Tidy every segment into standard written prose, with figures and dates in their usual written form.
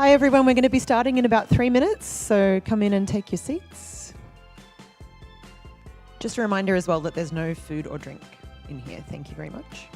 Hi everyone, we're going to be starting in about 3 minutes, so come in and take your seats. Just a reminder as well that there's no food or drink in here. Thank you very much.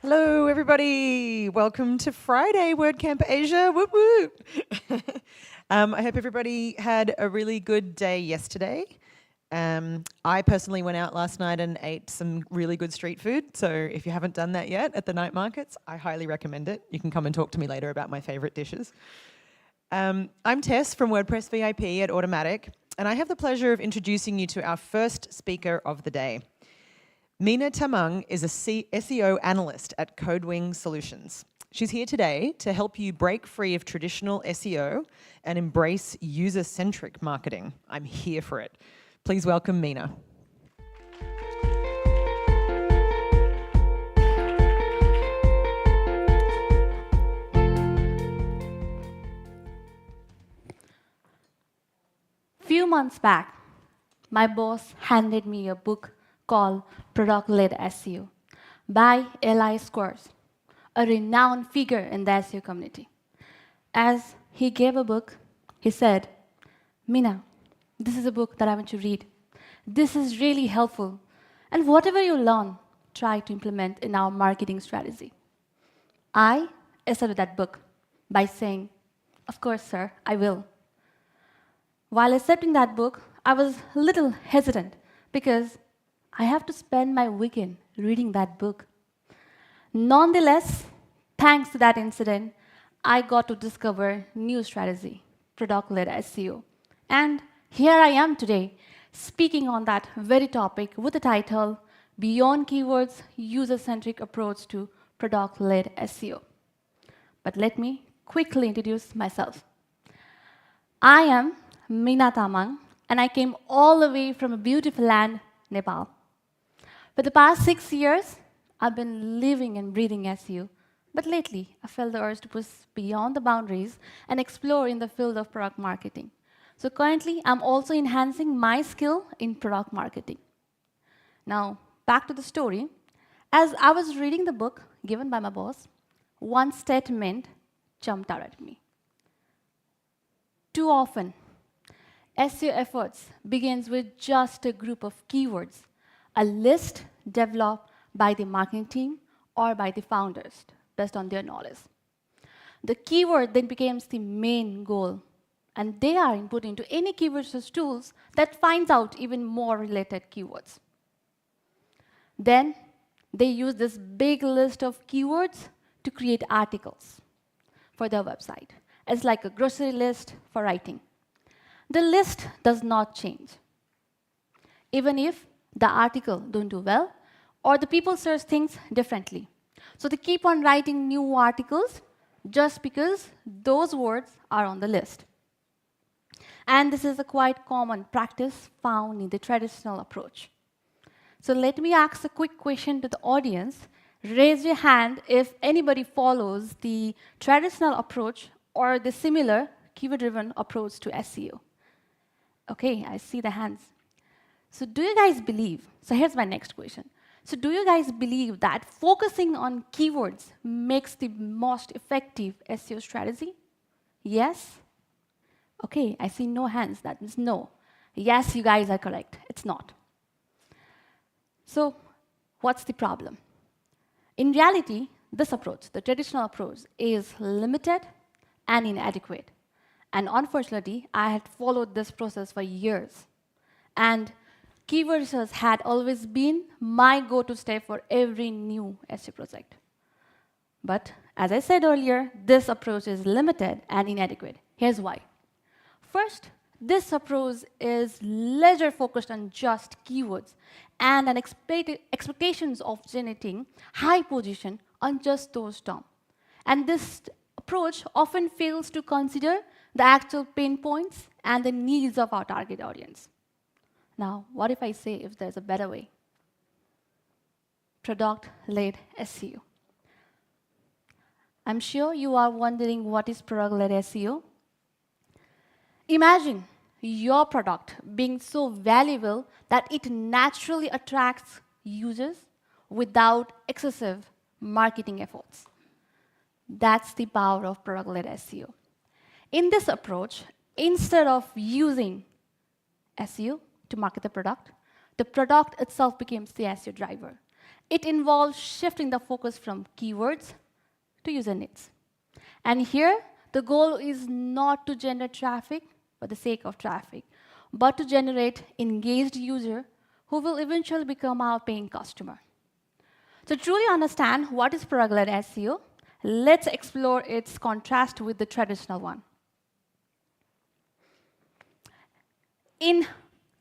Hello, everybody. Welcome to Friday, WordCamp Asia. Whoop, whoop. I hope everybody had a really good day yesterday. I personally went out last night and ate some really good street food. So if you haven't done that yet at the night markets, I highly recommend it. You can come and talk to me later about my favorite dishes. I'm Tess from WordPress VIP at Automatic, and I have the pleasure of introducing you to our first speaker of the day. Mina Tamang is a SEO analyst at CodeWing Solutions. She's here today to help you break free of traditional SEO and embrace user-centric marketing. I'm here for it. Please welcome Mina. Few months back, my boss handed me a book called Product-Led SEO by Eli Squires, a renowned figure in the SEO community. As he gave a book, he said, "Mina, this is a book that I want you to read. This is really helpful. And whatever you learn, try to implement in our marketing strategy." I accepted that book by saying, "Of course, sir, I will." While accepting that book, I was a little hesitant because I have to spend my weekend reading that book. Nonetheless, thanks to that incident, I got to discover new strategy, product-led SEO. And here I am today, speaking on that very topic with the title, Beyond Keywords, User-Centric Approach to Product-Led SEO. But let me quickly introduce myself. I am Mina Tamang, and I came all the way from a beautiful land, Nepal. For the past 6 years, I've been living and breathing SEO, but lately I felt the urge to push beyond the boundaries and explore in the field of product marketing. So currently, I'm also enhancing my skill in product marketing. Now, back to the story. As I was reading the book given by my boss, one statement jumped out at me. Too often, SEO efforts begins with just a group of keywords, a list developed by the marketing team or by the founders based on their knowledge. The keyword then becomes the main goal, and they are input into any keyword search tools that finds out even more related keywords. Then they use this big list of keywords to create articles for their website. It's like a grocery list for writing. the list does not change. Even if the article don't do well, or the people search things differently. So they keep on writing new articles just because those words are on the list. And this is a quite common practice found in the traditional approach. So let me ask a quick question to the audience. Raise your hand if anybody follows the traditional approach or the similar keyword-driven approach to SEO. Okay, I see the hands. So do you guys believe, so here's my next question. So do you guys believe that focusing on keywords makes the most effective SEO strategy? Yes? Okay, I see no hands, that means no. Yes, you guys are correct, it's not. So what's the problem? In reality, this approach, the traditional approach, is limited and inadequate. And unfortunately, I had followed this process for years. And keyword research had always been my go-to step for every new SEO project. But as I said earlier, this approach is limited and inadequate. Here's why. First, this approach is leisure focused on just keywords and an expectations of generating high position on just those terms. And this approach often fails to consider the actual pain points and the needs of our target audience. Now, what if I say if there's a better way? Product-led SEO. I'm sure you are wondering what is product-led SEO. Imagine your product being so valuable that it naturally attracts users without excessive marketing efforts. That's the power of product-led SEO. In this approach, instead of using SEO to market the product itself becomes the SEO driver. It involves shifting the focus from keywords to user needs. And here, the goal is not to generate traffic for the sake of traffic, but to generate engaged user who will eventually become our paying customer. To truly understand what is product-led SEO, let's explore its contrast with the traditional one. In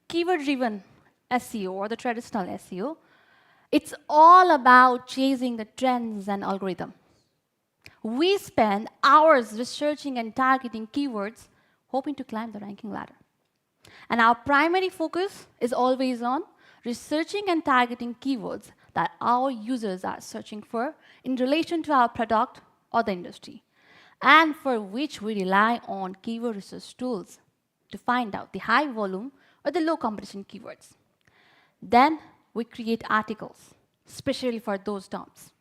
keyword-driven SEO or the traditional SEO, it's all about chasing the trends and algorithm. We spend hours researching and targeting keywords, hoping to climb the ranking ladder. And our primary focus is always on researching and targeting keywords that our users are searching for in relation to our product or the industry, and for which we rely on keyword research tools to find out the high volume or the low competition keywords. Then we create articles, especially for those terms.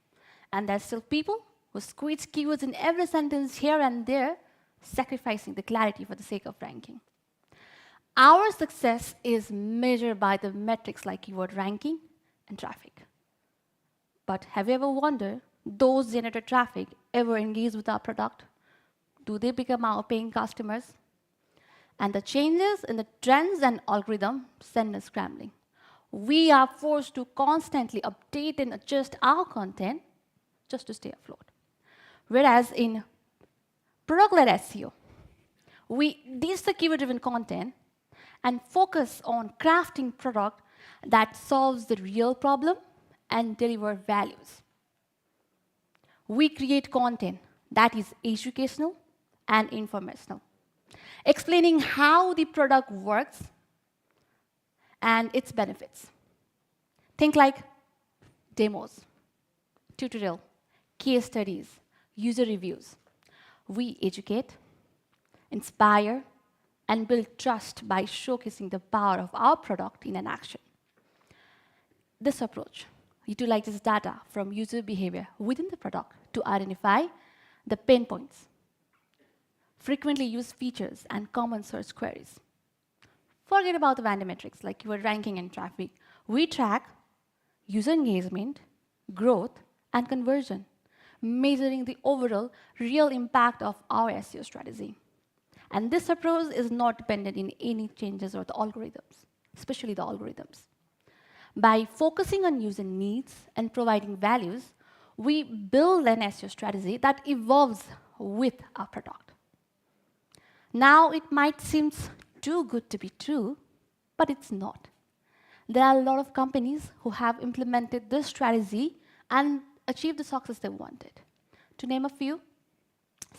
And there's still people who squeeze keywords in every sentence here and there, sacrificing the clarity for the sake of ranking. Our success is measured by the metrics like keyword ranking and traffic. But have you ever wondered, those generated traffic ever engage with our product? Do they become our paying customers? And the changes in the trends and algorithm send us scrambling. We are forced to constantly update and adjust our content just to stay afloat. Whereas in product-led SEO, we ditch the keyword-driven content and focus on crafting product that solves the real problem and deliver values. We create content that is educational and informational, explaining how the product works and its benefits. Think like demos, tutorial, case studies, user reviews. We educate, inspire, and build trust by showcasing the power of our product in an action. This approach utilizes data from user behavior within the product to identify the pain points, frequently used features, and common search queries. Forget about the vendor metrics like keyword ranking and traffic. We track user engagement, growth, and conversion, measuring the overall real impact of our SEO strategy. And this approach is not dependent in any changes or the algorithms, especially the algorithms. By focusing on user needs and providing values, we build an SEO strategy that evolves with our product. Now, it might seem too good to be true, but it's not. There are a lot of companies who have implemented this strategy and achieved the success they wanted. To name a few,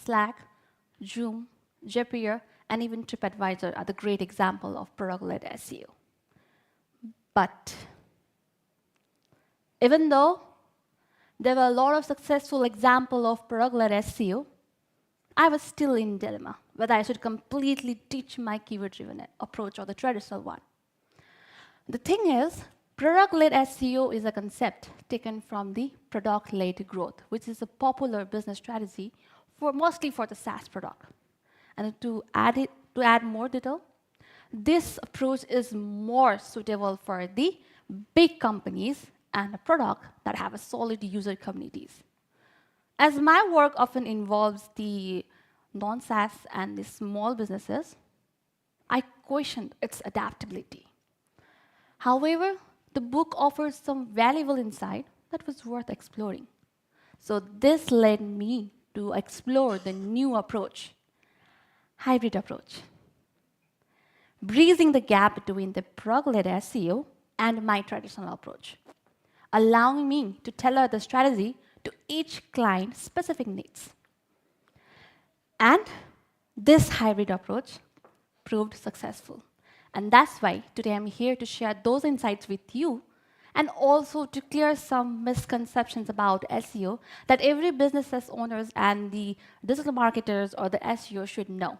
Slack, Zoom, Zapier, and even TripAdvisor are the great example of product-led SEO. But even though there were a lot of successful examples of product-led SEO, I was still in dilemma whether I should completely teach my keyword-driven approach or the traditional one. The thing is, product-led SEO is a concept taken from the product-led growth, which is a popular business strategy mostly for the SaaS product. And to add more detail, this approach is more suitable for the big companies and a product that have a solid user communities. As my work often involves the non-SaaS and the small businesses, I questioned its adaptability. However, the book offers some valuable insight that was worth exploring. So this led me to explore the new approach, hybrid approach, bridging the gap between the product-led SEO and my traditional approach, allowing me to tailor the strategy to each client's specific needs. And this hybrid approach proved successful. And that's why today I'm here to share those insights with you and also to clear some misconceptions about SEO that every business owners and the digital marketers or the SEO should know.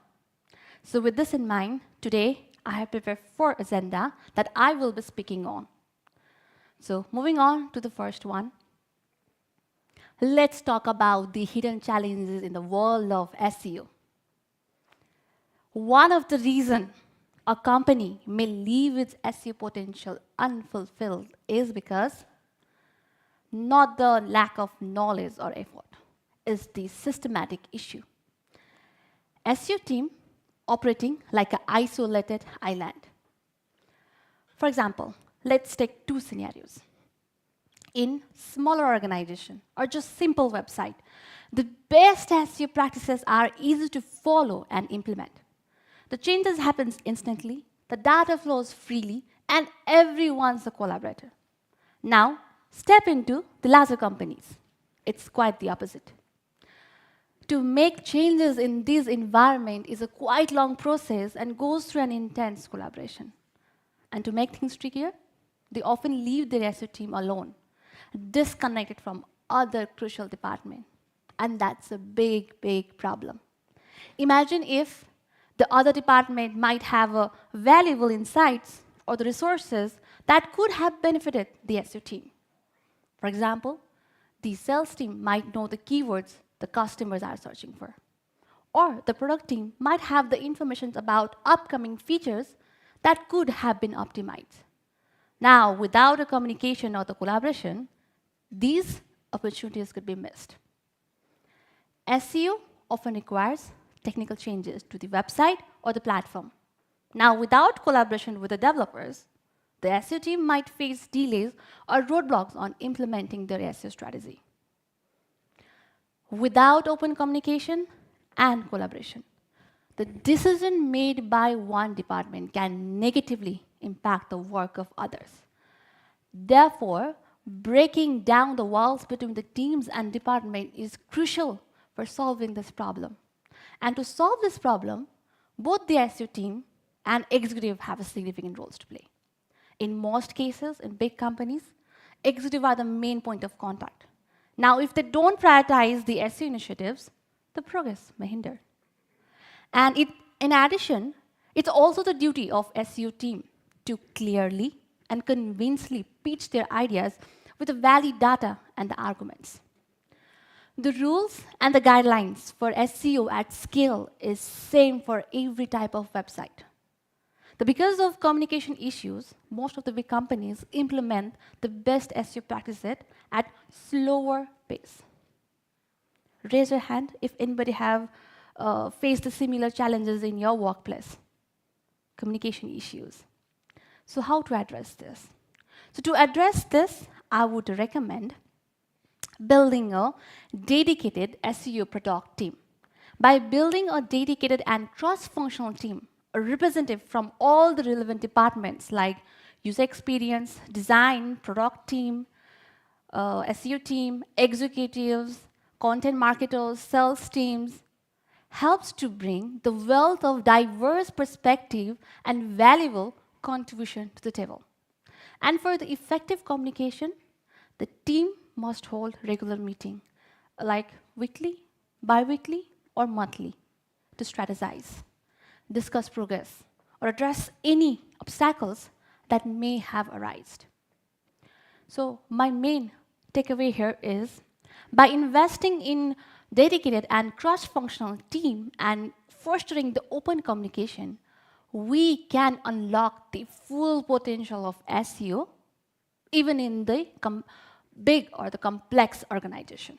So with this in mind, today I have prepared 4 agenda that I will be speaking on. So moving on to the first one, let's talk about the hidden challenges in the world of SEO. One of the reasons a company may leave its SEO potential unfulfilled is because not the lack of knowledge or effort is the systematic issue. SEO team operating like an isolated island. For example, let's take 2 scenarios. In smaller organization or just simple website, the best SEO practices are easy to follow and implement. The changes happens instantly, the data flows freely, and everyone's a collaborator. Now, step into the larger companies. It's quite the opposite. To make changes in this environment is a quite long process and goes through an intense collaboration. And to make things trickier, they often leave their SEO team alone, disconnected from other crucial departments. And that's a big, big problem. Imagine if the other department might have valuable insights or the resources that could have benefited the SEO team. For example, the sales team might know the keywords the customers are searching for. Or the product team might have the information about upcoming features that could have been optimized. Now, without a communication or the collaboration, these opportunities could be missed. SEO often requires technical changes to the website or the platform. Now, without collaboration with the developers, the SEO team might face delays or roadblocks on implementing their SEO strategy. Without open communication and collaboration, the decision made by one department can negatively impact the work of others. Therefore, breaking down the walls between the teams and departments is crucial for solving this problem. And to solve this problem, both the SEO team and executive have a significant roles to play. In most cases, in big companies, executive are the main point of contact. Now, if they don't prioritize the SEO initiatives, the progress may hinder. And in addition, it's also the duty of SEO team to clearly and convincingly pitch their ideas with the valid data and the arguments. The rules and the guidelines for SEO at scale is same for every type of website. Because of communication issues, most of the big companies implement the best SEO practices at slower pace. Raise your hand if anybody have faced similar challenges in your workplace. Communication issues. So how to address this? So to address this, I would recommend building a dedicated SEO product team. By building a dedicated and cross-functional team, a representative from all the relevant departments like user experience, design, product team, SEO team, executives, content marketers, sales teams, helps to bring the wealth of diverse perspective and valuable contribution to the table. And for the effective communication, the team must hold regular meeting, like weekly, bi-weekly, or monthly, to strategize, discuss progress, or address any obstacles that may have arisen. So my main takeaway here is, by investing in dedicated and cross-functional team and fostering the open communication, we can unlock the full potential of SEO even in the big or the complex organization.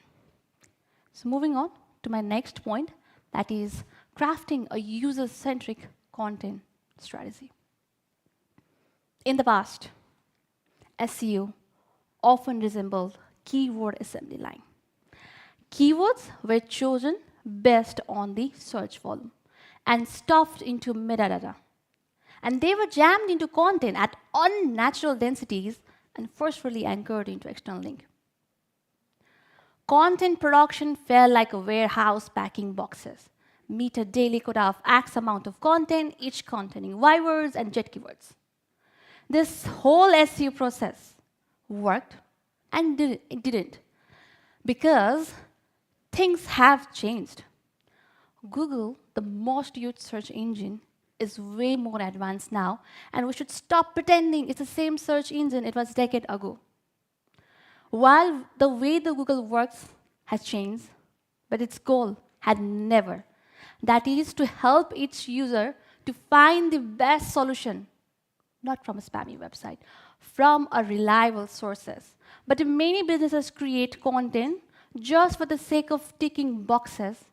So moving on to my next point, that is crafting a user-centric content strategy. In the past, SEO often resembled keyword assembly line. Keywords were chosen based on the search volume and stuffed into metadata. And they were jammed into content at unnatural densities and forcefully anchored into external link. Content production felt like a warehouse packing boxes. Meet a daily quota of X amount of content, each containing keywords and jet keywords. This whole SEO process worked and it didn't, because things have changed. Google, the most used search engine, is way more advanced now, and we should stop pretending it's the same search engine it was a decade ago. While the way the Google works has changed, but its goal had never. That is to help each user to find the best solution, not from a spammy website, from a reliable sources. But many businesses create content just for the sake of ticking boxes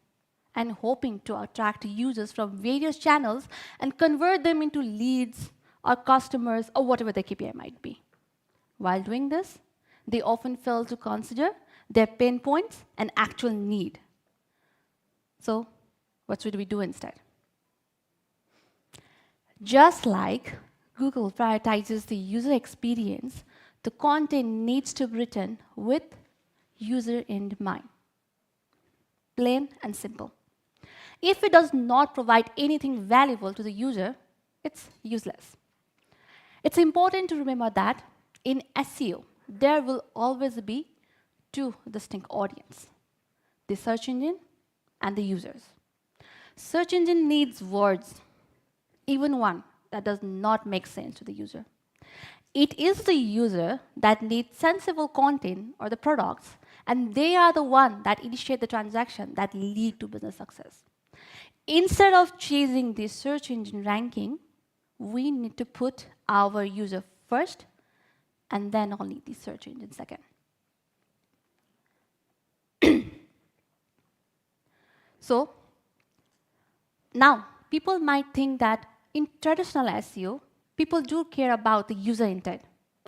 and hoping to attract users from various channels and convert them into leads or customers or whatever the KPI might be. While doing this, they often fail to consider their pain points and actual need. So, what should we do instead? Just like Google prioritizes the user experience, the content needs to be written with user in mind. Plain and simple. If it does not provide anything valuable to the user, it's useless. It's important to remember that in SEO, there will always be two distinct audiences: the search engine and the users. Search engine needs words, even one that does not make sense to the user. It is the user that needs sensible content or the products, and they are the one that initiate the transaction that lead to business success. Instead of chasing the search engine ranking, we need to put our user first and then only the search engine second. So now people might think that in traditional SEO, people do care about the user intent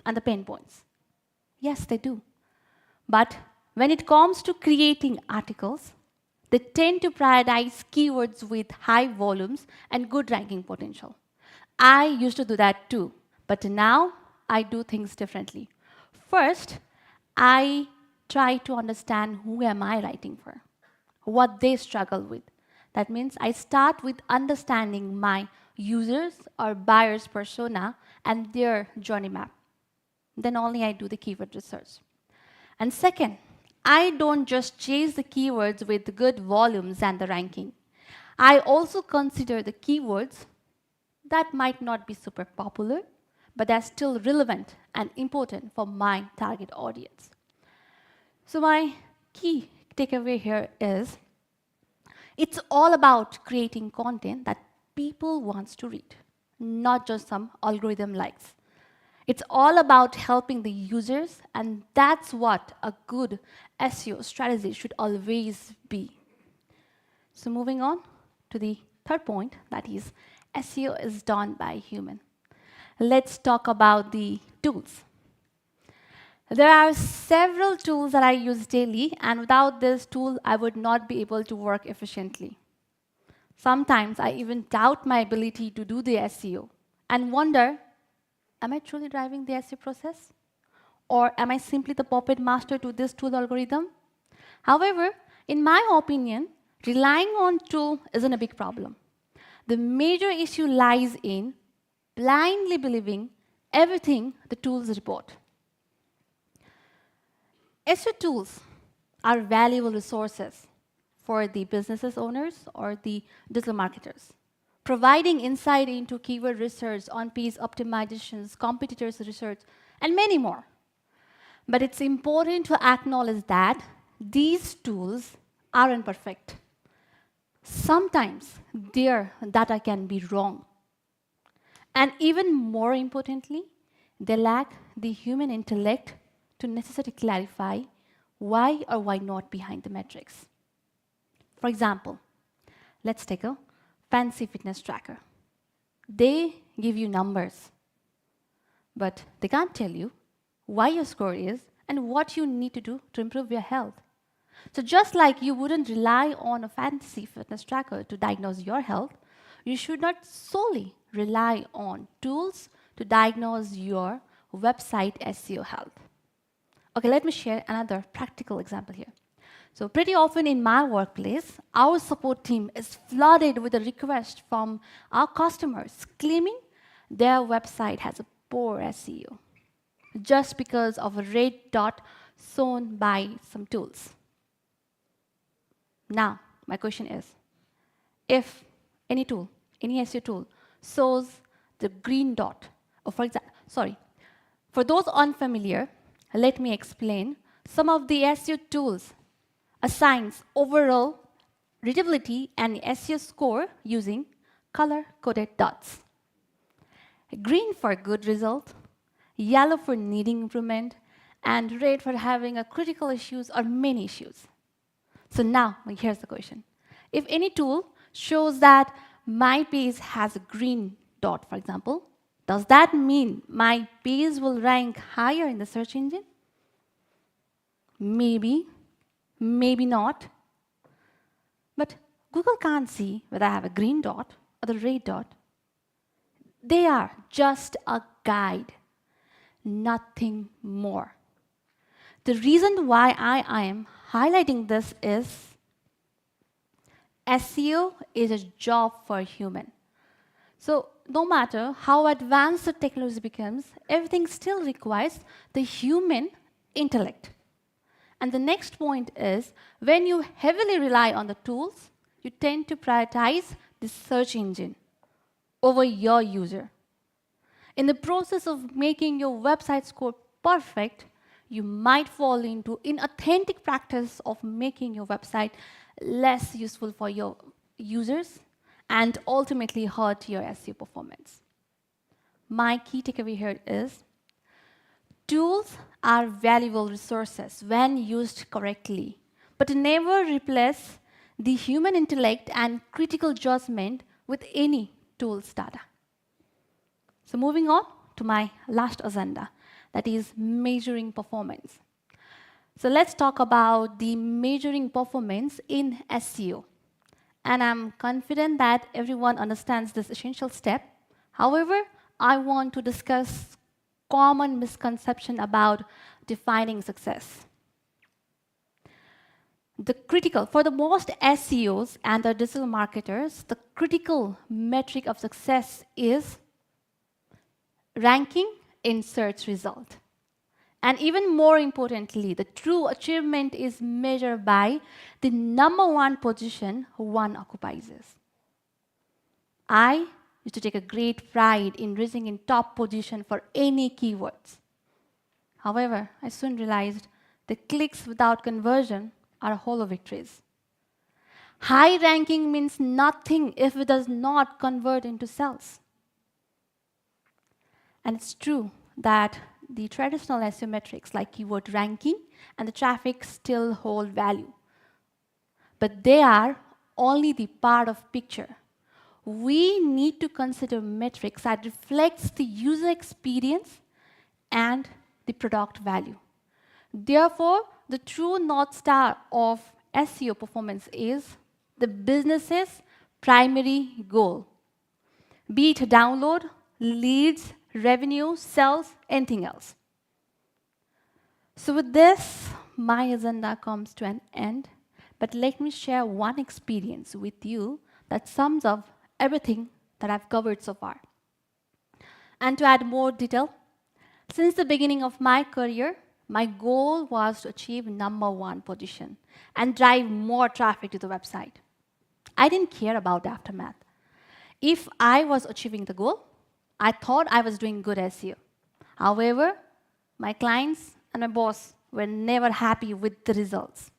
and the pain points. Yes, they do. But when it comes to creating articles, they tend to prioritize keywords with high volumes and good ranking potential. I used to do that too, but now I do things differently. First, I try to understand who am I writing for, what they struggle with. That means I start with understanding my users or buyers persona and their journey map. Then only I do the keyword research. And second, I don't just chase the keywords with good volumes and the ranking. I also consider the keywords that might not be super popular, but they're still relevant and important for my target audience. So my key takeaway here is, it's all about creating content that people want to read, not just some algorithm likes. It's all about helping the users, and that's what a good SEO strategy should always be. So moving on to the third point, that is SEO is done by human. Let's talk about the tools. There are several tools that I use daily, and without this tool, I would not be able to work efficiently. Sometimes I even doubt my ability to do the SEO and wonder, am I truly driving the SEO process? Or am I simply the puppet master to this tool algorithm? However, in my opinion, relying on tool isn't a big problem. The major issue lies in blindly believing everything the tools report. SEO tools are valuable resources for the businesses owners or the digital marketers, providing insight into keyword research, on-page optimizations, competitors research, and many more. But it's important to acknowledge that these tools aren't perfect. Sometimes their data can be wrong. And even more importantly, they lack the human intellect to necessarily clarify why or why not behind the metrics. For example, let's take a fancy fitness tracker. They give you numbers, but they can't tell you why your score is and what you need to do to improve your health. So just like you wouldn't rely on a fancy fitness tracker to diagnose your health, you should not solely rely on tools to diagnose your website SEO health. Okay, let me share another practical example here. So pretty often in my workplace, our support team is flooded with a request from our customers claiming their website has a poor SEO just because of a red dot shown by some tools. Now, my question is, if any tool, any SEO tool, shows the green dot, or for example, for those unfamiliar, let me explain. Some of the SEO tools assigns overall readability and SEO score using color-coded dots. Green for good result, yellow for needing improvement, and red for having a critical issues or many issues. So now, here's the question. If any tool shows that my page has a green dot, for example, does that mean my page will rank higher in the search engine? Maybe, maybe not. But Google can't see whether I have a green dot or the red dot. They are just a guide, nothing more. The reason why I am highlighting this is SEO is a job for human. So no matter how advanced the technology becomes, everything still requires the human intellect. And the next point is, when you heavily rely on the tools, you tend to prioritize the search engine over your user. In the process of making your website score perfect, you might fall into inauthentic practice of making your website less useful for your users and ultimately hurt your SEO performance. My key takeaway here is, tools are valuable resources when used correctly, but never replace the human intellect and critical judgment with any tool's data. So moving on to my last agenda, that is measuring performance. So let's talk about the measuring performance in SEO. And I'm confident that everyone understands this essential step. However, I want to discuss common misconception about defining success. For the most SEOs and the digital marketers, the critical metric of success is ranking in search result. And even more importantly, the true achievement is measured by the #1 position one occupies. I used to take a great pride in reaching in top position for any keywords. However, I soon realized the clicks without conversion are hollow victories. High ranking means nothing if it does not convert into sales. And it's true that the traditional SEO metrics like keyword ranking and the traffic still hold value. But they are only the part of picture. We need to consider metrics that reflects the user experience and the product value. Therefore, the true North Star of SEO performance is the business's primary goal. Be it download, leads, revenue, sales, anything else. So with this, my agenda comes to an end. But let me share one experience with you that sums up everything that I've covered so far. And to add more detail, since the beginning of my career, my goal was to achieve #1 position and drive more traffic to the website. I didn't care about the aftermath. If I was achieving the goal, I thought I was doing good SEO. However, my clients and my boss were never happy with the results,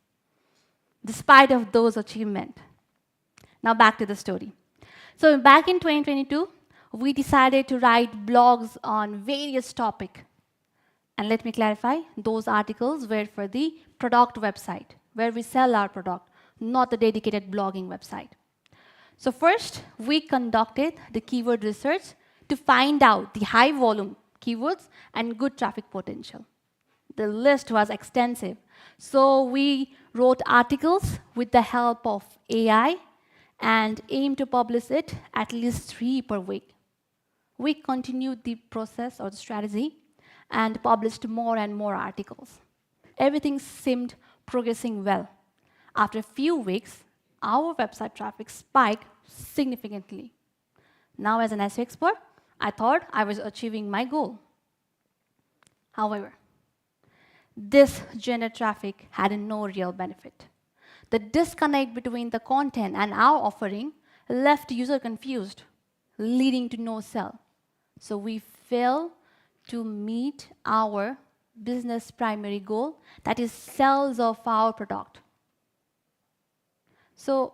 despite of those achievements. Now back to the story. So back in 2022, we decided to write blogs on various topics. And let me clarify, those articles were for the product website, where we sell our product, not the dedicated blogging website. So first, we conducted the keyword research to find out the high volume keywords and good traffic potential. The list was extensive. So we wrote articles with the help of AI and aimed to publish it at least 3 per week. We continued the process or the strategy and published more and more articles. Everything seemed progressing well. After a few weeks, our website traffic spiked significantly. Now, as an SEO expert, I thought I was achieving my goal. However, this generated traffic had no real benefit. The disconnect between the content and our offering left user confused, leading to no sale. So we failed to meet our business primary goal, that is sales of our product. So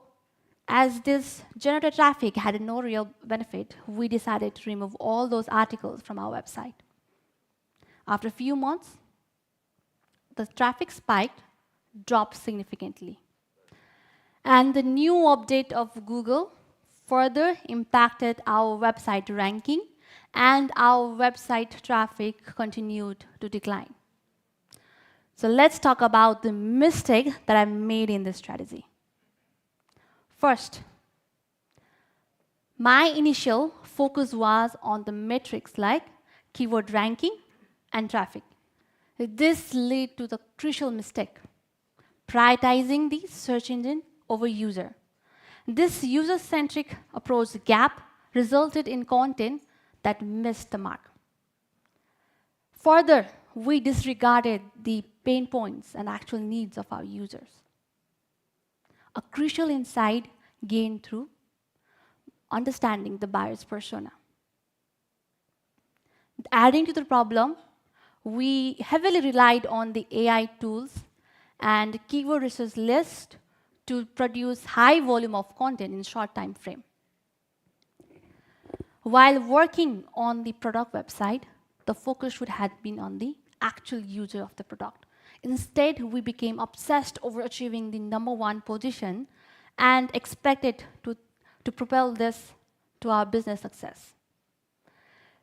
as this generated traffic had no real benefit, we decided to remove all those articles from our website. After a few months, the traffic spiked, dropped significantly. And the new update of Google further impacted our website ranking, and our website traffic continued to decline. So let's talk about the mistake that I made in this strategy. First, my initial focus was on the metrics like keyword ranking and traffic. This led to the crucial mistake, prioritizing the search engine over user. This user-centric approach gap resulted in content that missed the mark. Further, we disregarded the pain points and actual needs of our users. A crucial insight gained through understanding the buyer's persona. Adding to the problem, we heavily relied on the AI tools and keyword research list to produce high volume of content in short time frame. While working on the product website, the focus should have been on the actual user of the product. Instead, we became obsessed over achieving the #1 position and expected to propel this to our business success.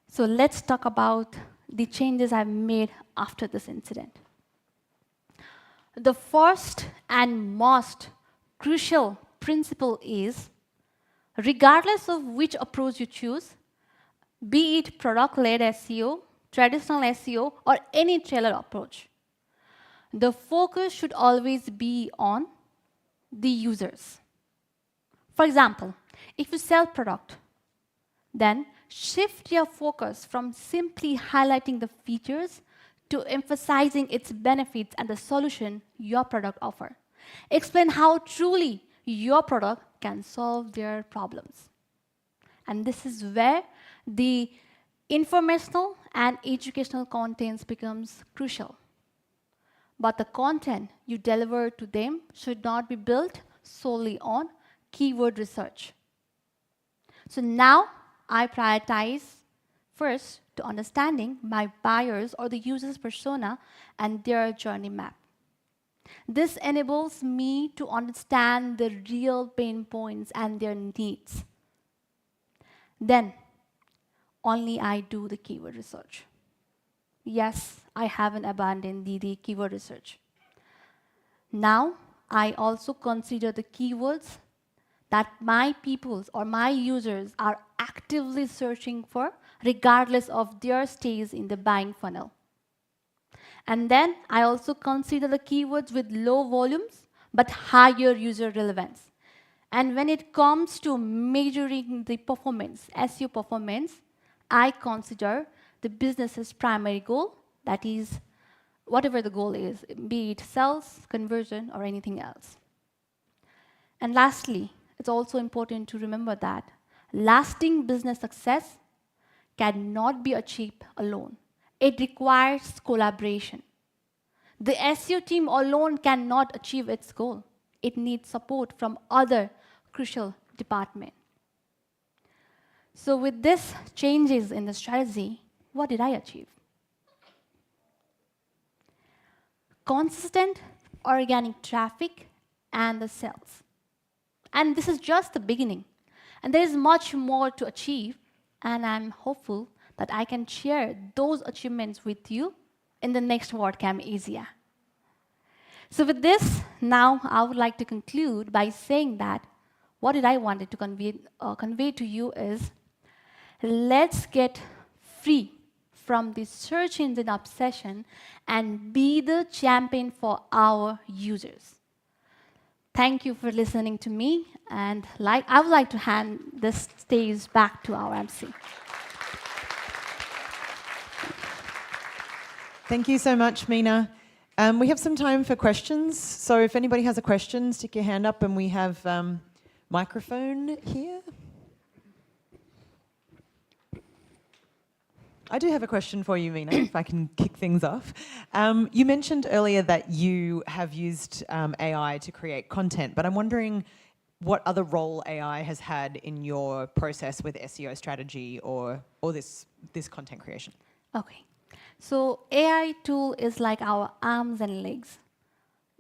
So let's talk about the changes I've made after this incident. The first and most crucial principle is, regardless of which approach you choose, be it product-led SEO, traditional SEO, or any trailer approach, the focus should always be on the users. For example, if you sell product, then shift your focus from simply highlighting the features to emphasizing its benefits and the solution your product offers. Explain how truly your product can solve their problems. And this is where the informational and educational content becomes crucial. But the content you deliver to them should not be built solely on keyword research. So now I prioritize first to understanding my buyers or the user's persona and their journey map. This enables me to understand the real pain points and their needs. Then, only I do the keyword research. Yes, I haven't abandoned the keyword research. Now, I also consider the keywords that my peoples or my users are actively searching for, regardless of their stage in the buying funnel. And then I also consider the keywords with low volumes but higher user relevance. And when it comes to measuring the performance, SEO performance, I consider the business's primary goal, that is, whatever the goal is, be it sales, conversion, or anything else. And lastly, it's also important to remember that lasting business success cannot be achieved alone. It requires collaboration. The SEO team alone cannot achieve its goal. It needs support from other crucial departments. So with this changes in the strategy, what did I achieve? Consistent organic traffic and the sales. And this is just the beginning. And there is much more to achieve, and I'm hopeful that I can share those achievements with you in the next WordCamp Asia. So with this, now I would like to conclude by saying that what did I wanted to convey to you is, let's get free from the search engine obsession and be the champion for our users. Thank you for listening to me, and I would like to hand this stage back to our MC. Thank you so much, Meena. We have some time for questions, so if anybody has a question, stick your hand up, and we have microphone here. I do have a question for you, Meena, if I can kick things off. You mentioned earlier that you have used AI to create content, but I'm wondering what other role AI has had in your process with SEO strategy or this content creation. Okay. So AI tool is like our arms and legs.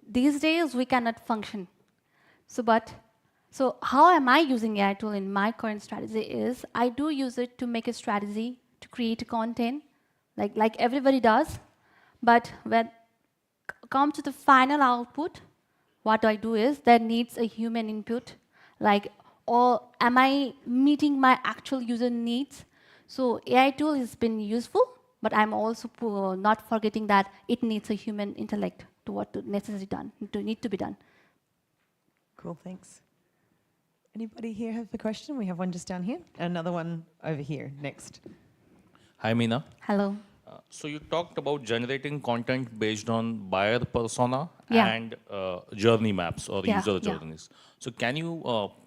These days, we cannot function. So how am I using AI tool in my current strategy is, I do use it to make a strategy, to create content, like everybody does. But when it comes to the final output, what I do is, there needs a human input. Or am I meeting my actual user needs? So AI tool has been useful, but I'm also not forgetting that it needs a human intellect to what need to be done. Cool, thanks. Anybody here have a question? We have one just down here, another one over here next. Hi, Meena. Hello. So you talked about generating content based on buyer persona Yeah. and journey maps or Yeah, user yeah. journeys. So can you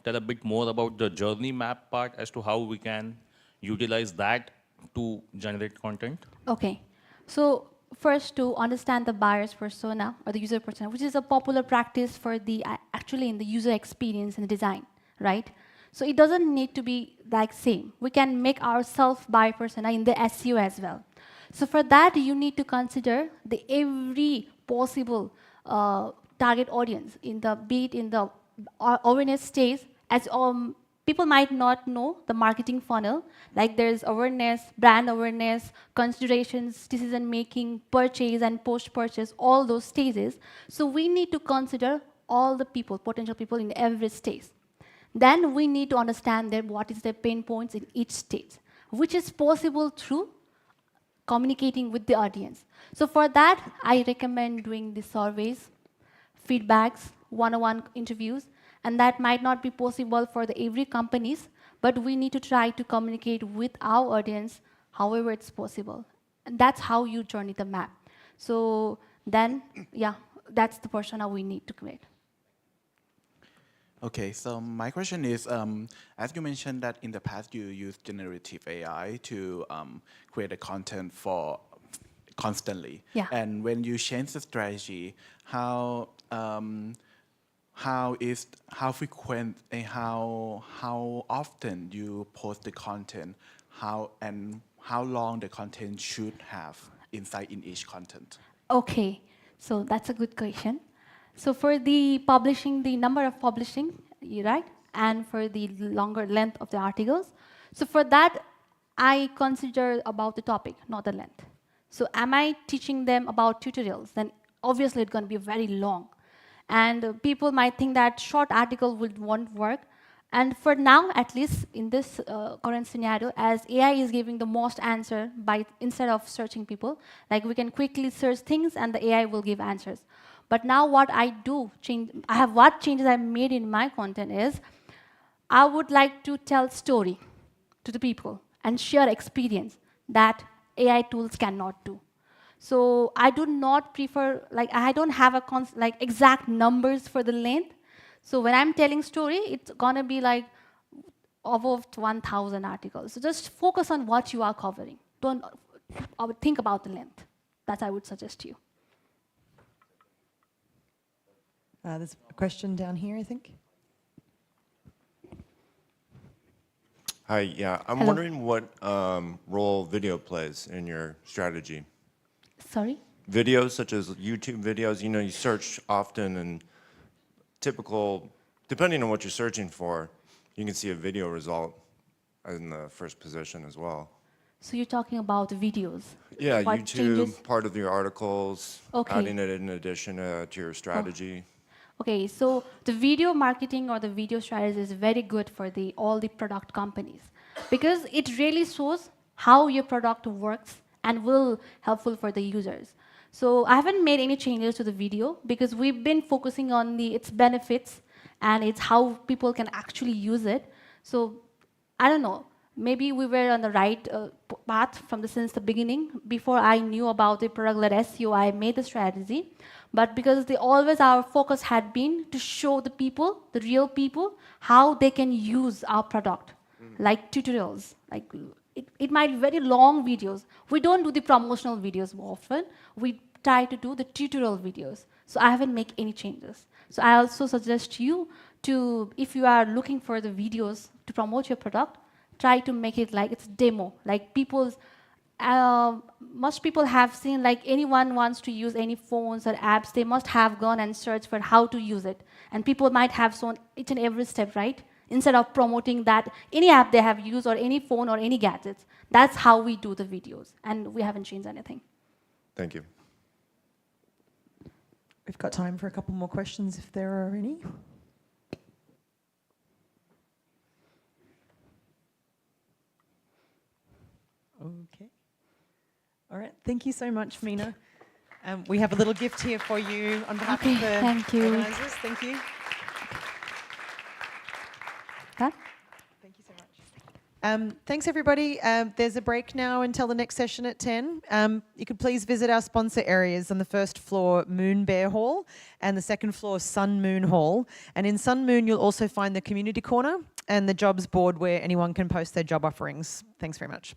tell a bit more about the journey map part as to how we can utilize that to generate content? Okay. So first, to understand the buyer's persona or the user persona, which is a popular practice for actually in the user experience and design, right? So it doesn't need to be like same. We can make ourselves buyer persona in the SEO as well. So for that, you need to consider the every possible target audience be it in the awareness stage, as people might not know the marketing funnel, like there's awareness, brand awareness, considerations, decision making, purchase and post-purchase, all those stages. So we need to consider all the people, potential people in every stage. Then we need to understand what is their pain points in each stage, which is possible through communicating with the audience. So for that, I recommend doing the surveys, feedbacks, one-on-one interviews, and that might not be possible for every companies, but we need to try to communicate with our audience however it's possible. And that's how you journey the map. So then, yeah, that's the persona we need to create. Okay, so my question is, as you mentioned that in the past you used generative AI to create a content for constantly. Yeah. And when you change the strategy, how frequent and how often you post the content, how long the content should have insight in each content? Okay, so that's a good question. So for the publishing, the number of publishing, you're right, and for the longer length of the articles. So for that, I consider about the topic, not the length. So am I teaching them about tutorials? Then obviously it's going to be very long. And people might think that short article won't work. And for now, at least in this current scenario, as AI is giving the most answer by instead of searching people, like we can quickly search things and the AI will give answers. But now what I do, what changes I made in my content is, I would like to tell story to the people and share experience that AI tools cannot do. So I do not prefer, like I don't have a like exact numbers for the length. So when I'm telling story, it's gonna be like above 1,000 articles. So just focus on what you are covering. Don't think about the length. That I would suggest to you. There's a question down here, I think. Hi, yeah. I'm Hello. wondering what role video plays in your strategy. Sorry? Videos such as YouTube videos, you search often and depending on what you're searching for, you can see a video result in the first position as well. So you're talking about videos. Yeah, What YouTube, changes? part of your articles, Okay. adding it in addition to your strategy. Okay, so the video marketing or the video strategy is very good for all the product companies because it really shows how your product works and will helpful for the users. So I haven't made any changes to the video because we've been focusing on its benefits and it's how people can actually use it. So I don't know. Maybe we were on the right path since the beginning. Before I knew about the product-led SEO, I made the strategy. But because our focus had been to show the people, the real people, how they can use our product, like tutorials. Like it might be very long videos. We don't do the promotional videos more often. We try to do the tutorial videos. So I haven't made any changes. So I also suggest you to, if you are looking for the videos to promote your product, try to make it like it's demo. Like most people have seen, like anyone wants to use any phones or apps, they must have gone and searched for how to use it. And people might have shown each and every step, right? Instead of promoting that any app they have used or any phone or any gadgets. That's how we do the videos. And we haven't changed anything. Thank you. We've got time for a couple more questions if there are any. Okay. All right. Thank you so much, Meena. We have a little gift here for you on behalf of the thank you. organisers. Thank you. Done? Thank you so much. Thanks, everybody. There's a break now until the next session at 10. You could please visit our sponsor areas on the first floor, Moon Bear Hall, and the second floor, Sun Moon Hall. And in Sun Moon, you'll also find the community corner and the jobs board where anyone can post their job offerings. Thanks very much.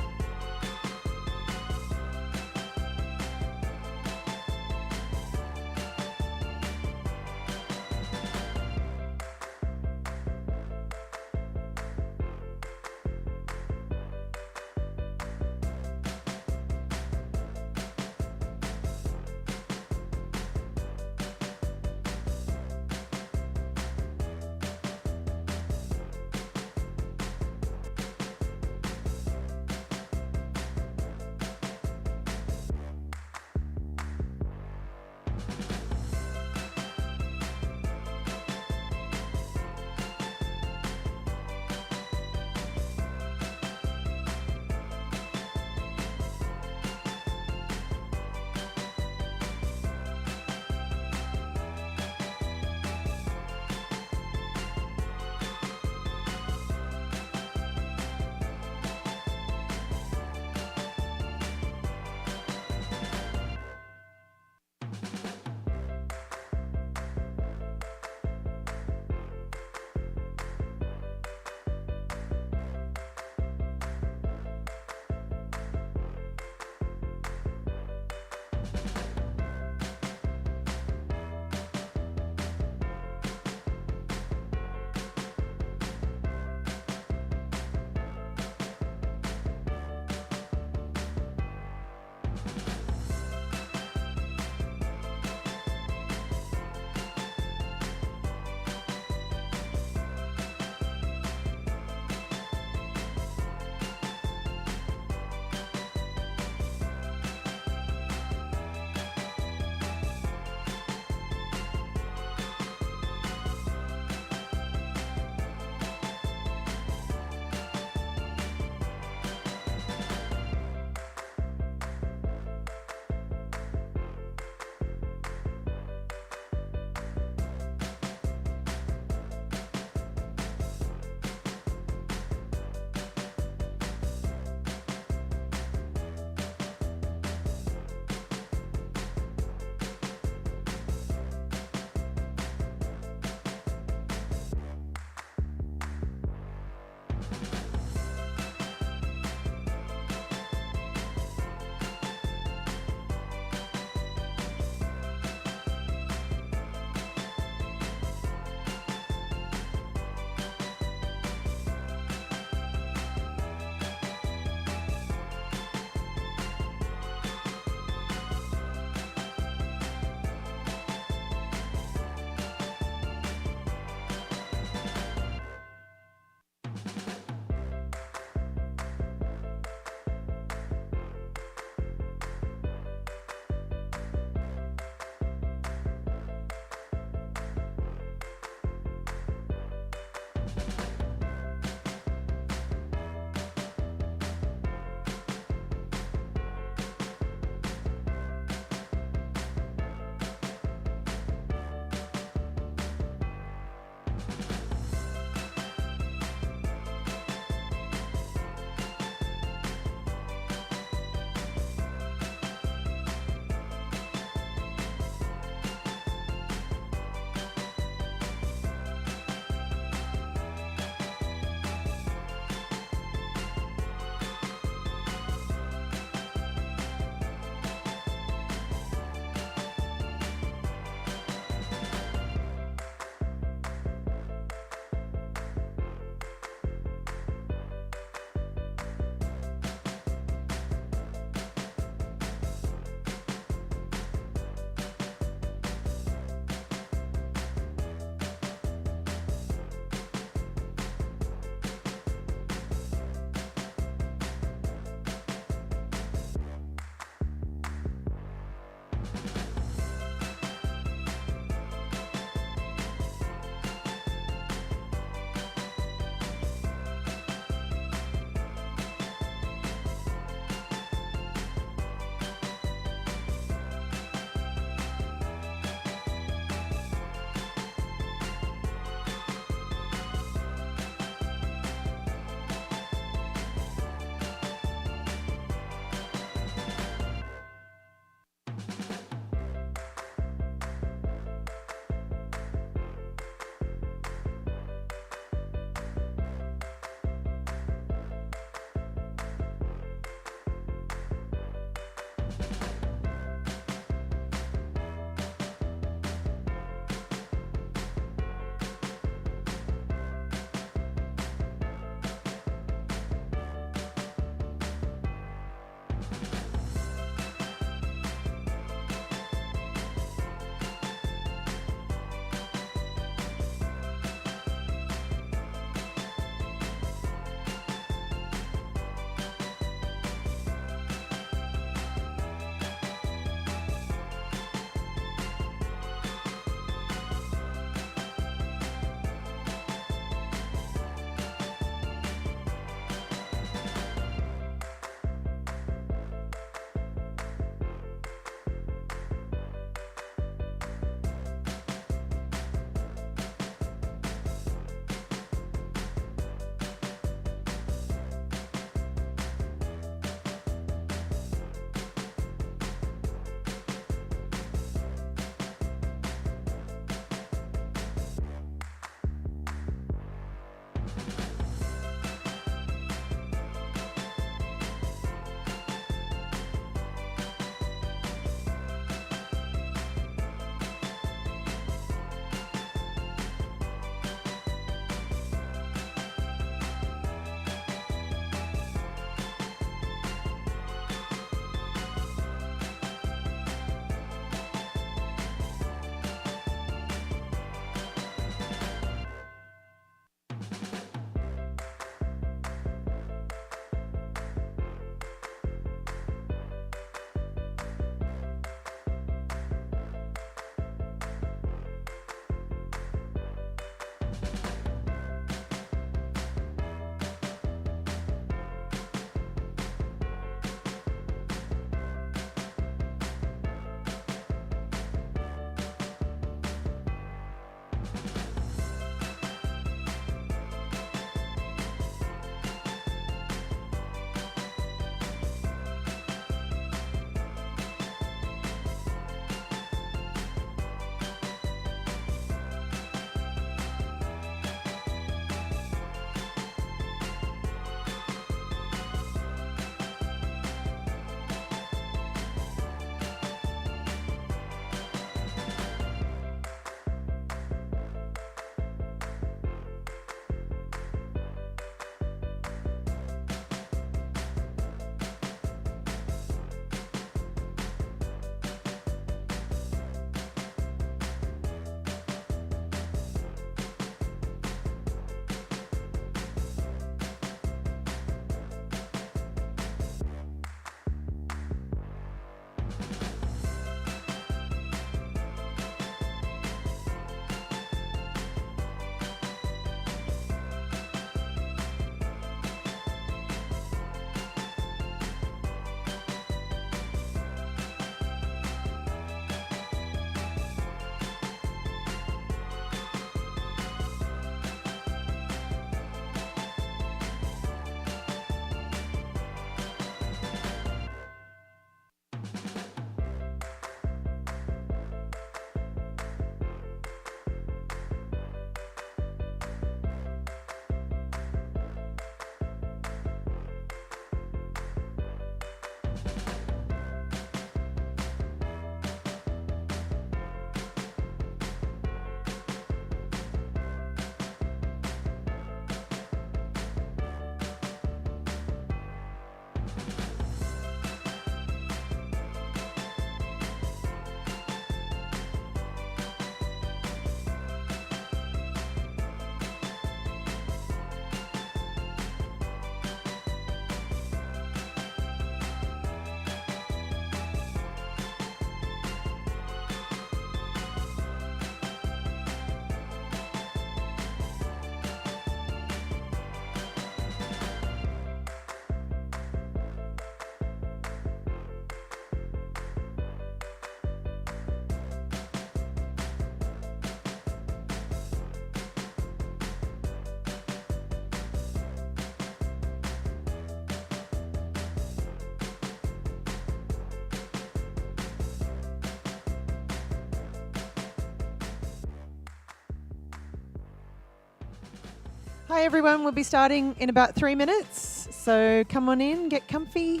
Hi everyone, we'll be starting in about 3 minutes. So come on in, get comfy.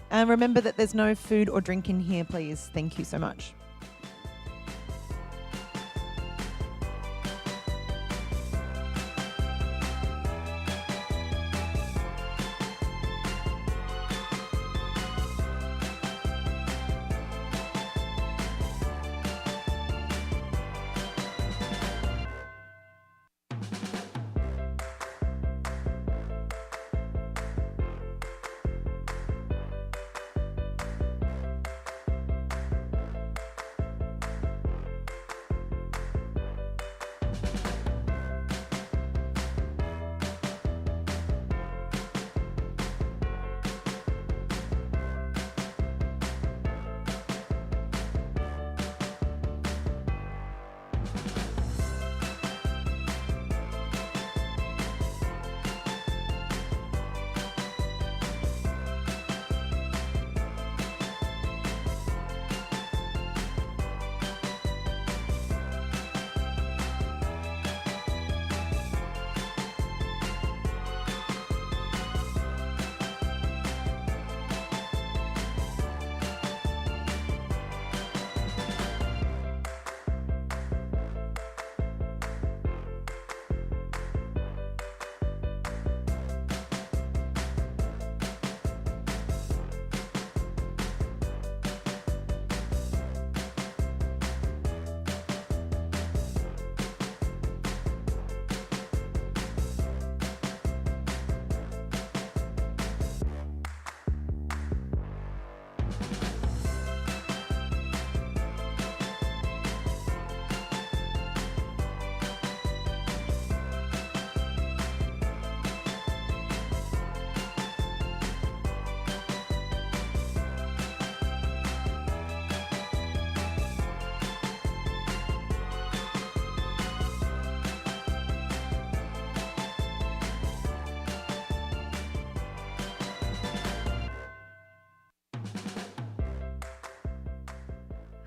And remember that there's no food or drink in here, please. Thank you so much.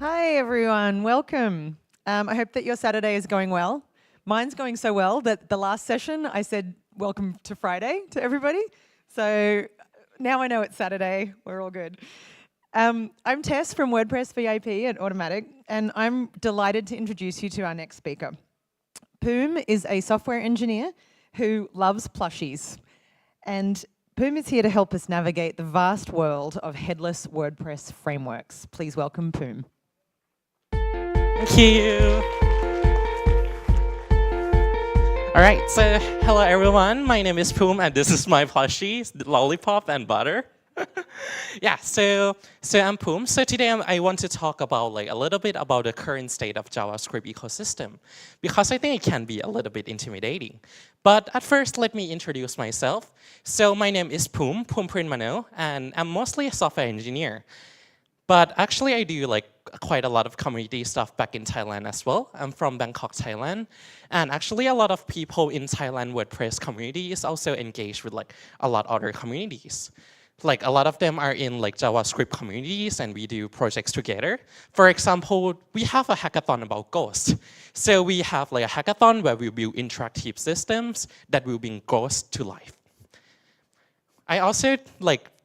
Hi everyone, welcome. I hope that your Saturday is going well. Mine's going so well that the last session I said welcome to Friday to everybody. So now I know it's Saturday, we're all good. I'm Tess from WordPress VIP at Automatic, and I'm delighted to introduce you to our next speaker. Poom is a software engineer who loves plushies, and Poom is here to help us navigate the vast world of headless WordPress frameworks. Please welcome Poom. Thank you. All right, so hello everyone. My name is Poom, and this is my plushie, Lollipop and Butter. Yeah, so I'm Poom. So today I want to talk about a little bit about the current state of JavaScript ecosystem, because I think it can be a little bit intimidating. But at first, let me introduce myself. So my name is Poom Printmano, and I'm mostly a software engineer. But actually, I do quite a lot of community stuff back in Thailand as well. I'm from Bangkok, Thailand. And actually, a lot of people in Thailand WordPress community is also engaged with a lot of other communities. A lot of them are in JavaScript communities, and we do projects together. For example, we have a hackathon about Ghost. So we have a hackathon where we build interactive systems that will bring Ghost to life. I also,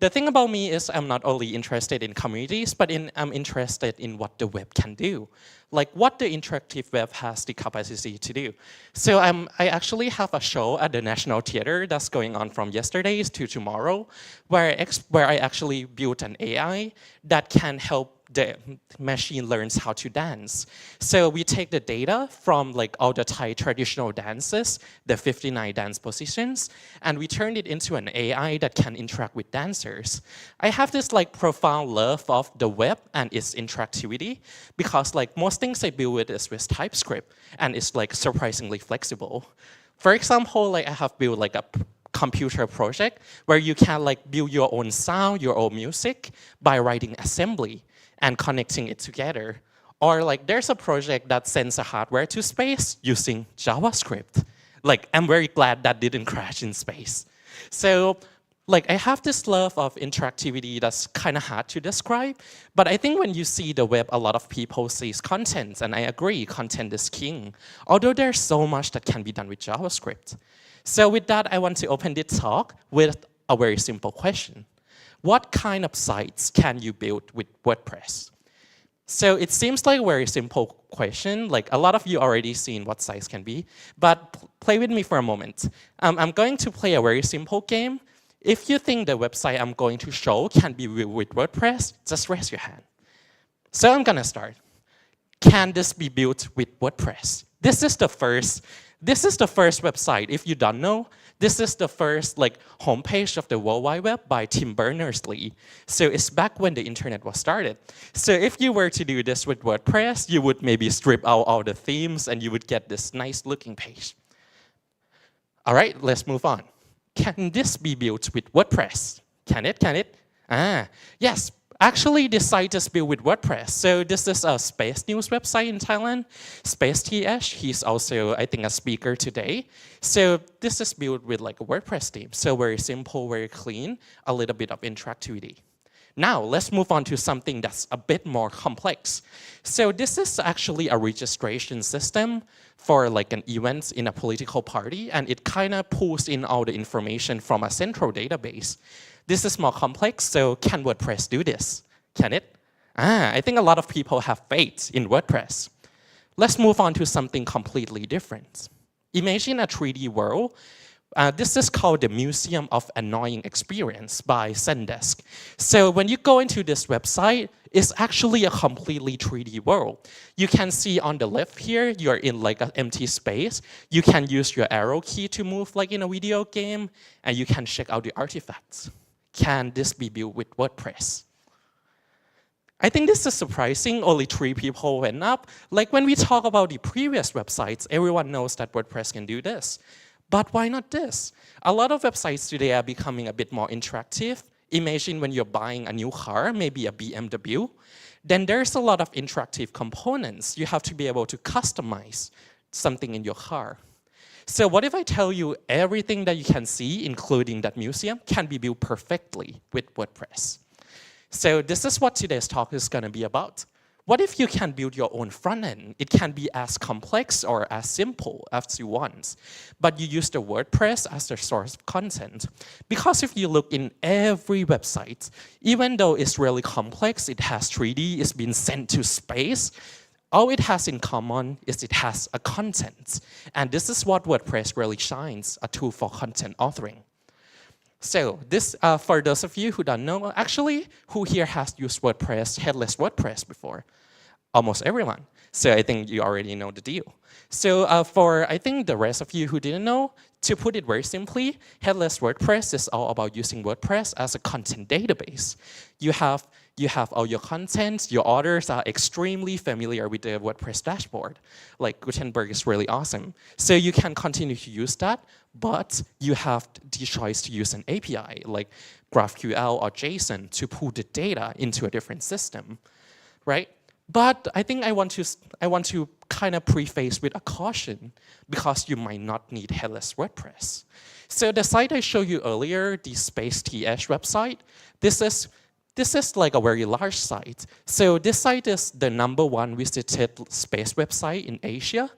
the thing about me is I'm not only interested in communities, but I'm interested in what the web can do. What the interactive web has the capacity to do. So I actually have a show at the National Theatre that's going on from yesterday to tomorrow, where I actually built an AI that can help the machine learns how to dance. So we take the data from all the Thai traditional dances, the 59 dance positions, and we turn it into an AI that can interact with dancers. I have this profound love of the web and its interactivity, because most things I build with TypeScript, and it's surprisingly flexible. For example, I have built a computer project where you can build your own sound, your own music by writing assembly and connecting it together. Or there's a project that sends a hardware to space using JavaScript. I'm very glad that didn't crash in space. So Like, I have this love of interactivity that's kind of hard to describe, but I think when you see the web, a lot of people sees content, and I agree, content is king, although there's so much that can be done with JavaScript. So with that, I want to open this talk with a very simple question. What kind of sites can you build with WordPress? So it seems like a very simple question, like a lot of you already seen what sites can be, but play with me for a moment. I'm going to play a very simple game. If you think the website I'm going to show can be with WordPress, just raise your hand. So I'm gonna start. Can this be built with WordPress? This is the first website. If you don't know, this is the first homepage of the World Wide Web by Tim Berners-Lee. So it's back when the internet was started. So if you were to do this with WordPress, you would maybe strip out all the themes and you would get this nice looking page. All right, let's move on. Can this be built with WordPress? Can it? Can it? Yes. Actually, this site is built with WordPress. So this is a Space News website in Thailand. Space TH, he's also, I think, a speaker today. So this is built with a WordPress theme. So very simple, very clean, a little bit of interactivity. Now, let's move on to something that's a bit more complex. So this is actually a registration system for an event in a political party, and it kind of pulls in all the information from a central database. This is more complex, so can WordPress do this? Can it? I think a lot of people have faith in WordPress. Let's move on to something completely different. Imagine a 3D world. This is called the Museum of Annoying Experience by Zendesk. So when you go into this website, it's actually a completely 3D world. You can see on the left here, you're in an empty space. You can use your arrow key to move like in a video game, and you can check out the artifacts. Can this be built with WordPress? I think this is surprising, only 3 people went up. Like when we talk about the previous websites, everyone knows that WordPress can do this. But why not this? A lot of websites today are becoming a bit more interactive. Imagine when you're buying a new car, maybe a BMW, then there's a lot of interactive components. You have to be able to customize something in your car. So what if I tell you everything that you can see, including that museum, can be built perfectly with WordPress? So this is what today's talk is going to be about. What if you can build your own front end? It can be as complex or as simple as you want, but you use the WordPress as the source of content. Because if you look in every website, even though it's really complex, it has 3D, it's been sent to space, all it has in common is it has a content. And this is what WordPress really shines, a tool for content authoring. So this, for those of you who don't know, actually, who here has used WordPress, headless WordPress before? Almost everyone. So I think you already know the deal. So for, I think, the rest of you who didn't know, to put it very simply, headless WordPress is all about using WordPress as a content database. You have all your content, your authors are extremely familiar with the WordPress dashboard. Like Gutenberg is really awesome. So you can continue to use that, but you have the choice to use an API like GraphQL or JSON to pull the data into a different system, right? But I think I want to kind of preface with a caution because you might not need headless WordPress. So the site I showed you earlier, the Space TH website, this is like a very large site. So this site is the #1 visited space website in Asia.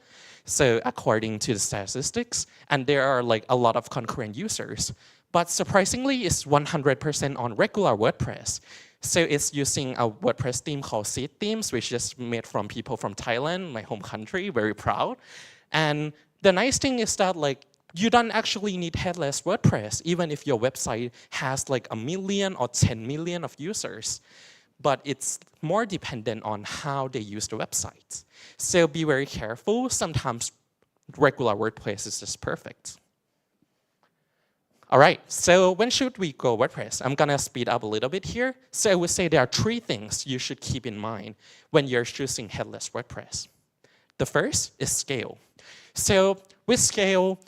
So according to the statistics, and there are like a lot of concurrent users. But surprisingly, it's 100% on regular WordPress. So it's using a WordPress theme called Seed Themes, which is made from people from Thailand, my home country, very proud. And the nice thing is that you don't actually need headless WordPress, even if your website has like 1 million or 10 million of users. But it's more dependent on how they use the website. So be very careful. Sometimes regular WordPress is just perfect. All right, so when should we go WordPress? I'm gonna speed up a little bit here. So I would say there are 3 things you should keep in mind when you're choosing headless WordPress. The first is scale. So with scale,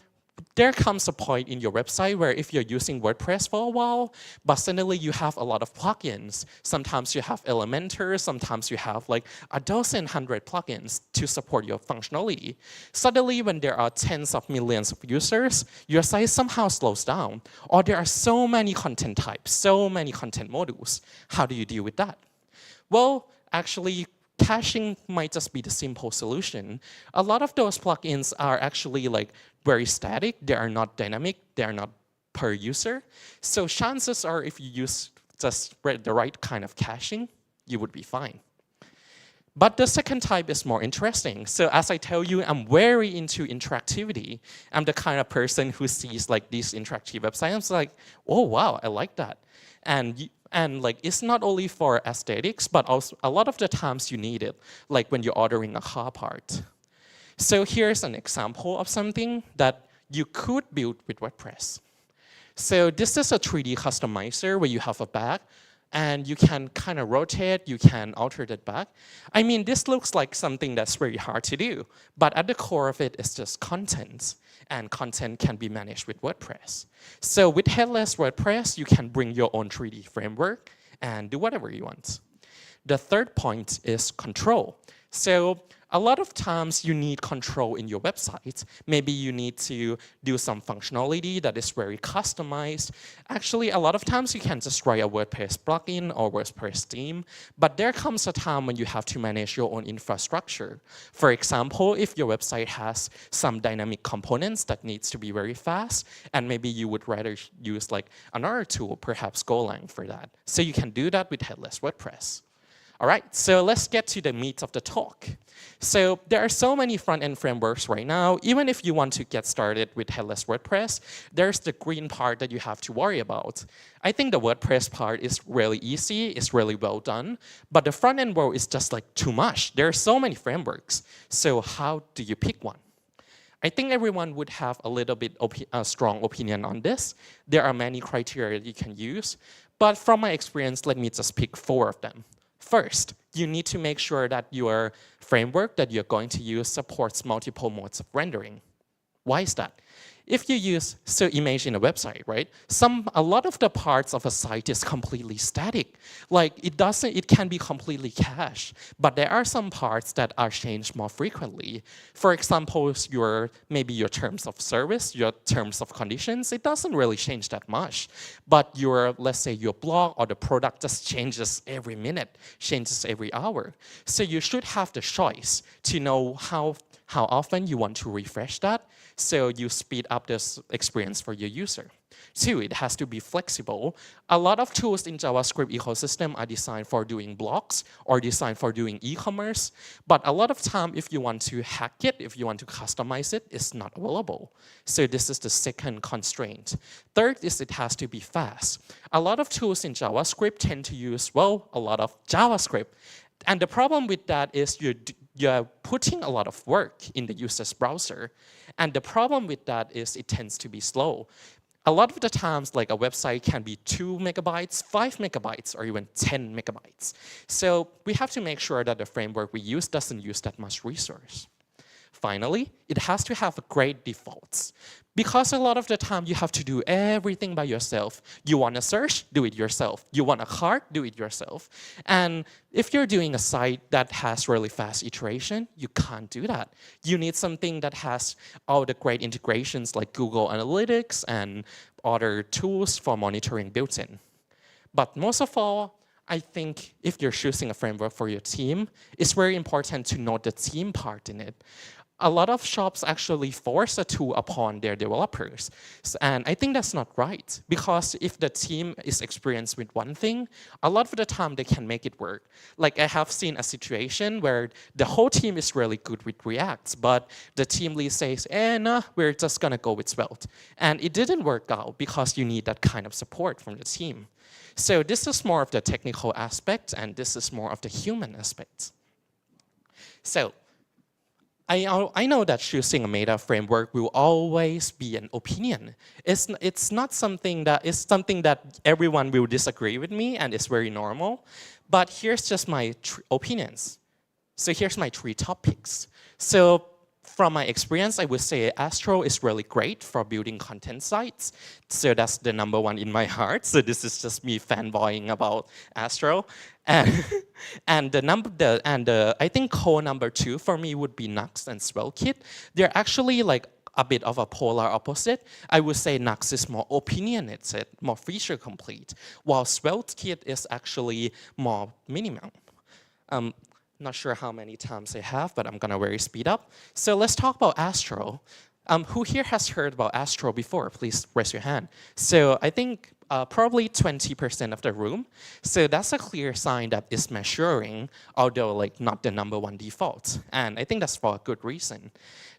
there comes a point in your website where if you're using WordPress for a while, but suddenly you have a lot of plugins. Sometimes you have Elementor, sometimes you have like a dozen, 100 plugins to support your functionality. Suddenly, when there are tens of millions of users, your site somehow slows down, or there are so many content types, so many content modules. How do you deal with that? Well, actually, caching might just be the simple solution. A lot of those plugins are actually like very static. They are not dynamic. They are not per user. So chances are if you use just the right kind of caching, you would be fine. But the second type is more interesting. So as I tell you, I'm very into interactivity. I'm the kind of person who sees like these interactive websites. I'm like, oh, wow, I like that. And like it's not only for aesthetics, but also a lot of the times you need it, like when you're ordering a car part. So here's an example of something that you could build with WordPress. So this is a 3D customizer where you have a bag, and you can kind of rotate, you can alter that back. I mean, this looks like something that's very hard to do, but at the core of it is just content, and content can be managed with WordPress. So with headless WordPress, you can bring your own 3D framework and do whatever you want. The third point is control. So a lot of times you need control in your website. Maybe you need to do some functionality that is very customized. Actually, a lot of times you can just write a WordPress plugin or WordPress theme, but there comes a time when you have to manage your own infrastructure. For example, if your website has some dynamic components that needs to be very fast, and maybe you would rather use like another tool, perhaps Golang for that. So you can do that with headless WordPress. All right, so let's get to the meat of the talk. So there are so many front-end frameworks right now. Even if you want to get started with headless WordPress, there's the green part that you have to worry about. I think the WordPress part is really easy, it's really well done, but the front-end world is just like too much. There are so many frameworks. So how do you pick one? I think everyone would have a little bit strong opinion on this. There are many criteria that you can use, but from my experience, let me just pick 4 of them. First, you need to make sure that your framework that you're going to use supports multiple modes of rendering. Why is that? If you use, so imagine a website, right? A lot of the parts of a site is completely static. Like it can be completely cached, but there are some parts that are changed more frequently. For example, maybe your terms of service, your terms of conditions, it doesn't really change that much. But let's say your blog or the product just changes every minute, changes every hour. So you should have the choice to know how often you want to refresh that, so you speed up this experience for your user. 2, it has to be flexible. A lot of tools in JavaScript ecosystem are designed for doing blogs or designed for doing e-commerce, but a lot of time if you want to hack it, if you want to customize it, it's not available. So this is the second constraint. Third is it has to be fast. A lot of tools in JavaScript tend to use, well, a lot of JavaScript. And the problem with that is you're putting a lot of work in the user's browser. And the problem with that is it tends to be slow. A lot of the times, like a website can be 2 megabytes, 5 megabytes, or even 10 megabytes. So we have to make sure that the framework we use doesn't use that much resource. Finally, it has to have great defaults. Because a lot of the time you have to do everything by yourself. You want a search, do it yourself. You want a cart, do it yourself. And if you're doing a site that has really fast iteration, you can't do that. You need something that has all the great integrations like Google Analytics and other tools for monitoring built in. But most of all, I think if you're choosing a framework for your team, it's very important to know the team part in it. A lot of shops actually force a tool upon their developers. And I think that's not right, because if the team is experienced with one thing, a lot of the time they can make it work. Like I have seen a situation where the whole team is really good with React, but the team lead says, no, we're just gonna go with Svelte. And it didn't work out because you need that kind of support from the team. So this is more of the technical aspect, and this is more of the human aspect. So I know that choosing a meta framework will always be an opinion. It's not something that, it's something that everyone will disagree with me, and it's very normal. But here's just my opinions. So here's my 3 topics. So from my experience, I would say Astro is really great for building content sites. So that's the #1 in my heart. So this is just me fanboying about Astro. And, I think core #2 for me would be Nux and SwellKit. They're actually like a bit of a polar opposite. I would say Nux is more opinionated, more feature complete, while SwellKit is actually more minimal. Not sure how many times I have, but I'm gonna very speed up. So let's talk about Astro. Who here has heard about Astro before? Please raise your hand. So I think probably 20% of the room. So that's a clear sign that it's maturing, although like not the #1 default. And I think that's for a good reason.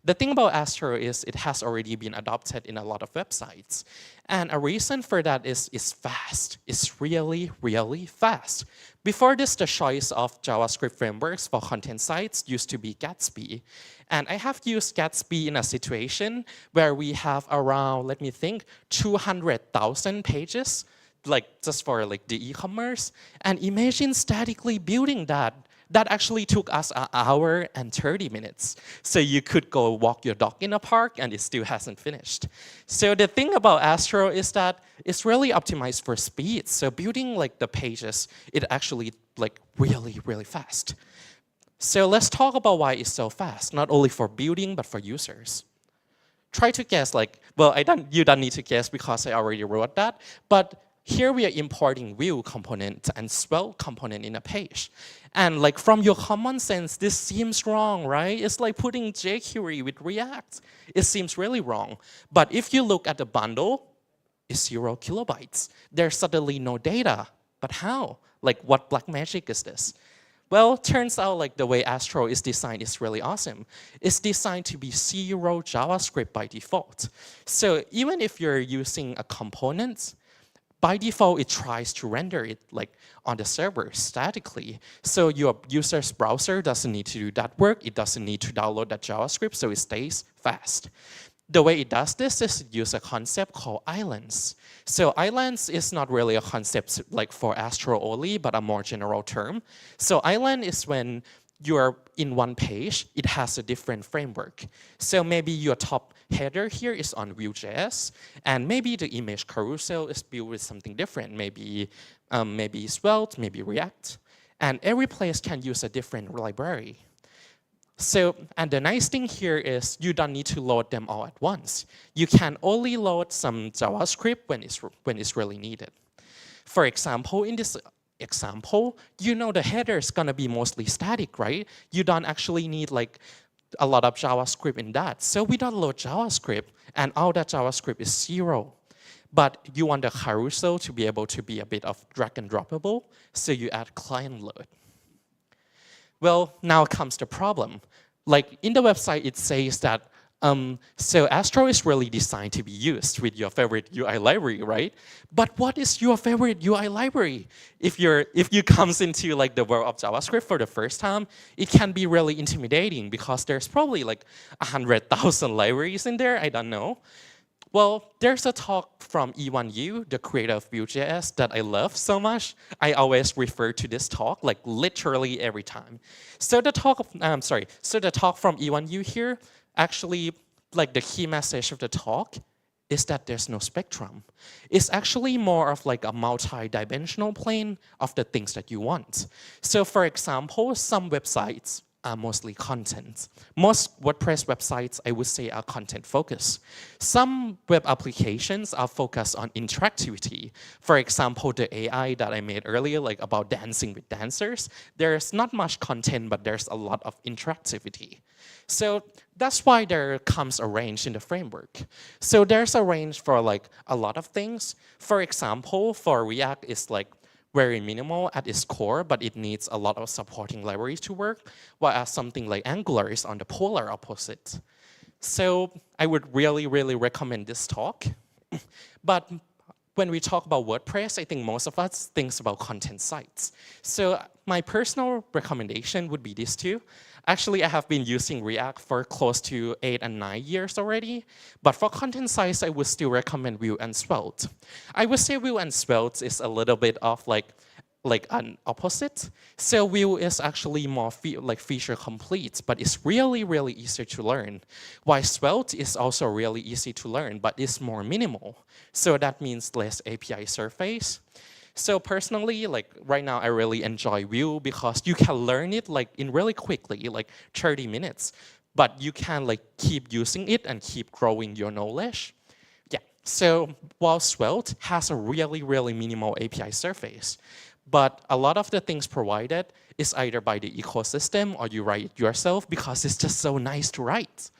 The thing about Astro is it has already been adopted in a lot of websites. And a reason for that is it's fast. It's really, really fast. Before this, the choice of JavaScript frameworks for content sites used to be Gatsby. And I have used Gatsby in a situation where we have around, let me think, 200,000 pages, like just for like the e-commerce. And imagine statically building that. That actually took us an hour and 30 minutes. So you could go walk your dog in a park and it still hasn't finished. So the thing about Astro is that it's really optimized for speed. So building like the pages, it actually like really, really fast. So let's talk about why it's so fast, not only for building, but for users. Try to guess like, well, you don't need to guess because I already wrote that, but here we are importing view component and swell component in a page. And like from your common sense, this seems wrong, right? It's like putting jQuery with React. It seems really wrong. But if you look at the bundle, it's 0 kilobytes. There's suddenly no data. But how? Like what black magic is this? Well, turns out like the way Astro is designed is really awesome. It's designed to be 0 JavaScript by default. So even if you're using a component, by default, it tries to render it like on the server statically. So your user's browser doesn't need to do that work. It doesn't need to download that JavaScript, so it stays fast. The way it does this is it uses a concept called islands. So islands is not really a concept like for Astro only, but a more general term. So island is when you're in one page, it has a different framework. So maybe your top header here is on Vue.js, and maybe the image carousel is built with something different, maybe Svelte, maybe React. And every place can use a different library. So, and the nice thing here is you don't need to load them all at once. You can only load some JavaScript when it's really needed. For example, in this example, you know the header is gonna be mostly static, right? You don't actually need like a lot of JavaScript in that. So we don't load JavaScript, and all that JavaScript is 0. But you want the carousel to be able to be a bit of drag and droppable, so you add client load. Well, now comes the problem. Like in the website, it says that so Astro is really designed to be used with your favorite UI library, right? But what is your favorite UI library? If you comes into like the world of JavaScript for the first time, it can be really intimidating because there's probably like 100,000 libraries in there. I don't know. Well, there's a talk from E1U, the creator of Vue.js, that I love so much. I always refer to this talk like literally every time. So the talk from E1U here, actually, like the key message of the talk is that there's no spectrum. It's actually more of like a multi-dimensional plane of the things that you want. So for example, some websites are mostly content. Most WordPress websites, I would say, are content focused. Some web applications are focused on interactivity. For example, the AI that I made earlier, like about dancing with dancers, there's not much content, but there's a lot of interactivity. So that's why there comes a range in the framework. So there's a range for like a lot of things. For example, for React, it's like very minimal at its core, but it needs a lot of supporting libraries to work, whereas something like Angular is on the polar opposite. So I would really, really recommend this talk. But when we talk about WordPress, I think most of us think about content sites. So my personal recommendation would be these two. Actually, I have been using React for close to 8 and 9 years already. But for content sites, I would still recommend Vue and Svelte. I would say Vue and Svelte is a little bit of like like an opposite. So Vue is actually more feature complete, but it's really, really easy to learn. While Svelte is also really easy to learn, but it's more minimal. So that means less API surface. So personally, like right now, I really enjoy Vue because you can learn it like in really quickly, like 30 minutes. But you can like keep using it and keep growing your knowledge. Yeah. So while Svelte has a really, really minimal API surface, but a lot of the things provided is either by the ecosystem or you write it yourself because it's just so nice to write.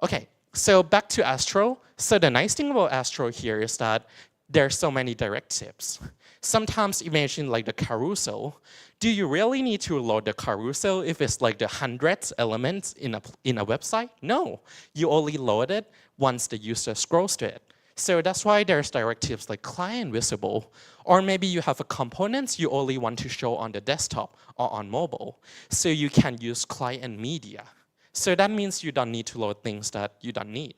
Okay, so back to Astro. So the nice thing about Astro here is that there's so many directives. Sometimes imagine like the carousel. Do you really need to load the carousel if it's like the hundreds elements in a website? No, you only load it once the user scrolls to it. So that's why there's directives like client visible, or maybe you have a component you only want to show on the desktop or on mobile. So you can use client media. So that means you don't need to load things that you don't need.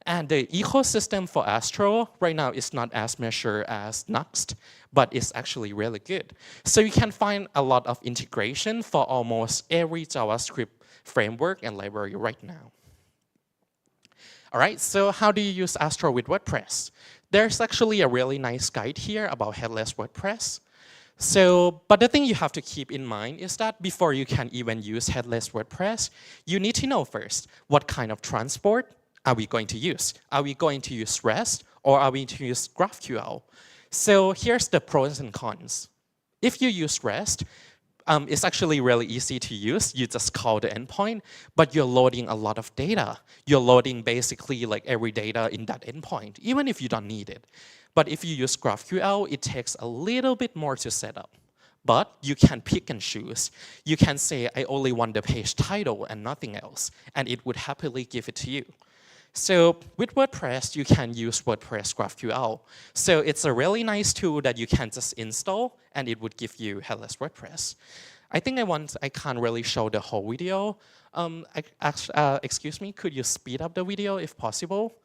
And the ecosystem for Astro right now is not as mature as Nuxt, but it's actually really good. So you can find a lot of integration for almost every JavaScript framework and library right now. All right, so how do you use Astro with WordPress? There's actually a really nice guide here about headless WordPress. So, but the thing you have to keep in mind is that before you can even use headless WordPress, you need to know first what kind of transport are we going to use? Are we going to use REST or are we going to use GraphQL? So here's the pros and cons. If you use REST, it's actually really easy to use. You just call the endpoint, but you're loading a lot of data. You're loading basically like every data in that endpoint, even if you don't need it. But if you use GraphQL, it takes a little bit more to set up. But you can pick and choose. You can say, I only want the page title and nothing else, and it would happily give it to you. So with WordPress, you can use WordPress GraphQL. So it's a really nice tool that you can just install, and it would give you headless WordPress. I think I can't really show the whole video. Excuse me, could you speed up the video if possible?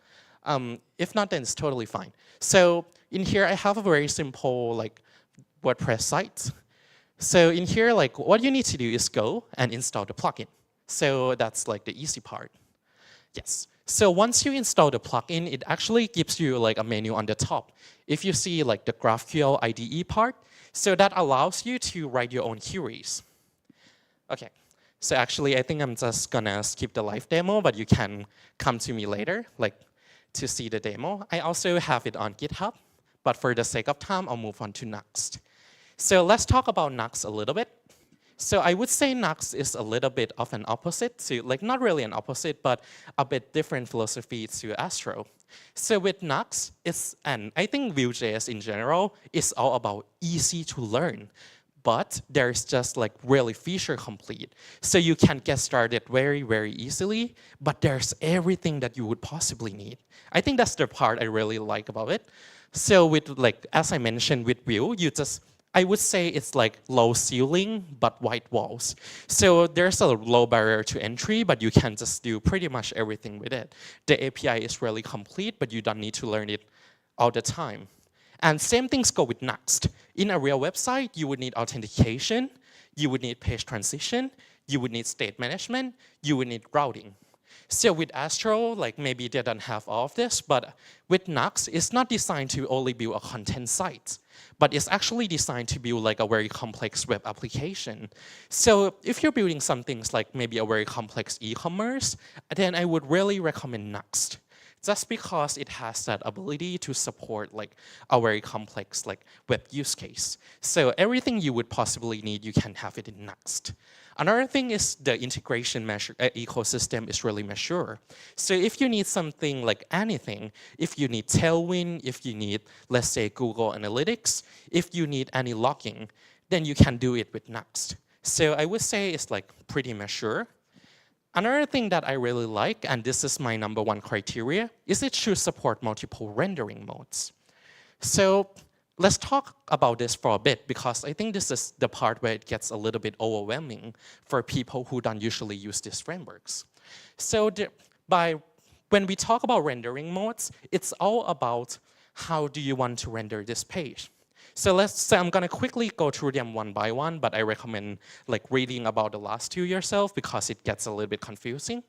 If not, then it's totally fine. So in here, I have a very simple like WordPress site. So in here, like what you need to do is go and install the plugin. So that's like the easy part. Yes. So once you install the plugin, it actually gives you like a menu on the top. If you see like the GraphQL IDE part, so that allows you to write your own queries. Okay. So actually, I think I'm just gonna skip the live demo, but you can come to me later, like to see the demo. I also have it on GitHub, but for the sake of time, I'll move on to Nuxt. So let's talk about Nuxt a little bit. So I would say Nuxt is a little bit of an opposite to, like not really an opposite, but a bit different philosophy to Astro. So with Nuxt, and I think Vue.js in general is all about easy to learn, but there's just like really feature complete. So you can get started very, very easily, but there's everything that you would possibly need. I think that's the part I really like about it. So with like, as I mentioned with Vue, I would say it's like low ceiling, but white walls. So there's a low barrier to entry, but you can just do pretty much everything with it. The API is really complete, but you don't need to learn it all the time. And same things go with Nuxt. In a real website, you would need authentication, you would need page transition, you would need state management, you would need routing. So with Astro, like maybe they don't have all of this, but with Nuxt, it's not designed to only build a content site, but it's actually designed to build like a very complex web application. So if you're building some things like maybe a very complex e-commerce, then I would really recommend Nuxt, just because it has that ability to support like a very complex like web use case. So everything you would possibly need, you can have it in Nuxt. Another thing is the integration ecosystem is really mature. So if you need something like anything, if you need Tailwind, if you need, let's say, Google Analytics, if you need any logging, then you can do it with Nuxt. So I would say it's like pretty mature. Another thing that I really like, and this is my #1 criteria, is it should support multiple rendering modes. So let's talk about this for a bit, because I think this is the part where it gets a little bit overwhelming for people who don't usually use these frameworks. So when we talk about rendering modes, it's all about how do you want to render this page. So I'm gonna quickly go through them one by one, but I recommend like reading about the last two yourself because it gets a little bit confusing.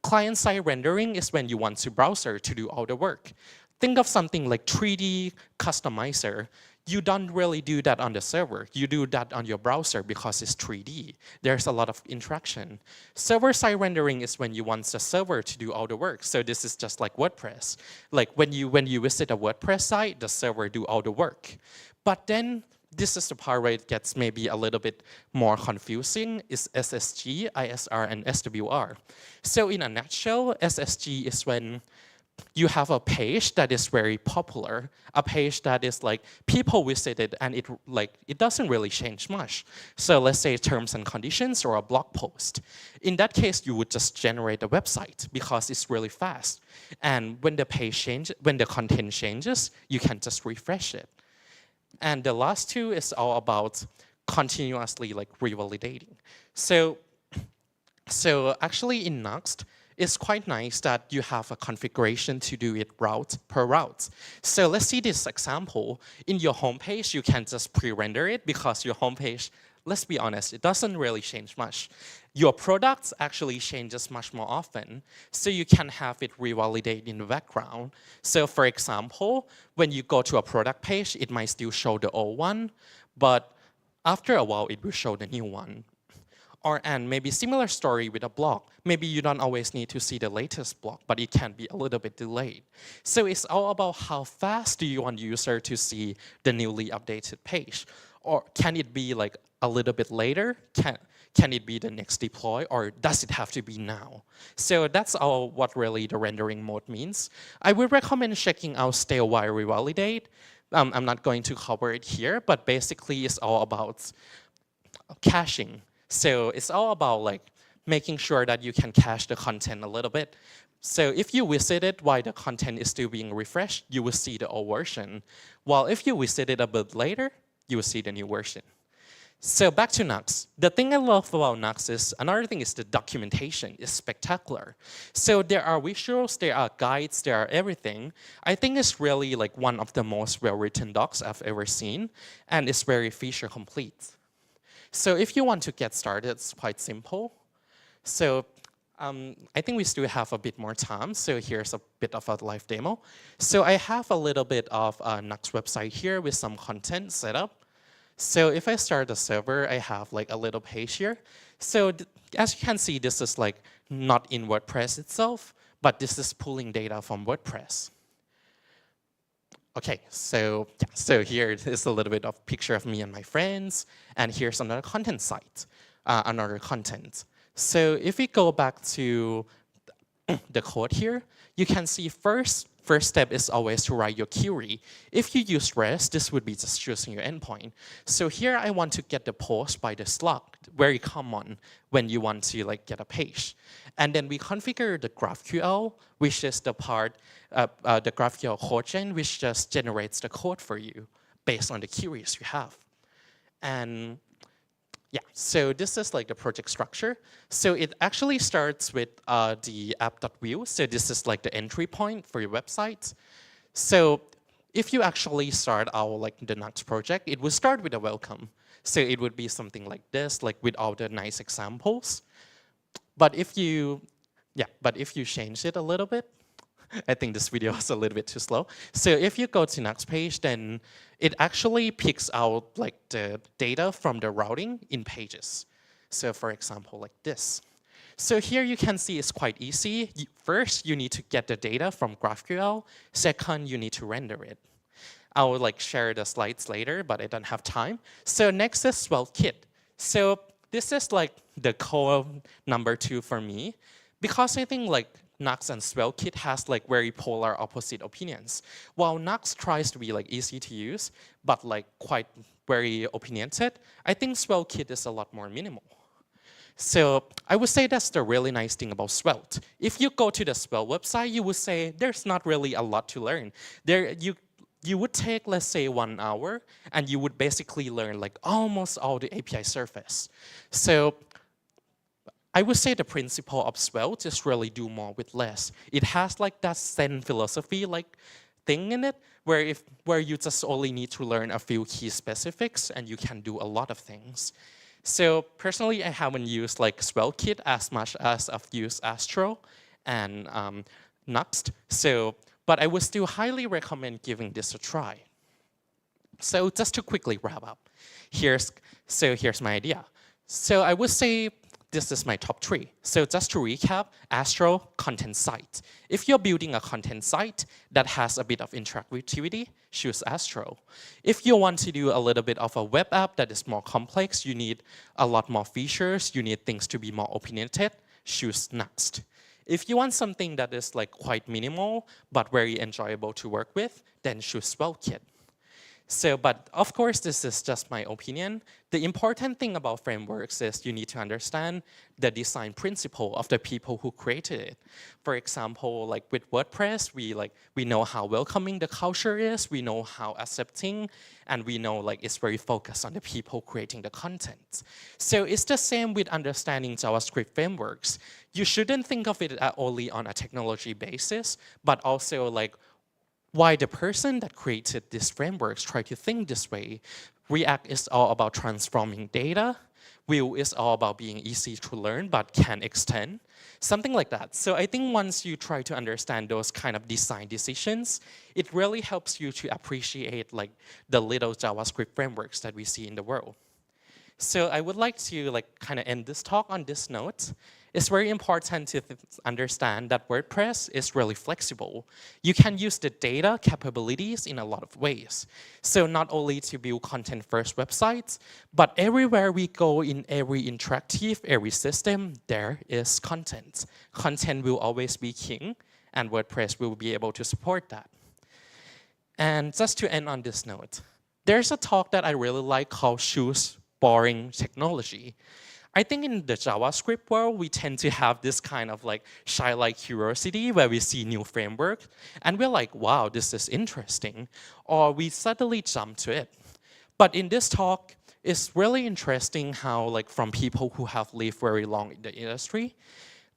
Client-side rendering is when you want your browser to do all the work. Think of something like 3D customizer. You don't really do that on the server. You do that on your browser because it's 3D. There's a lot of interaction. Server-side rendering is when you want the server to do all the work. So this is just like WordPress. Like when you visit a WordPress site, the server do all the work. But then this is the part where it gets maybe a little bit more confusing, is SSG, ISR, and SWR. So in a nutshell, SSG is when you have a page that is very popular, a page that is like people visit it and it doesn't really change much. So let's say terms and conditions or a blog post. In that case, you would just generate a website because it's really fast. And when the page changes, when the content changes, you can just refresh it. And the last two is all about continuously like revalidating. So actually in Nuxt, it's quite nice that you have a configuration to do it route per route. So let's see this example. In your homepage, you can just pre-render it because your homepage, let's be honest, it doesn't really change much. Your products actually changes much more often, so you can have it revalidate in the background. So for example, when you go to a product page, it might still show the old one, but after a while, it will show the new one. And maybe similar story with a blog. Maybe you don't always need to see the latest blog, but it can be a little bit delayed. So it's all about how fast do you want user to see the newly updated page? Or can it be like a little bit later? Can it be the next deploy, or does it have to be now? So that's all what really the rendering mode means. I would recommend checking out stale while revalidate. I'm not going to cover it here, but basically it's all about caching. So it's all about like making sure that you can cache the content a little bit. So if you visit it while the content is still being refreshed, you will see the old version. While if you visit it a bit later, you will see the new version. So back to Nuxt. The thing I love about Nuxt is, another thing is the documentation is spectacular. So there are visuals, there are guides, there are everything. I think it's really like one of the most well-written docs I've ever seen, and it's very feature complete. So if you want to get started, it's quite simple. So I think we still have a bit more time. So here's a bit of a live demo. So I have a little bit of a Nuxt website here with some content set up. So if I start the server, I have like a little page here. So as you can see, this is like not in WordPress itself, but this is pulling data from WordPress. Okay, so here is a little bit of picture of me and my friends, and here's another content site, another content. So if we go back to the code here, you can see first step is always to write your query. If you use REST, this would be just choosing your endpoint. So here I want to get the post by the slot, very common when you want to like get a page. And then we configure the GraphQL, which is the part, the GraphQL code gen, which just generates the code for you based on the queries you have. And yeah, so this is like the project structure. So it actually starts with the app.view. So this is like the entry point for your website. So if you actually start our like the Nuxt project, it will start with a welcome. So it would be something like this, like with all the nice examples. But if you change it a little bit, I think this video is a little bit too slow. So if you go to Nuxt page, then it actually picks out like the data from the routing in pages. So for example, like this. So here you can see it's quite easy. First, you need to get the data from GraphQL. Second, you need to render it. I will like share the slides later, but I don't have time. So next is SwellKit. So this is like the core number 2 for me, because I think like Nuxt and SwellKit has like very polar opposite opinions. While Nuxt tries to be like easy to use, but like quite very opinionated, I think SwellKit is a lot more minimal. So I would say that's the really nice thing about Svelte. If you go to the Svelte website, you would say there's not really a lot to learn. You would take, let's say, 1 hour, and you would basically learn like almost all the API surface. So I would say the principle of Svelte is really do more with less. It has like that Zen philosophy like thing in it where you just only need to learn a few key specifics and you can do a lot of things. So personally, I haven't used like SwellKit as much as I've used Astro and Nuxt. But I would still highly recommend giving this a try. So just to quickly wrap up, here's my idea. So I would say this is my top 3. So just to recap, Astro, content site. If you're building a content site that has a bit of interactivity, choose Astro. If you want to do a little bit of a web app that is more complex, you need a lot more features, you need things to be more opinionated, choose Nuxt. If you want something that is like quite minimal but very enjoyable to work with, then choose SwellKit. So, but of course, this is just my opinion. The important thing about frameworks is you need to understand the design principle of the people who created it. For example, like with WordPress, we know how welcoming the culture is, we know how accepting, and we know like it's very focused on the people creating the content. So it's the same with understanding JavaScript frameworks. You shouldn't think of it only on a technology basis, but also like why the person that created these frameworks try to think this way. React is all about transforming data. Vue is all about being easy to learn but can extend. Something like that. So I think once you try to understand those kind of design decisions, it really helps you to appreciate like the little JavaScript frameworks that we see in the world. So I would like to like kind of end this talk on this note. It's very important to understand that WordPress is really flexible. You can use the data capabilities in a lot of ways. So not only to build content-first websites, but everywhere we go in every interactive, every system, there is content. Content will always be king, and WordPress will be able to support that. And just to end on this note, there's a talk that I really like called Choose Boring Technology. I think in the JavaScript world, we tend to have this kind of like shy-like curiosity where we see new framework and we're like, wow, this is interesting. Or we suddenly jump to it. But in this talk, it's really interesting how like from people who have lived very long in the industry,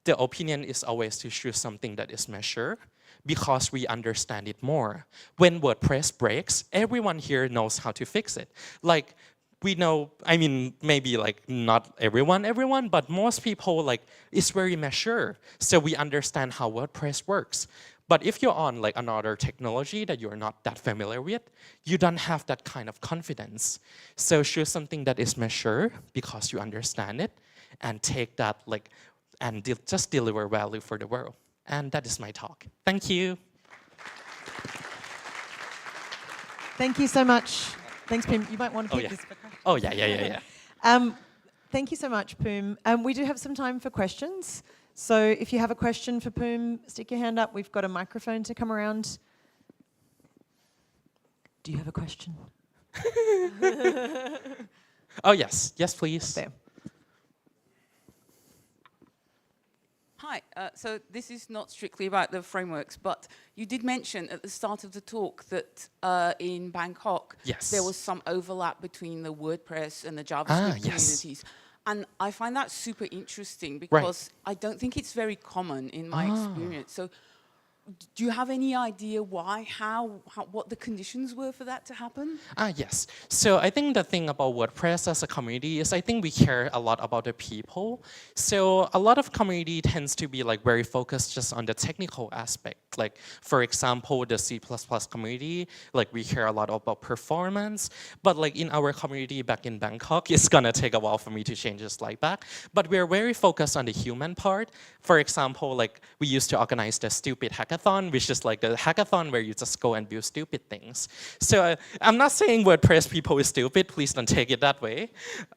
the opinion is always to choose something that is measured because we understand it more. When WordPress breaks, everyone here knows how to fix it. Like, we know, I mean, maybe like not everyone, but most people like it's very mature. So we understand how WordPress works. But if you're on like another technology that you're not that familiar with, you don't have that kind of confidence. So choose something that is mature because you understand it and take that like, and just deliver value for the world. And that is my talk. Thank you. Thank you so much. Thanks, Pim. You might want to keep this for questions. Oh, yeah. Thank you so much, Poom. We do have some time for questions. So if you have a question for Poom, stick your hand up. We've got a microphone to come around. Do you have a question? Oh, yes. Yes, please. There. Hi, so this is not strictly about the frameworks, but you did mention at the start of the talk that in Bangkok, yes, there was some overlap between the WordPress and the JavaScript communities. Yes. And I find that super interesting because I don't think it's very common in my experience. So do you have any idea why, what the conditions were for that to happen? Yes. So I think the thing about WordPress as a community is I think we care a lot about the people. So a lot of community tends to be like very focused just on the technical aspect. Like, for example, the C++ community, like we care a lot about performance. But like in our community back in Bangkok, it's gonna take a while for me to change the slide back. But we're very focused on the human part. For example, like we used to organize the stupid hackathon, which is like the hackathon where you just go and build stupid things. So I'm not saying WordPress people is stupid, please don't take it that way.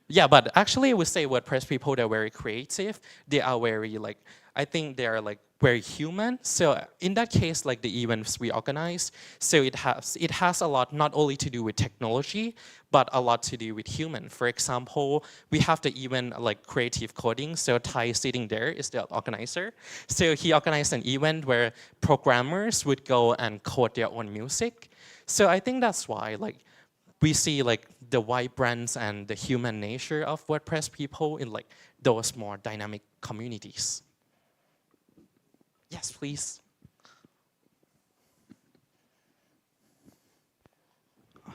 Yeah, but actually I would say WordPress people, they're very creative. They are very like, I think they are like very human. So in that case, like the events we organize, so it has a lot not only to do with technology, but a lot to do with human. For example, we have the event like creative coding. So Thai sitting there is the organizer. So he organized an event where programmers would go and code their own music. So I think that's why like we see like the vibrance and the human nature of WordPress people in like those more dynamic communities. Yes, please.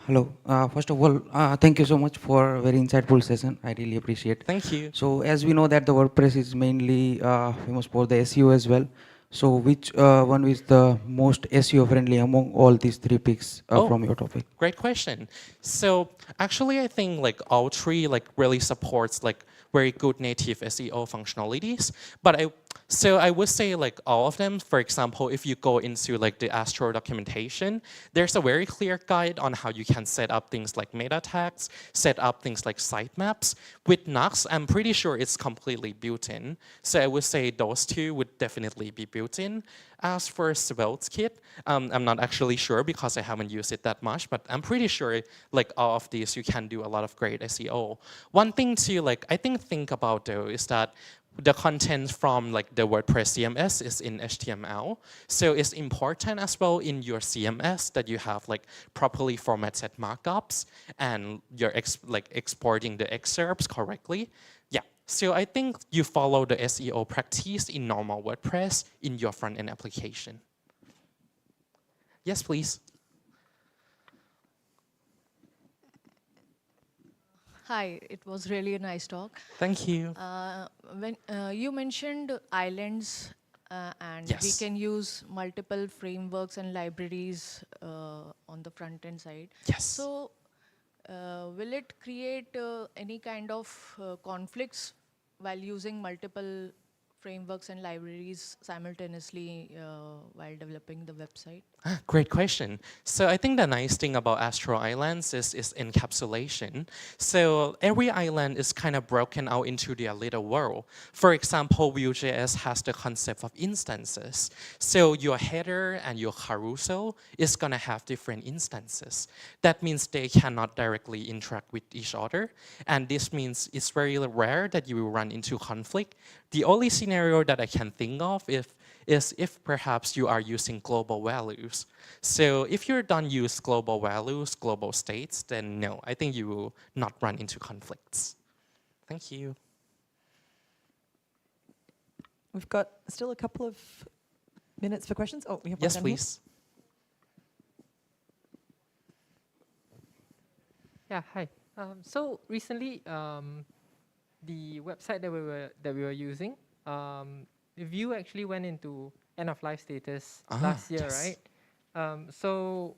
Hello. First of all, thank you so much for a very insightful session. I really appreciate. Thank you. So, as we know that the WordPress is mainly famous for the SEO as well. So, which one is the most SEO friendly among all these three picks from your topic? Great question. So actually, I think like all three like really supports like very good native SEO functionalities. But I would say like all of them. For example, if you go into like the Astro documentation, there's a very clear guide on how you can set up things like meta tags, set up things like sitemaps. With Nux, I'm pretty sure it's completely built in. So I would say those two would definitely be built in. As for SvelteKit, I'm not actually sure because I haven't used it that much, but I'm pretty sure like all of these you can do a lot of great SEO. One thing to like I think about though is that the content from like the WordPress CMS is in HTML, so it's important as well in your CMS that you have like properly formatted markups and you're exporting the excerpts correctly. Yeah, so I think you follow the SEO practice in normal WordPress in your front-end application. Yes, please. Hi, it was really a nice talk. Thank you. When you mentioned islands and we Yes. can use multiple frameworks and libraries on the front end side. Yes. So will it create any kind of conflicts while using multiple frameworks and libraries simultaneously while developing the website? Great question. So I think the nice thing about Astro Islands is encapsulation. So every island is kind of broken out into their little world. For example, Vue.js has the concept of instances. So your header and your carousel is going to have different instances. That means they cannot directly interact with each other. And this means it's very rare that you will run into conflict. The only scenario that I can think of is if perhaps you are using global values. So if you don't use global values, global states, then no, I think you will not run into conflicts. Thank you. We've got still a couple of minutes for questions. Oh, we have one Yes, down here. please. Yeah, hi. So recently, the website that we were using, Vue actually went into end of life status last year, yes. right? So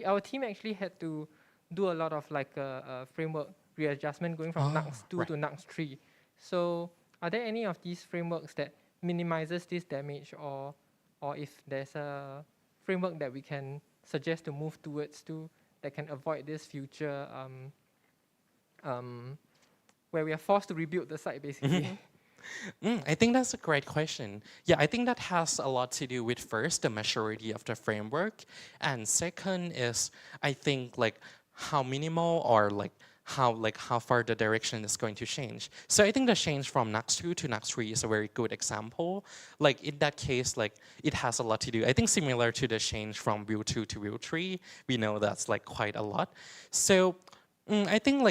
our team actually had to do a lot of like framework readjustment going from Nux 2 to Nux 3. So are there any of these frameworks that minimizes this damage, or if there's a framework that we can suggest to move towards that can avoid this future where we are forced to rebuild the site basically? I think that's a great question. Yeah, I think that has a lot to do with first, the maturity of the framework. And second is, I think like how minimal or like how far the direction is going to change. So I think the change from Nux 2 to Nux 3 is a very good example. Like in that case, like it has a lot to do. I think similar to the change from Vue 2 to Vue 3, we know that's like quite a lot. So I think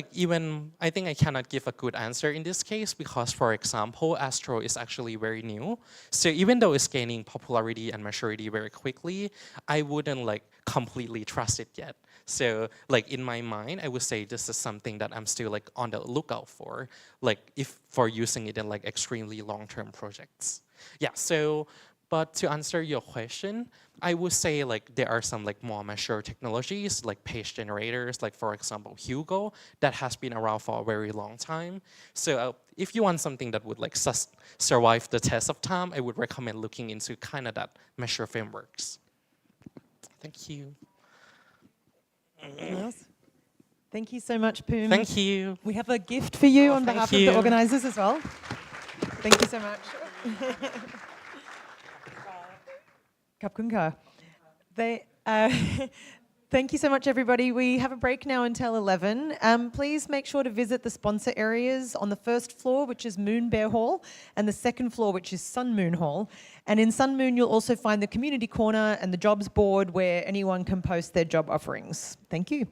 I think I cannot give a good answer in this case because, for example, Astro is actually very new. So even though it's gaining popularity and maturity very quickly, I wouldn't like completely trust it yet. So like in my mind, I would say this is something that I'm still like on the lookout for, like for using it in like extremely long-term projects. Yeah, so but to answer your question, I would say like there are some like more mature technologies like page generators, like for example Hugo, that has been around for a very long time. So if you want something that would like survive the test of time, I would recommend looking into kind of that mature frameworks. Thank you. Anyone else? Thank you so much, Poom. Thank you. We have a gift for you on thank behalf of you. the organizers as well. Thank you so much. Kapkunka. Thank you so much, everybody. We have a break now until 11. Please make sure to visit the sponsor areas on the first floor, which is Moon Bear Hall, and the second floor, which is Sun Moon Hall. And in Sun Moon, you'll also find the community corner and the jobs board where anyone can post their job offerings. Thank you.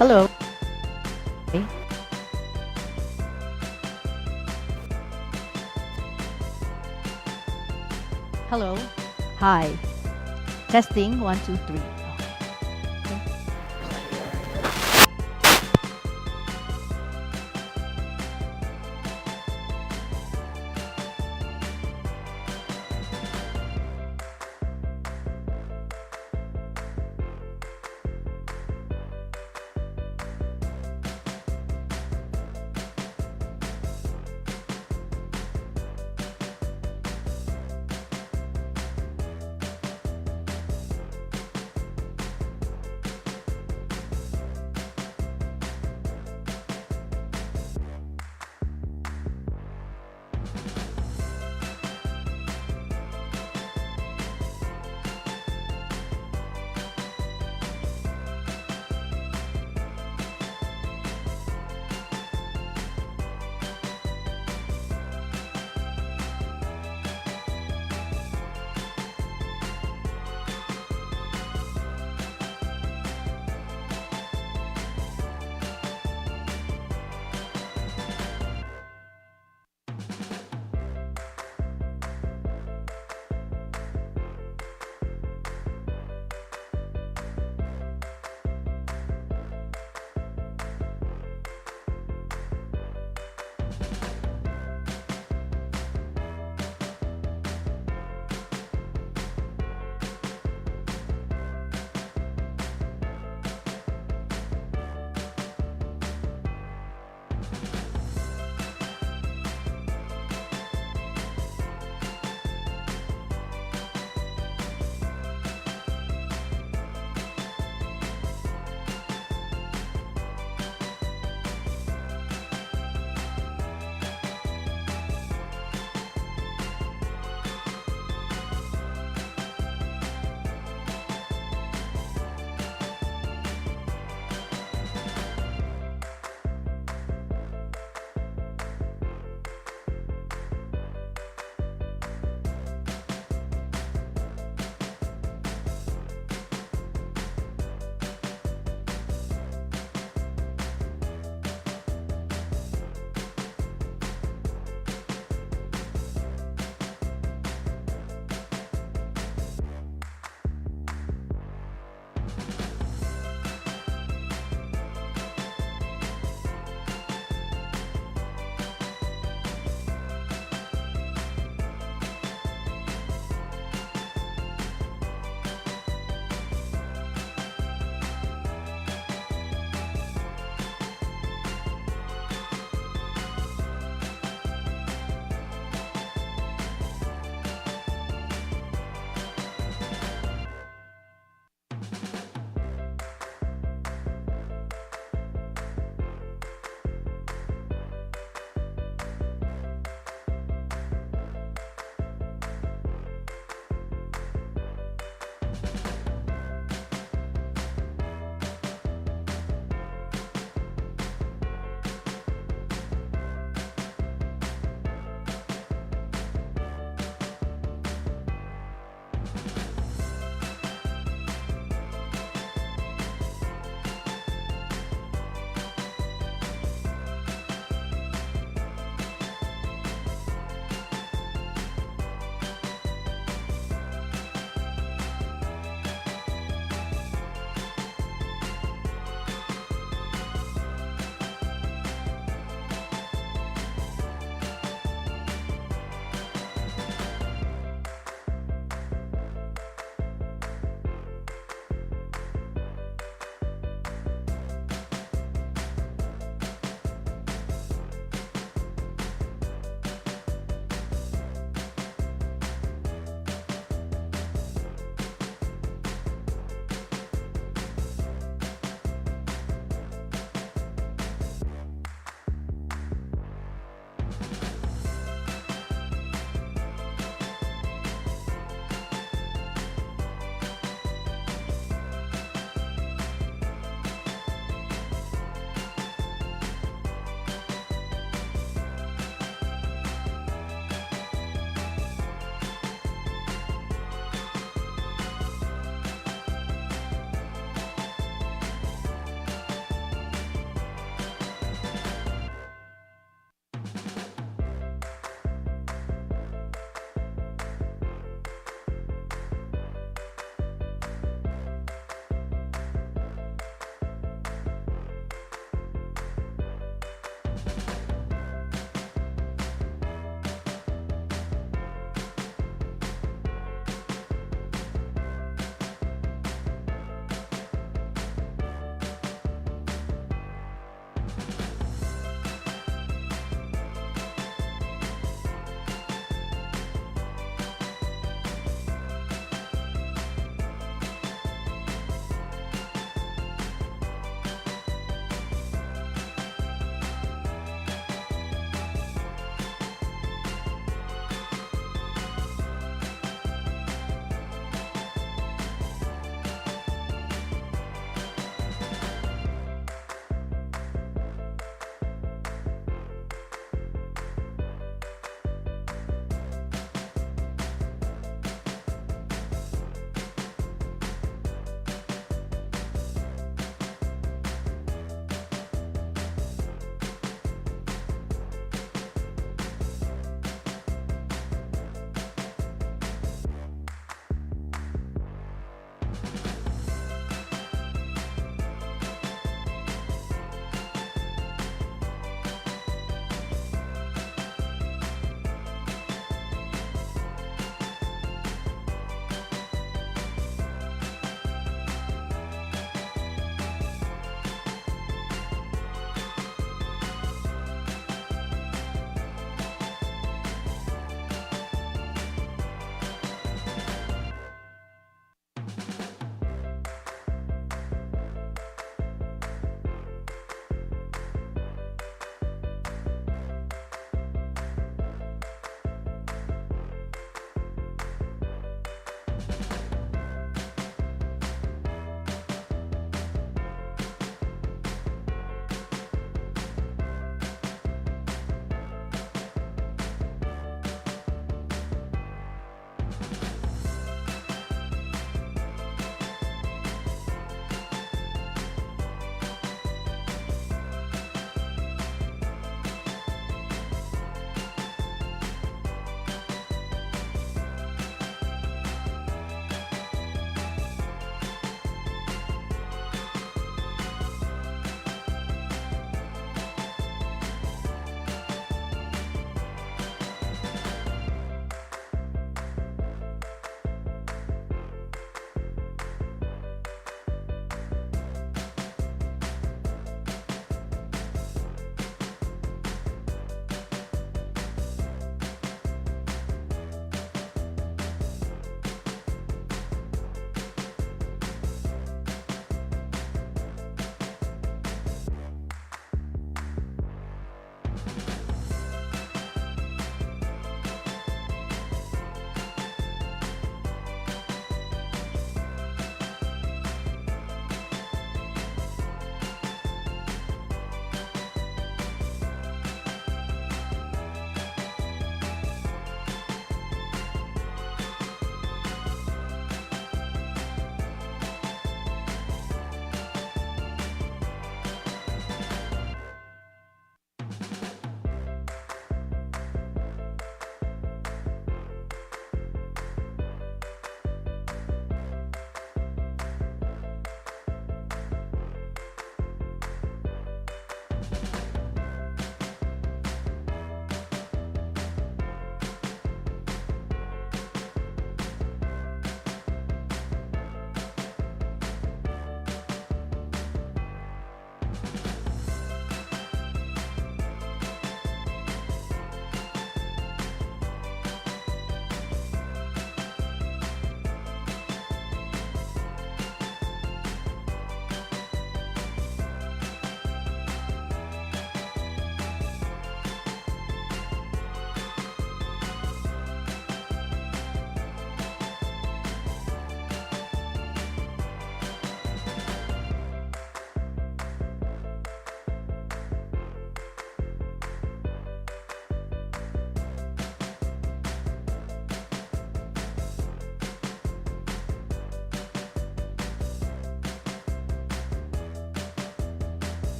Hello. Hello. Hi. Testing 1, 2, 3.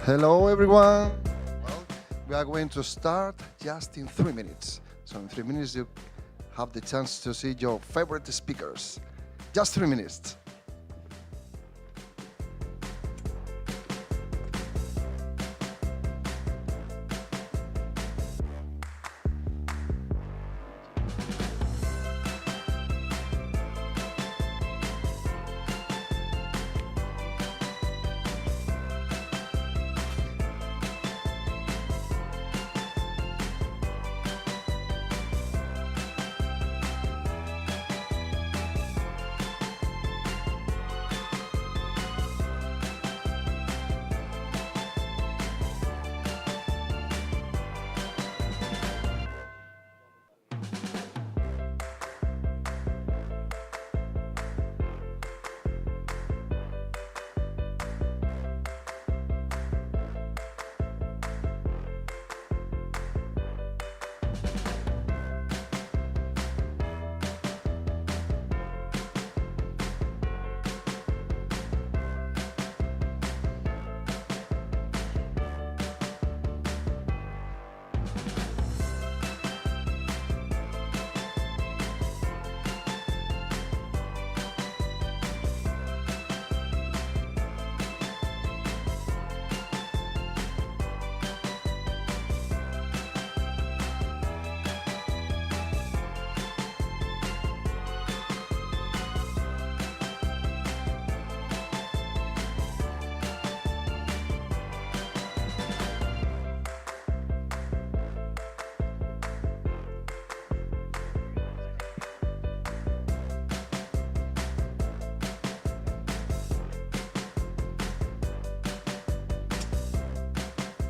Hello, everyone. Well, we are going to start just in 3 minutes. So in 3 minutes, you have the chance to see your favorite speakers. Just 3 minutes.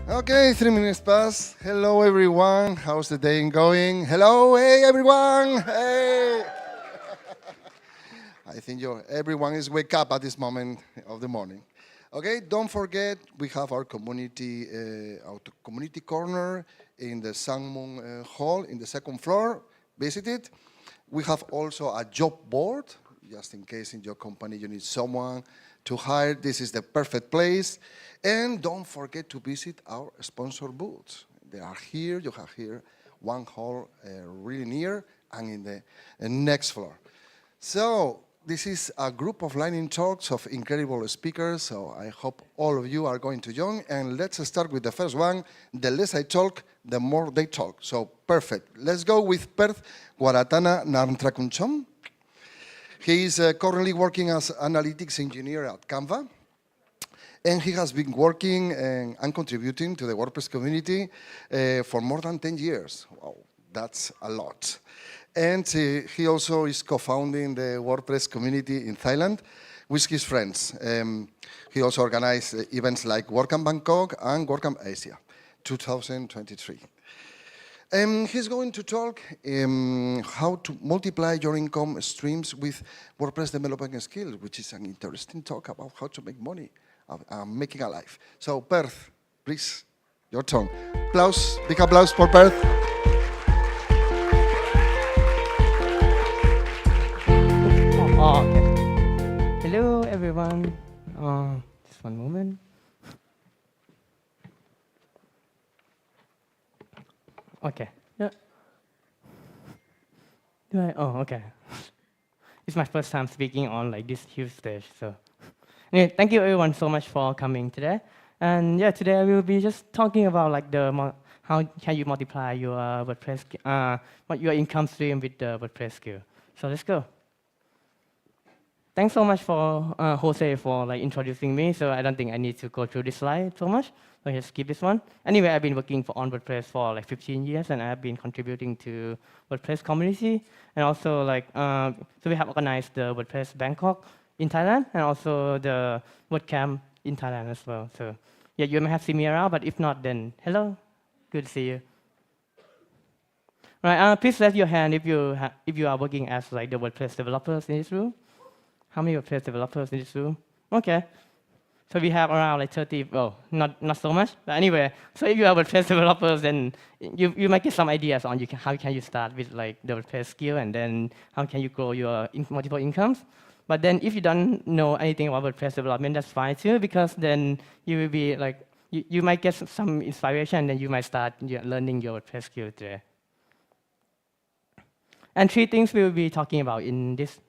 Okay, 3 minutes pass. Hello, everyone. How's the day going? Hello, hey, everyone. Hey. I think everyone is wake up at this moment of the morning. Okay, don't forget we have our community corner in the Sun Moon Hall in the second floor. Visit it. We have also a job board, just in case in your company you need someone to hire. This is the perfect place. And don't forget to visit our sponsor booths. They are here. You have here one hall really near and in the next floor. So this is a group of lightning talks of incredible speakers. So I hope all of you are going to join. And let's start with the first one. The less I talk, the more they talk. So perfect. Let's go with Perth Waratana Narntrakunchom. He is currently working as analytics engineer at Canva. And he has been working and contributing to the WordPress community for more than 10 years. Wow, that's a lot. And he also is co-founding the WordPress community in Thailand with his friends. He also organized events like WordCamp Bangkok and WordCamp Asia 2023. He's going to talk how to multiply your income streams with WordPress development skills, which is an interesting talk about how to make money. Making a life. So, Perth, please, your turn. Applause, big applause for Perth. Okay. Hello, everyone. Just one moment. Okay. Yeah. Okay. It's my first time speaking on like this huge stage, so. Anyway, thank you everyone so much for coming today. And yeah, today I will be just talking about like how can you multiply your WordPress, what your income stream with the WordPress skill. So let's go. Thanks so much for Jose for like introducing me. So I don't think I need to go through this slide so much. So just skip this one. Anyway, I've been working on WordPress for like 15 years, and I've been contributing to WordPress community. And also like, so we have organized the WordPress Bangkok in Thailand, and also the WordCamp in Thailand as well. So yeah, you may have seen me around, but if not, then hello, good to see you. Right, please raise your hand if you are working as like the WordPress developers in this room. How many WordPress developers in this room? Okay, so we have around like 30. Well, not so much, but anyway. So if you are WordPress developers, then you might get some ideas on how can you start with like the WordPress skill, and then how can you grow your multiple incomes. But then if you don't know anything about WordPress development, that's fine too, because then you will be like, you might get some inspiration, and then you might start learning your WordPress skills there. And 3 things we will be talking about in this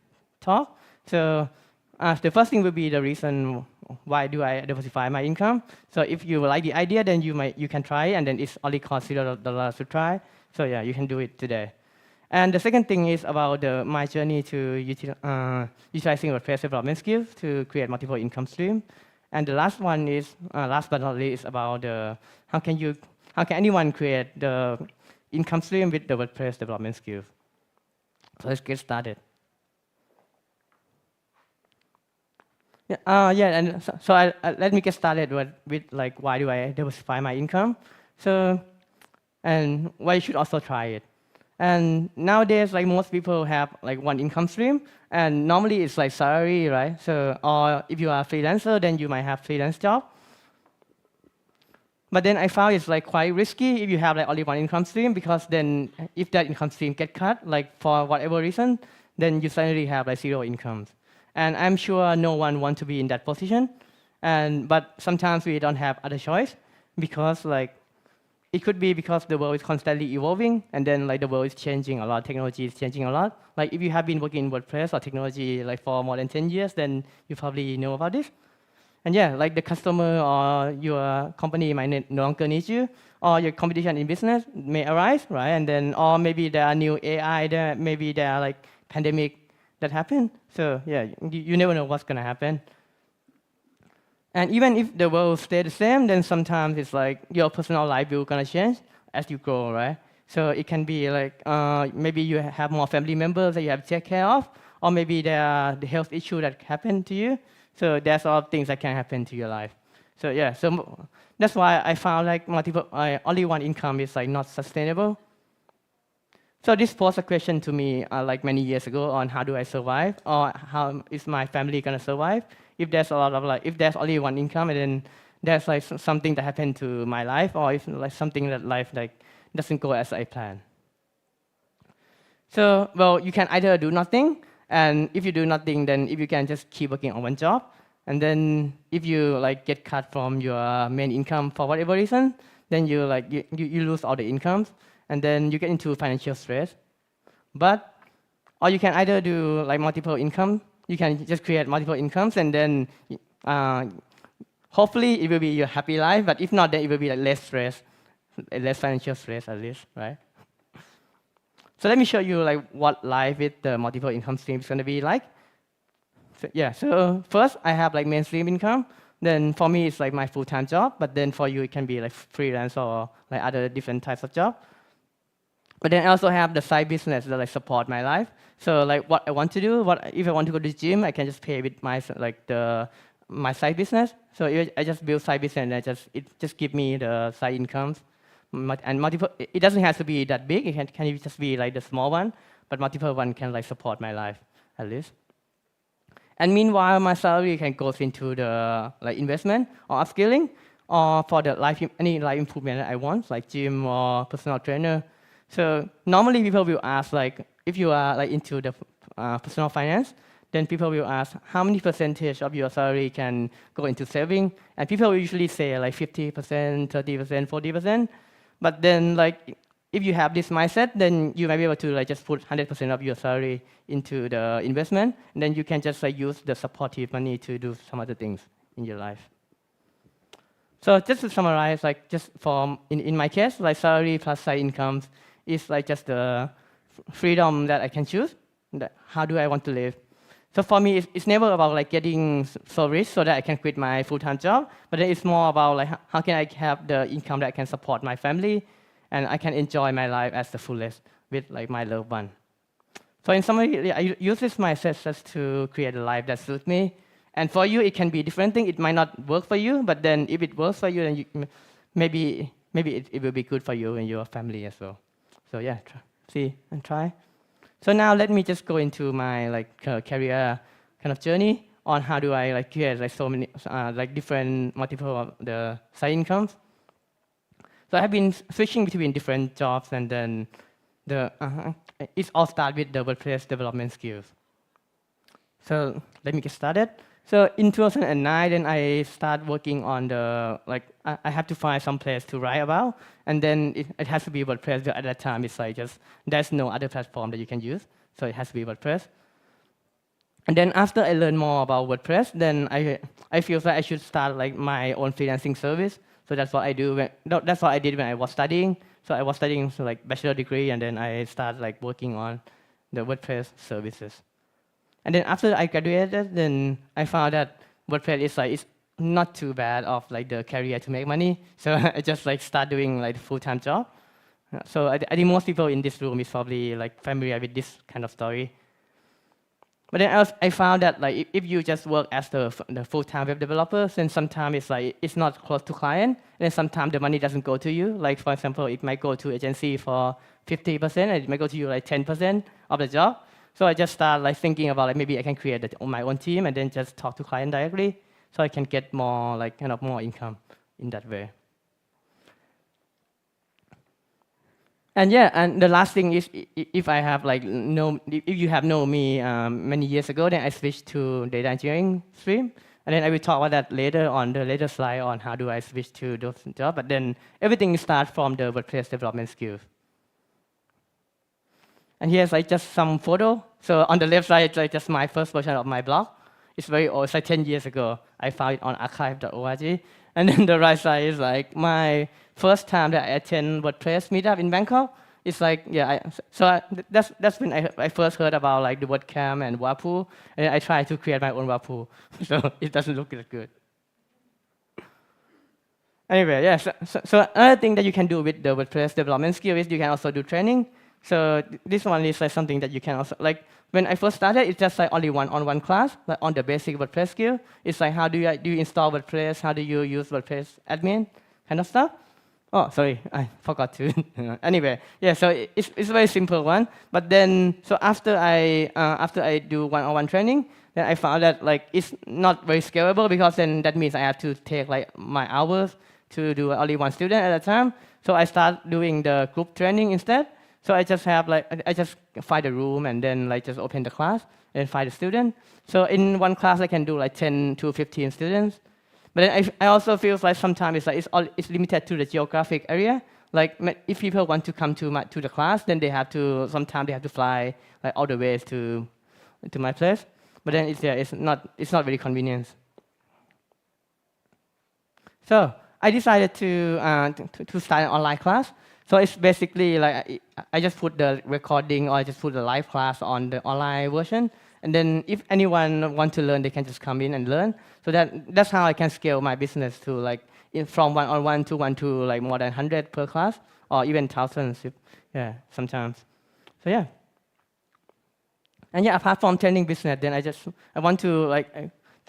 talk. So the first thing will be the reason why do I diversify my income. So if you like the idea, then you can try, and then it's only cost $0 to try. So yeah, you can do it today. And the second thing is about my journey to utilizing WordPress development skills to create multiple income streams. And the last one is, last but not least, about how can anyone create the income stream with the WordPress development skills. So let's get started. Yeah, and so let me get started with like why do I diversify my income? So, and why you should also try it. And nowadays, like most people have like one income stream, and normally it's like salary, right? So, or if you are a freelancer, then you might have freelance job. But then I found it's like quite risky if you have like only one income stream, because then if that income stream get cut, like for whatever reason, then you suddenly have like 0 incomes. And I'm sure no one wants to be in that position. But sometimes we don't have other choice, because like it could be because the world is constantly evolving, and then like the world is changing a lot, technology is changing a lot. Like if you have been working in WordPress or technology like for more than 10 years, then you probably know about this. And yeah, like the customer or your company might no longer need you, or your competition in business may arise, right? And then, or maybe there are new AI, maybe there are like pandemic that happen. So yeah, you never know what's gonna happen. And even if the world stays the same, then sometimes it's like your personal life will gonna change as you grow, right? So it can be like maybe you have more family members that you have to take care of, or maybe there are the health issue that happen to you. So there's a lot of things that can happen to your life. So yeah, so that's why I found like only one income is like not sustainable. So this posed a question to me like many years ago on how do I survive, or how is my family gonna survive if there's a lot of like, if there's only one income, and then there's like something that happened to my life, or if like something that life like doesn't go as I planned. So well, you can either do nothing, and if you do nothing, then if you can just keep working on one job, and then if you like get cut from your main income for whatever reason, then you like you lose all the incomes, and then you get into financial stress. But, or you can either do like multiple income. You can just create multiple incomes, and then hopefully it will be your happy life. But if not, then it will be like less stress, less financial stress at least, right? So let me show you like what life with the multiple income streams is going to be like. So, yeah, so first I have like mainstream income. Then for me it's like my full-time job, but then for you it can be like freelance or like other different types of job. But then I also have the side business that like support my life. So like what I want to do, if I want to go to the gym, I can just pay with my my side business. So I just build side business, and it just give me the side incomes. And multiple, it doesn't have to be that big. It can just be like the small one, but multiple one can like support my life at least. And meanwhile, my salary can go into the like investment or upskilling, or for the any life improvement that I want, like gym or personal trainer. So normally people will ask like, if you are like into the personal finance, then people will ask how many percentage of your salary can go into saving, and people will usually say like 50%, 30%, 40%. But then like if you have this mindset, then you might be able to like just put 100% of your salary into the investment, and then you can just like use the supportive money to do some other things in your life. So just to summarize, like just for in my case, like salary plus side incomes is like just the freedom that I can choose. How do I want to live? So for me, it's never about like getting so rich so that I can quit my full-time job, but then it's more about like how can I have the income that can support my family, and I can enjoy my life as the fullest with like my loved one. So in summary, I use this mindset just to create a life that suits me. And for you, it can be a different thing. It might not work for you, but then if it works for you, then maybe it will be good for you and your family as well. So yeah, see and try. So now let me just go into my like career kind of journey on how do I like create like so many like different multiple of the side incomes. So I have been switching between different jobs, and then it all starts with the WordPress development skills. So let me get started. So in 2009, then I started working on the, like, I have to find some place to write about, and then it has to be WordPress. But at that time, it's like just, there's no other platform that you can use, so it has to be WordPress. And then after I learned more about WordPress, then I feel like I should start like my own freelancing service. So that's what I do. That's what I did when I was studying. So I was studying like bachelor degree, and then I started like working on the WordPress services. And then after I graduated, then I found that WordPress is like it's not too bad of like the career to make money. So I just like start doing like full-time job. So I think most people in this room is probably like familiar with this kind of story. But then I found that like if you just work as the full-time web developer, then sometimes it's like it's not close to client, and then sometimes the money doesn't go to you. Like for example, it might go to agency for 50%, and it might go to you like 10% of the job. So I just start like thinking about like maybe I can create my own team and then just talk to client directly, so I can get more like kind of more income in that way. And yeah, and the last thing is, if I have like if you have known me many years ago, then I switched to data engineering stream, and then I will talk about that later on the later slide on how do I switch to those jobs. But then everything starts from the WordPress development skills. And here's like just some photo. So on the left side, it's like just my first version of my blog. It's very old. It's like 10 years ago. I found it on archive.org. And then the right side is like my first time that I attend WordPress meetup in Bangkok. It's like, yeah, that's when I first heard about like the WordCamp and Wapu, and I tried to create my own Wapu, so it doesn't look that good. Anyway, yeah, so another thing that you can do with the WordPress development skill is you can also do training. So this one is like something that you can also, like when I first started, it's just like only one-on-one class, like on the basic WordPress skill. It's like how do you install WordPress, how do you use WordPress admin, kind of stuff. Oh, sorry, I forgot to. Anyway, yeah, so it's a very simple one. But then, so after I do one-on-one training, then I found that like it's not very scalable, because then that means I have to take like my hours to do only one student at a time. So I start doing the group training instead. So I just have like, I just find a room and then like just open the class and find a student. So in one class I can do like 10 to 15 students. But then I also feel like sometimes it's like it's limited to the geographic area. Like if people want to come to the class, then sometimes they have to fly like all the way to my place. But then it's not very convenient. So I decided to start an online class. So it's basically like I just put the recording, or I just put the live class on the online version. And then if anyone wants to learn, they can just come in and learn. So that's how I can scale my business to like from one-on-one to like more than 100 per class, or even thousands, yeah, sometimes. So yeah. And yeah, apart from training business, then I want to like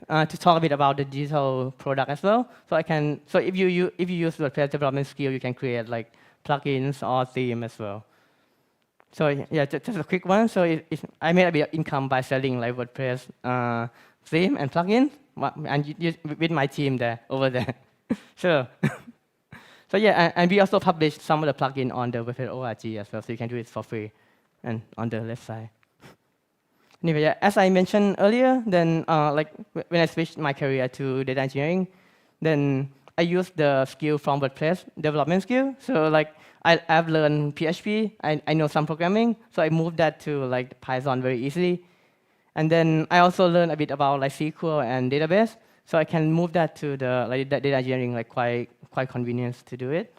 to talk a bit about the digital product as well. So if you use WordPress development skill, you can create like plugins or theme as well. So yeah, just a quick one. So I made a bit of income by selling like WordPress theme and plugins, and with my team over there. So yeah, and we also published some of the plugins on the WordPress.org as well, so you can do it for free, and on the left side. Anyway, yeah, as I mentioned earlier, then like when I switched my career to data engineering, then I used the skill from WordPress development skill. So like I've learned PHP, I know some programming, so I moved that to like Python very easily. And then I also learned a bit about like SQL and database, so I can move that to the like data engineering like quite convenient to do it.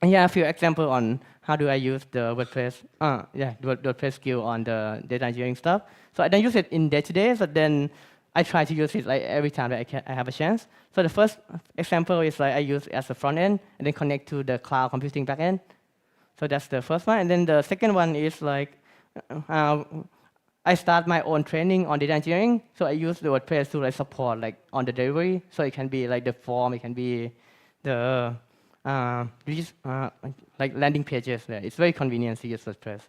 And here are a few examples on how do I use the WordPress, WordPress skill on the data engineering stuff. So I don't use it in day-to-day, but then I try to use it like every time that I have a chance. So the first example is like I use it as a front end and then connect to the cloud computing backend. So that's the first one. And then the second one is like I start my own training on data engineering. So I use the WordPress to like support like on the delivery. So it can be like the form, it can be the like landing pages there. It's very convenient to use WordPress.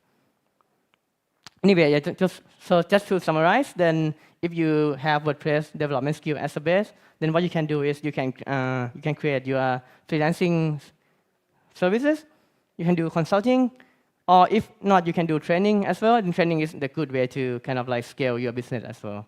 Anyway, yeah, just to summarize, then if you have WordPress development skill as a base, then what you can do is you can create your freelancing services. You can do consulting, or if not, you can do training as well. And training is the good way to kind of like scale your business as well.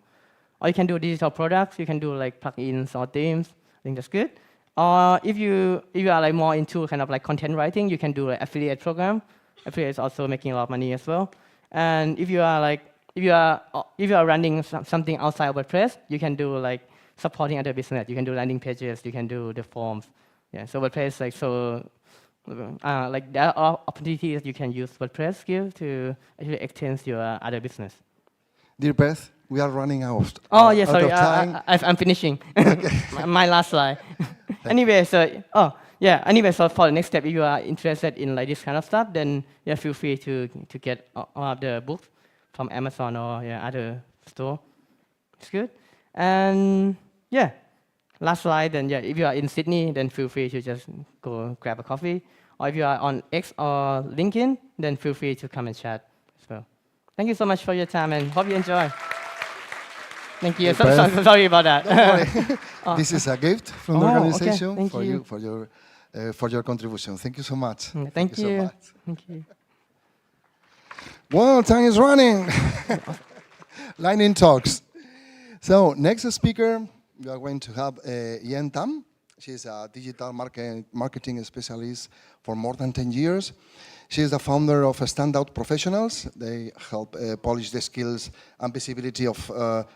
Or you can do digital products. You can do like plugins or themes. I think that's good. Or if you are like more into kind of like content writing, you can do an affiliate program. Affiliate is also making a lot of money as well. And if you are like if you are running something outside of WordPress, you can do like supporting other business. You can do landing pages. You can do the forms. Yeah. So WordPress like so. Like there are opportunities you can use WordPress skill to actually extend your other business. Dear Beth, we are running out. Oh yeah, out sorry, of time. I'm finishing. My last slide. Anyway, so for the next step, if you are interested in like this kind of stuff, then yeah, feel free to get all of the books from Amazon or other store. It's good. And yeah, last slide. Then yeah, if you are in Sydney, then feel free to just go grab a coffee. Or if you are on X or LinkedIn, then feel free to come and chat. So thank you so much for your time and hope you enjoy. Thank you. Sorry about that. Don't worry. This is a gift from the organization okay. for you for your contribution. Thank you so much. Thank you. So much. Thank you. Well, time is running. Lightning talks. So next speaker, we are going to have Yen Tam. She's a digital marketing specialist for more than 10 years. She is the founder of Standout Professionals. They help polish the skills and visibility of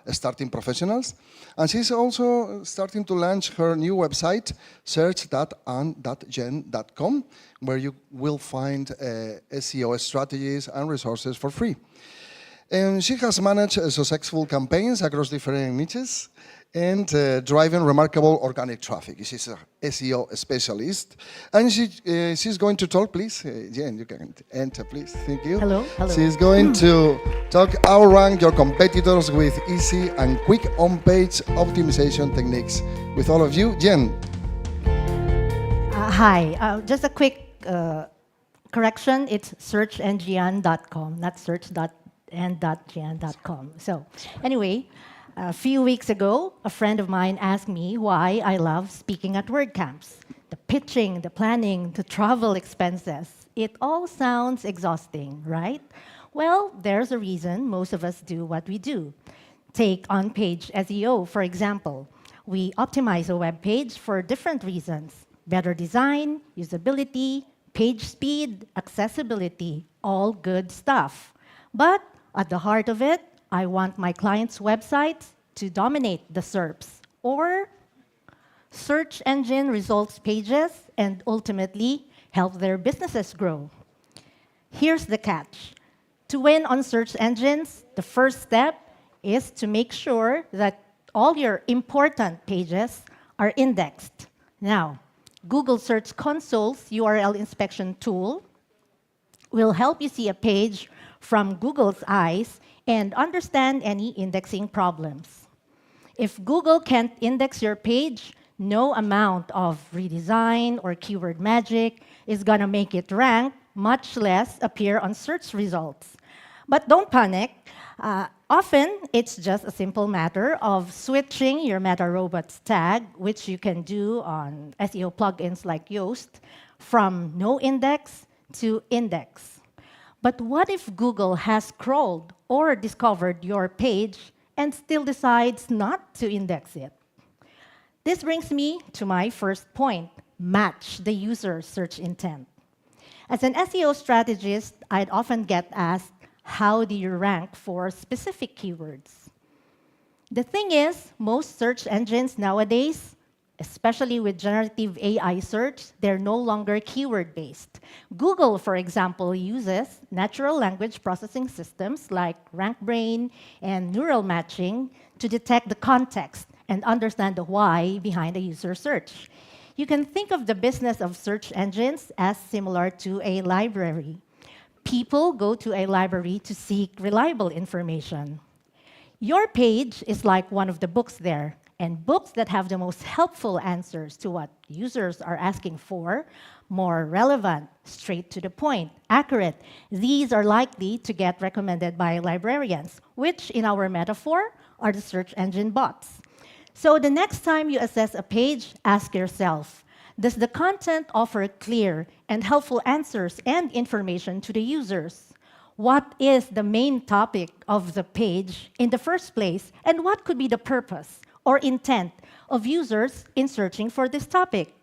starting professionals. And she's also starting to launch her new website, search.and.gen.com, where you will find SEO strategies and resources for free. And she has managed successful campaigns across different niches and driving remarkable organic traffic. She's an SEO specialist. And she's going to talk, please. Jen, you can enter, please. Thank you. Hello. She's going to talk outrank your competitors with easy and quick on-page optimization techniques. With all of you, Jen. Hi. Just a quick correction. It's searchandgen.com, not search.and.gen.com. So anyway, a few weeks ago, a friend of mine asked me why I love speaking at WordCamps. The pitching, the planning, the travel expenses. It all sounds exhausting, right? Well, there's a reason most of us do what we do. Take on-page SEO, for example. We optimize a web page for different reasons. Better design, usability, page speed, accessibility, all good stuff. But at the heart of it, I want my clients' websites to dominate the SERPs, or search engine results pages, and ultimately help their businesses grow. Here's the catch. To win on search engines, the first step is to make sure that all your important pages are indexed. Now, Google Search Console's URL inspection tool will help you see a page from Google's eyes and understand any indexing problems. If Google can't index your page, no amount of redesign or keyword magic is going to make it rank, much less appear on search results. But don't panic. Often, it's just a simple matter of switching your Meta Robots tag, which you can do on SEO plugins like Yoast, from no index to index. But what if Google has crawled or discovered your page and still decides not to index it? This brings me to my first point: match the user search intent. As an SEO strategist, I'd often get asked, how do you rank for specific keywords? The thing is, most search engines nowadays, especially with generative AI search, they're no longer keyword-based. Google, for example, uses natural language processing systems like RankBrain and neural matching to detect the context and understand the why behind a user search. You can think of the business of search engines as similar to a library. People go to a library to seek reliable information. Your page is like one of the books there, and books that have the most helpful answers to what users are asking for, more relevant, straight to the point, accurate, these are likely to get recommended by librarians, which, in our metaphor, are the search engine bots. So the next time you assess a page, ask yourself, does the content offer clear and helpful answers and information to the users? what is the main topic of the page in the first place, and what could be the purpose or intent of users in searching for this topic.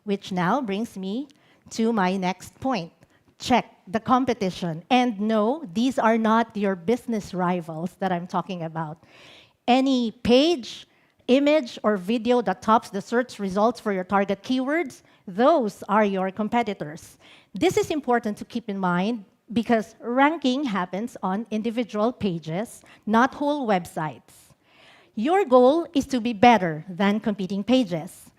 Which now brings me to my next point. Check the competition. And no, these are not your business rivals that I'm talking about. Any page, image, or video that tops the search results for your target keywords, those are your competitors. This is important to keep in mind because ranking happens on individual pages, not whole websites. Your goal is to be better than competing pages.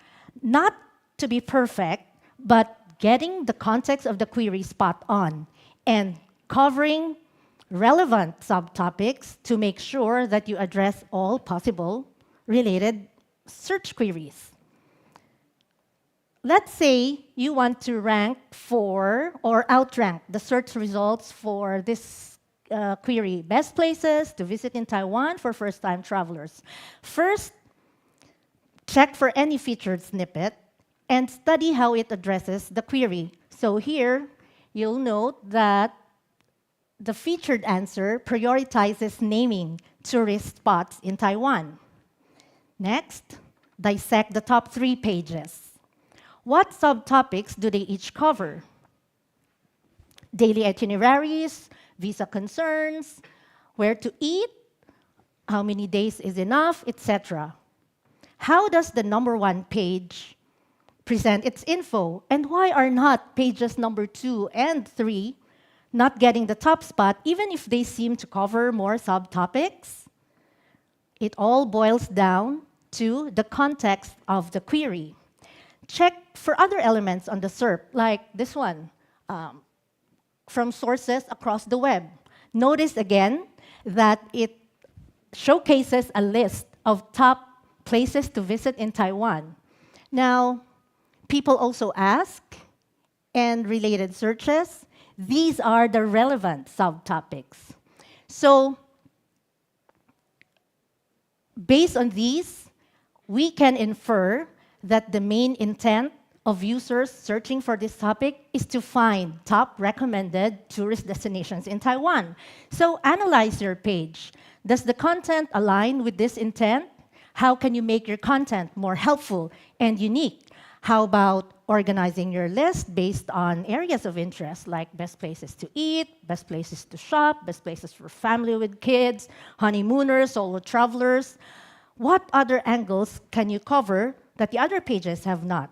Not to be perfect, but getting the context of the query spot on and covering relevant subtopics to make sure that you address all possible related search queries. Let's say you want to rank for or outrank the search results for this query, best places to visit in Taiwan for first-time travelers. First, check for any featured snippet and study how it addresses the query. So here, you'll note that the featured answer prioritizes naming tourist spots in Taiwan. Next, dissect the top 3 pages. What subtopics do they each cover? Daily itineraries, visa concerns, where to eat, how many days is enough, etc. How does the number 1 page present its info? And why are not pages number 2 and 3 not getting the top spot, even if they seem to cover more subtopics? It all boils down to the context of the query. Check for other elements on the SERP, like this one, from sources across the web. Notice again that it showcases a list of top places to visit in Taiwan. Now, people also ask, and related searches, these are the relevant subtopics. So, based on these, we can infer that the main intent of users searching for this topic is to find top recommended tourist destinations in Taiwan. So analyze your page. Does the content align with this intent? How can you make your content more helpful and unique? How about organizing your list based on areas of interest like best places to eat, best places to shop, best places for family with kids, honeymooners, solo travelers? What other angles can you cover that the other pages have not?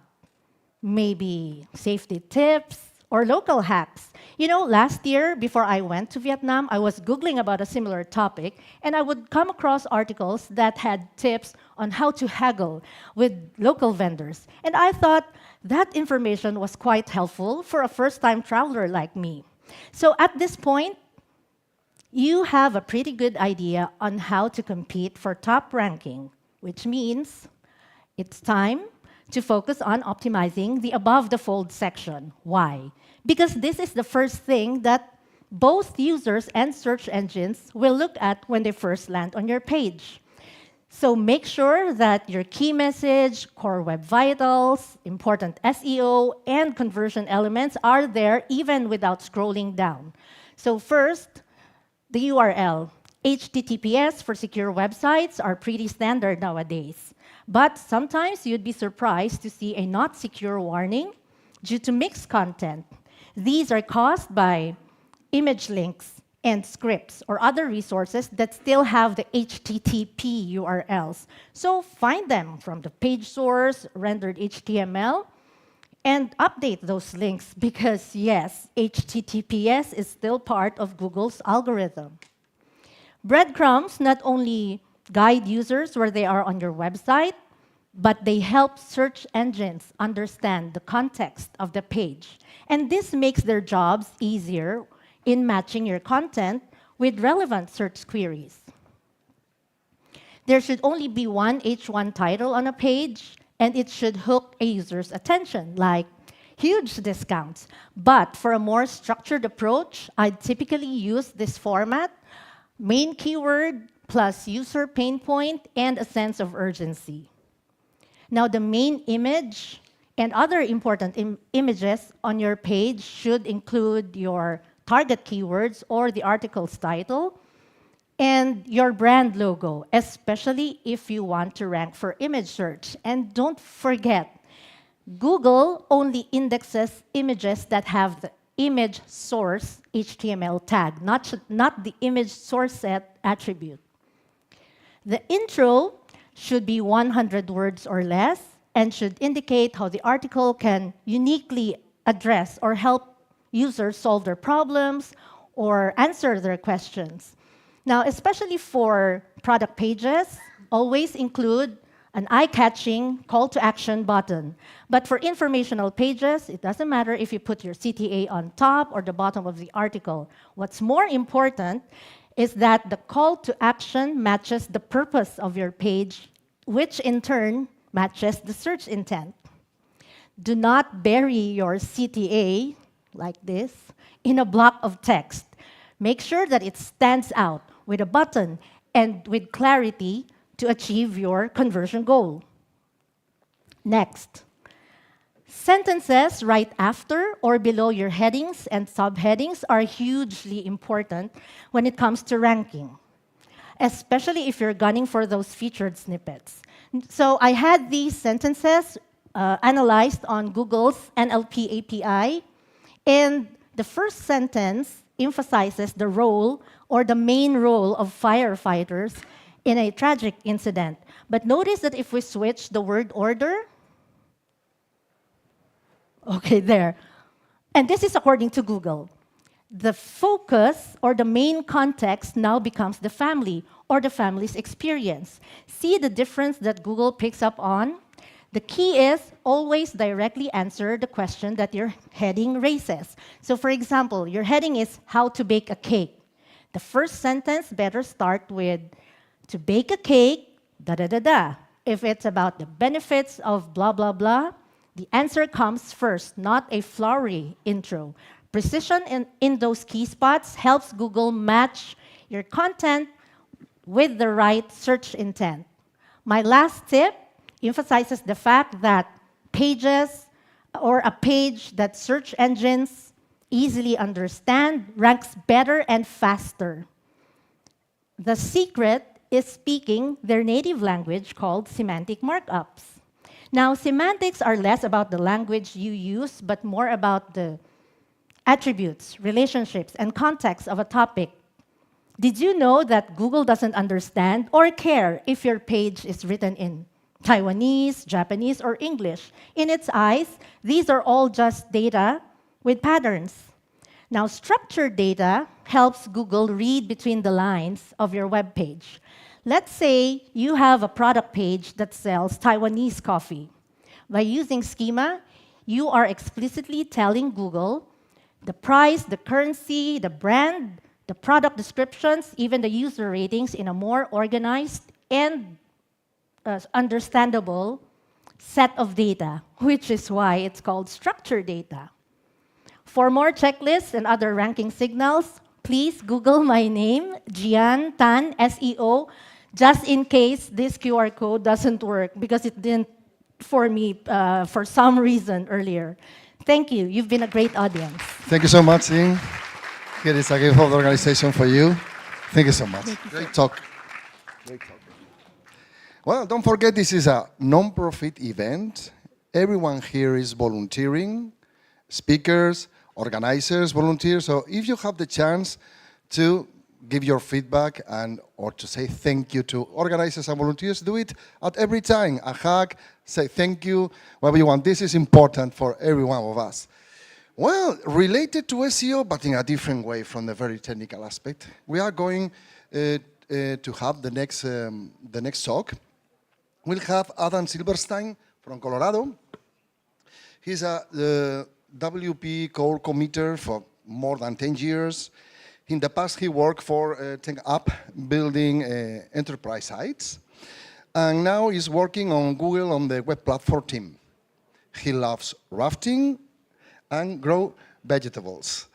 Maybe safety tips or local hacks. You know, last year, before I went to Vietnam, I was Googling about a similar topic, and I would come across articles that had tips on how to haggle with local vendors. And I thought that information was quite helpful for a first-time traveler like me. So at this point, you have a pretty good idea on how to compete for top ranking, which means it's time to focus on optimizing the above-the-fold section. Why? Because this is the first thing that both users and search engines will look at when they first land on your page. So make sure that your key message, core web vitals, important SEO, and conversion elements are there even without scrolling down. So first, the URL. HTTPS for secure websites are pretty standard nowadays. But sometimes you'd be surprised to see a not secure warning due to mixed content. These are caused by image links and scripts or other resources that still have the HTTP URLs. So find them from the page source, rendered HTML, and update those links because, yes, HTTPS is still part of Google's algorithm. Breadcrumbs not only guide users where they are on your website, but they help search engines understand the context of the page. And this makes their jobs easier in matching your content with relevant search queries. There should only be one H1 title on a page, and it should hook a user's attention, like huge discounts. But for a more structured approach, I'd typically use this format: main keyword plus user pain point and a sense of urgency. Now, the main image and other important images on your page should include your target keywords or the article's title, and your brand logo, especially if you want to rank for image search. And don't forget, Google only indexes images that have the image source HTML tag, not the image source set attribute. The intro should be 100 words or less and should indicate how the article can uniquely address or help users solve their problems or answer their questions. Now, especially for product pages, always include an eye-catching call to action button. But for informational pages, it doesn't matter if you put your CTA on top or the bottom of the article. What's more important is that the call to action matches the purpose of your page, which in turn matches the search intent. Do not bury your CTA, like this, in a block of text. Make sure that it stands out with a button and with clarity to achieve your conversion goal. Next, sentences right after or below your headings and subheadings are hugely important when it comes to ranking, especially if you're gunning for those featured snippets. So I had these sentences analyzed on Google's NLP API, and the first sentence emphasizes the role or the main role of firefighters in a tragic incident. But notice that if we switch the word order, okay, there. And this is according to Google. The focus or the main context now becomes the family or the family's experience. See the difference that Google picks up on? The key is always directly answer the question that your heading raises. So for example, your heading is how to bake a cake. The first sentence better start with to bake a cake, da-da-da-da. If it's about the benefits of blah, blah, blah, the answer comes first, not a flowery intro. Precision in those key spots helps Google match your content with the right search intent. My last tip emphasizes the fact that pages or a page that search engines easily understand ranks better and faster. The secret is speaking their native language called semantic markups. Now, semantics are less about the language you use, but more about the attributes, relationships, and context of a topic. Did you know that Google doesn't understand or care if your page is written in Taiwanese, Japanese, or English? In its eyes, these are all just data with patterns. Now, structured data helps Google read between the lines of your web page. Let's say you have a product page that sells Taiwanese coffee. By using schema, you are explicitly telling Google the price, the currency, the brand, the product descriptions, even the user ratings in a more organized and understandable set of data, which is why it's called structured data. For more checklists and other ranking signals, please Google my name, Gian Tan, SEO, just in case this QR code doesn't work, because it didn't for me for some reason earlier. Thank you. You've been a great audience. Thank you so much, Ying. Here is a gift of the organization for you. Thank you so much. Great talk. Great talk. Well, don't forget this is a non-profit event. Everyone here is volunteering, speakers, organizers, volunteers. So if you have the chance to give your feedback and or to say thank you to organizers and volunteers, do it at every time. A hug, say thank you, whatever you want. This is important for every one of us. Well, related to SEO, but in a different way from the very technical aspect, we are going to have the next talk. We'll have Adam Silverstein from Colorado. He's a WP core committer for more than 10 years. In the past, he worked for Tech App, building enterprise sites. And now he's working on Google on the web platform team. He loves rafting and grow vegetables.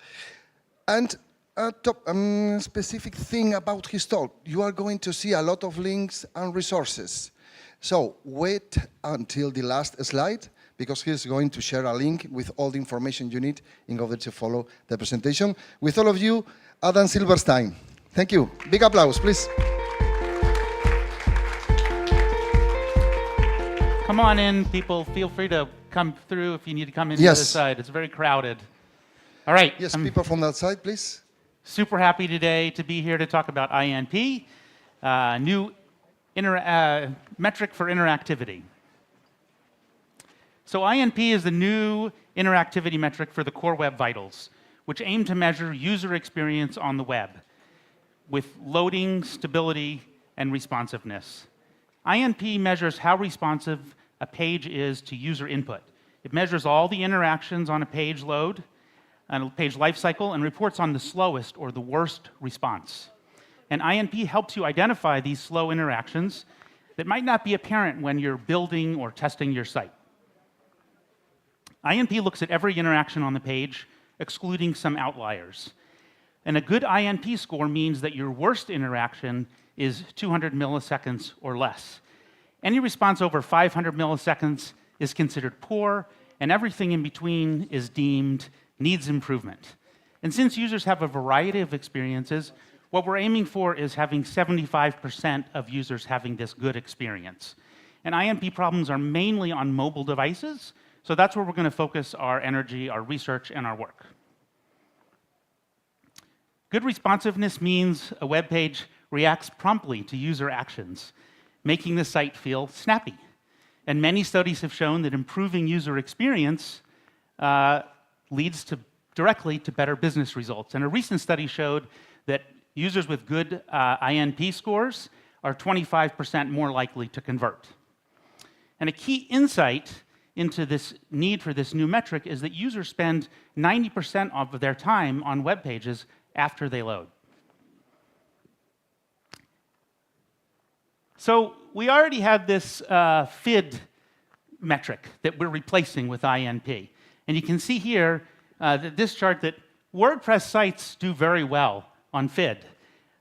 And a specific thing about his talk, you are going to see a lot of links and resources. So wait until the last slide, because he's going to share a link with all the information you need in order to follow the presentation. With all of you, Adam Silverstein. Thank you. Big applause, please. Come on in, people. Feel free to come through if you need to come in to Yes. the side. It's very crowded. All right. Yes, people from that side, please. Super happy today to be here to talk about INP, new metric for interactivity. So INP is the new interactivity metric for the core web vitals, which aim to measure user experience on the web with loading, stability, and responsiveness. INP measures how responsive a page is to user input. It measures all the interactions on a page load, on a page lifecycle, and reports on the slowest or the worst response. And INP helps you identify these slow interactions that might not be apparent when you're building or testing your site. INP looks at every interaction on the page, excluding some outliers. And a good INP score means that your worst interaction is 200 milliseconds or less. Any response over 500 milliseconds is considered poor, and everything in between is deemed needs improvement. And since users have a variety of experiences, what we're aiming for is having 75% of users having this good experience. And INP problems are mainly on mobile devices, so that's where we're going to focus our energy, our research, and our work. Good responsiveness means a web page reacts promptly to user actions, making the site feel snappy. And many studies have shown that improving user experience leads directly to better business results. And a recent study showed that users with good INP scores are 25% more likely to convert. And a key insight into this need for this new metric is that users spend 90% of their time on web pages after they load. So we already have this FID metric that we're replacing with INP. And you can see here, this chart, that WordPress sites do very well on FID.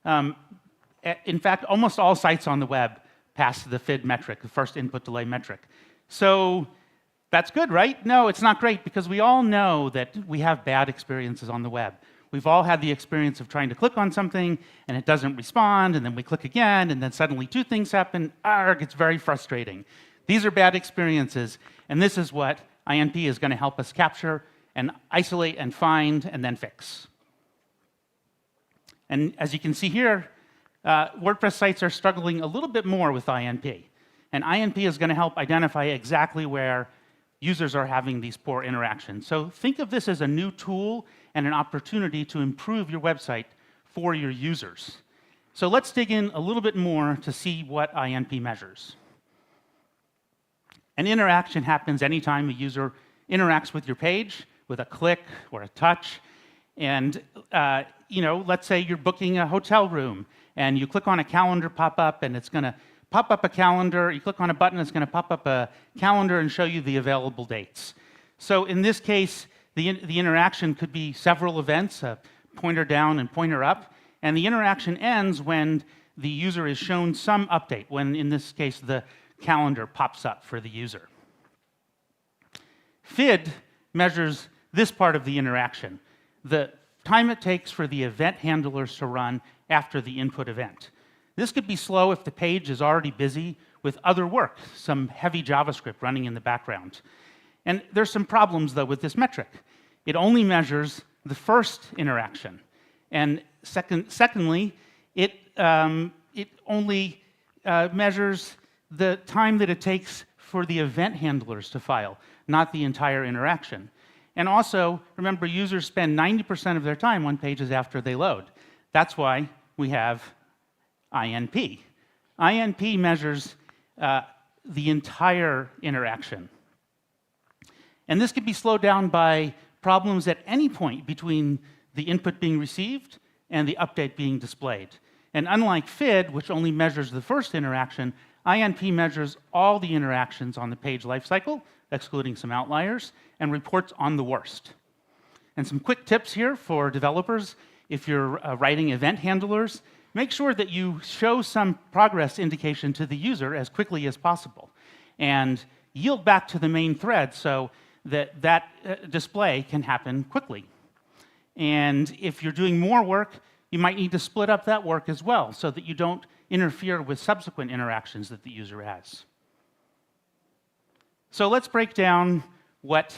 In fact, almost all sites on the web pass the FID metric, the first input delay metric. So that's good, right? No, it's not great, because we all know that we have bad experiences on the web. We've all had the experience of trying to click on something, and it doesn't respond, and then we click again, and then suddenly two things happen. Arg, it's very frustrating. These are bad experiences, and this is what INP is going to help us capture and isolate and find and then fix. And as you can see here, WordPress sites are struggling a little bit more with INP. And INP is going to help identify exactly where users are having these poor interactions. So think of this as a new tool and an opportunity to improve your website for your users. So let's dig in a little bit more to see what INP measures. An interaction happens anytime a user interacts with your page, with a click or a touch. And let's say you're booking a hotel room, and you click on a calendar pop-up, and it's going to pop up a calendar. You click on a button, it's going to pop up a calendar and show you the available dates. So in this case, the interaction could be several events, a pointer down and pointer up, and the interaction ends when the user is shown some update, when, in this case, the calendar pops up for the user. FID measures this part of the interaction, the time it takes for the event handlers to run after the input event. This could be slow if the page is already busy with other work, some heavy JavaScript running in the background. And there's some problems, though, with this metric. It only measures the first interaction. And secondly, it only measures the time that it takes for the event handlers to file, not the entire interaction. And also, remember, users spend 90% of their time on pages after they load. That's why we have INP. INP measures the entire interaction. And this could be slowed down by problems at any point between the input being received and the update being displayed. And unlike FID, which only measures the first interaction, INP measures all the interactions on the page lifecycle, excluding some outliers, and reports on the worst. And some quick tips here for developers. If you're writing event handlers, make sure that you show some progress indication to the user as quickly as possible. And yield back to the main thread so that display can happen quickly. And if you're doing more work, you might need to split up that work as well so that you don't interfere with subsequent interactions that the user has. So let's break down what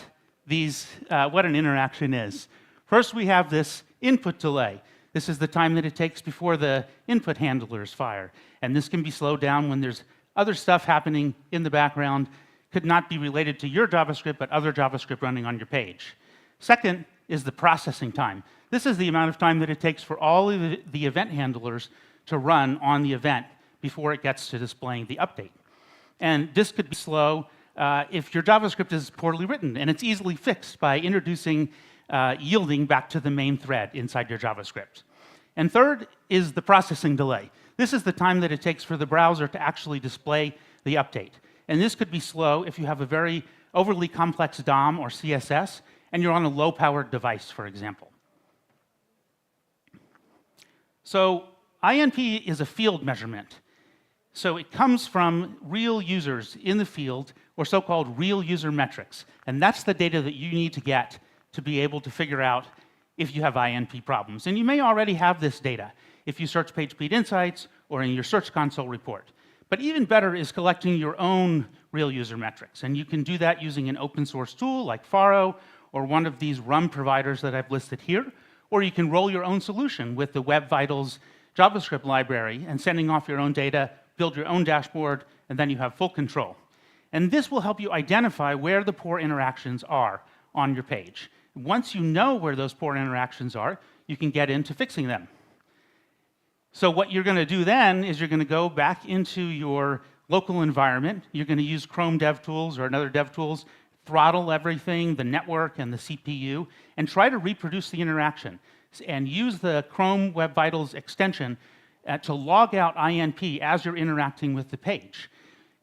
an interaction is. First, we have this input delay. This is the time that it takes before the input handlers fire. And this can be slowed down when there's other stuff happening in the background. Could not be related to your JavaScript, but other JavaScript running on your page. Second is the processing time. This is the amount of time that it takes for all of the event handlers to run on the event before it gets to displaying the update. And this could be slow if your JavaScript is poorly written, and it's easily fixed by introducing yielding back to the main thread inside your JavaScript. And third is the processing delay. This is the time that it takes for the browser to actually display the update. And this could be slow if you have a very overly complex DOM or CSS, and you're on a low-powered device, for example. So INP is a field measurement. So it comes from real users in the field, or so-called real user metrics. And that's the data that you need to get to be able to figure out if you have INP problems. And you may already have this data if you search PageSpeed Insights or in your Search Console report. But even better is collecting your own real user metrics. And you can do that using an open source tool like Faro or one of these RUM providers that I've listed here. Or you can roll your own solution with the Web Vitals JavaScript library and sending off your own data, build your own dashboard, and then you have full control. And this will help you identify where the poor interactions are on your page. Once you know where those poor interactions are, you can get into fixing them. So what you're going to do then is you're going to go back into your local environment. You're going to use Chrome DevTools or another DevTools, throttle everything, the network and the CPU, and try to reproduce the interaction. And use the Chrome Web Vitals extension to log out INP as you're interacting with the page.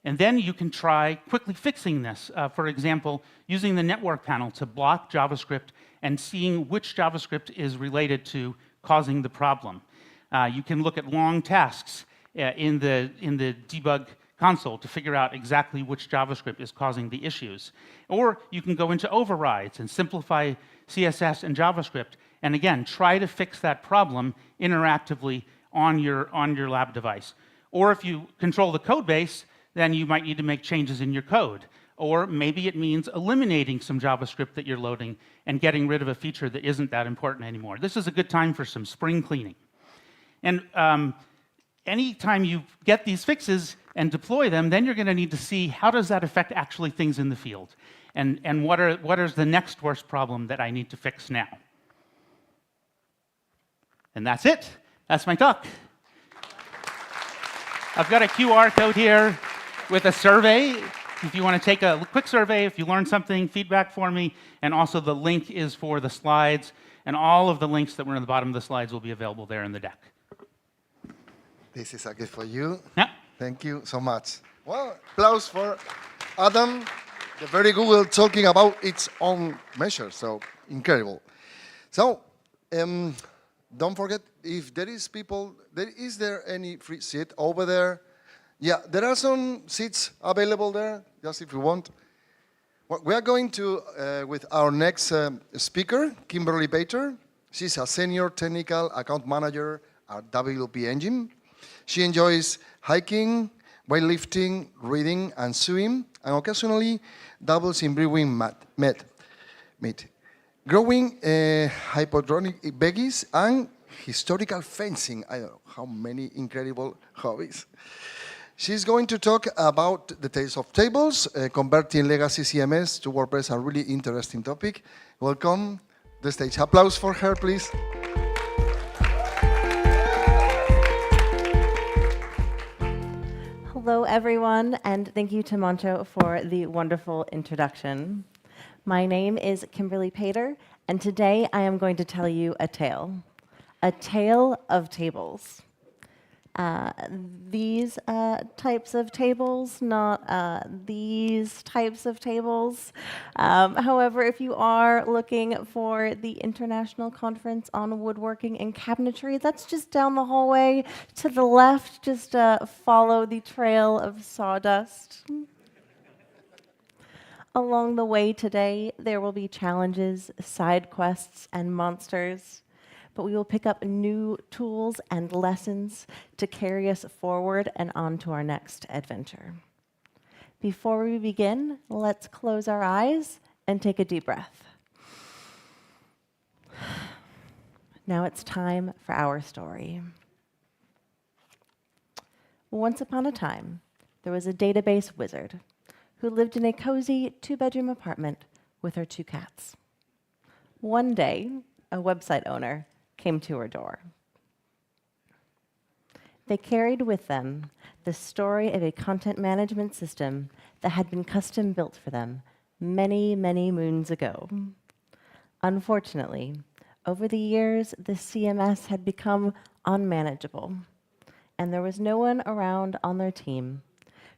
And then you can try quickly fixing this. For example, using the network panel to block JavaScript and seeing which JavaScript is related to causing the problem. You can look at long tasks in the debug console to figure out exactly which JavaScript is causing the issues. Or you can go into overrides and simplify CSS and JavaScript, and again, try to fix that problem interactively on your lab device. Or if you control the code base, then you might need to make changes in your code. Or maybe it means eliminating some JavaScript that you're loading and getting rid of a feature that isn't that important anymore. This is a good time for some spring cleaning. And anytime you get these fixes and deploy them, then you're going to need to see how does that affect actually things in the field, and what is the next worst problem that I need to fix now. And that's it. That's my talk. I've got a QR code here with a survey. If you want to take a quick survey, if you learned something, feedback for me, and also the link is for the slides, and all of the links that were in the bottom of the slides will be available there in the deck. This is a gift for you. Yeah. Thank you so much. Well, applause for Adam. The very Google talking about its own measure, so incredible. So, don't forget, if there is people, is there any free seat over there? Yeah, there are some seats available there, just if you want. Well, we are going to, with our next speaker, Kimberly Bater. She's a senior technical account manager at WP Engine. She enjoys hiking, weightlifting, reading, and swimming, and occasionally dabbles in brewing meat. Growing hypodronic veggies and historical fencing. I don't know how many incredible hobbies. She's going to talk about the tales of tables, converting legacy CMS to WordPress, a really interesting topic. Welcome to the stage. Applause for her, please. Hello, everyone, and thank you to Moncho for the wonderful introduction. My name is Kimberly Pater, and today I am going to tell you a tale of tables. These types of tables, not these types of tables. However, if you are looking for the International Conference on Woodworking and Cabinetry, that's just down the hallway to the left. Just follow the trail of sawdust. Along the way today, there will be challenges, side quests, and monsters, but we will pick up new tools and lessons to carry us forward and on to our next adventure. Before we begin, let's close our eyes and take a deep breath. Now it's time for our story. Once upon a time, there was a database wizard who lived in a cozy 2-bedroom apartment with her 2 cats. One day, a website owner came to her door. They carried with them the story of a content management system that had been custom built for them many, many moons ago. Unfortunately, over the years, the CMS had become unmanageable, and there was no one around on their team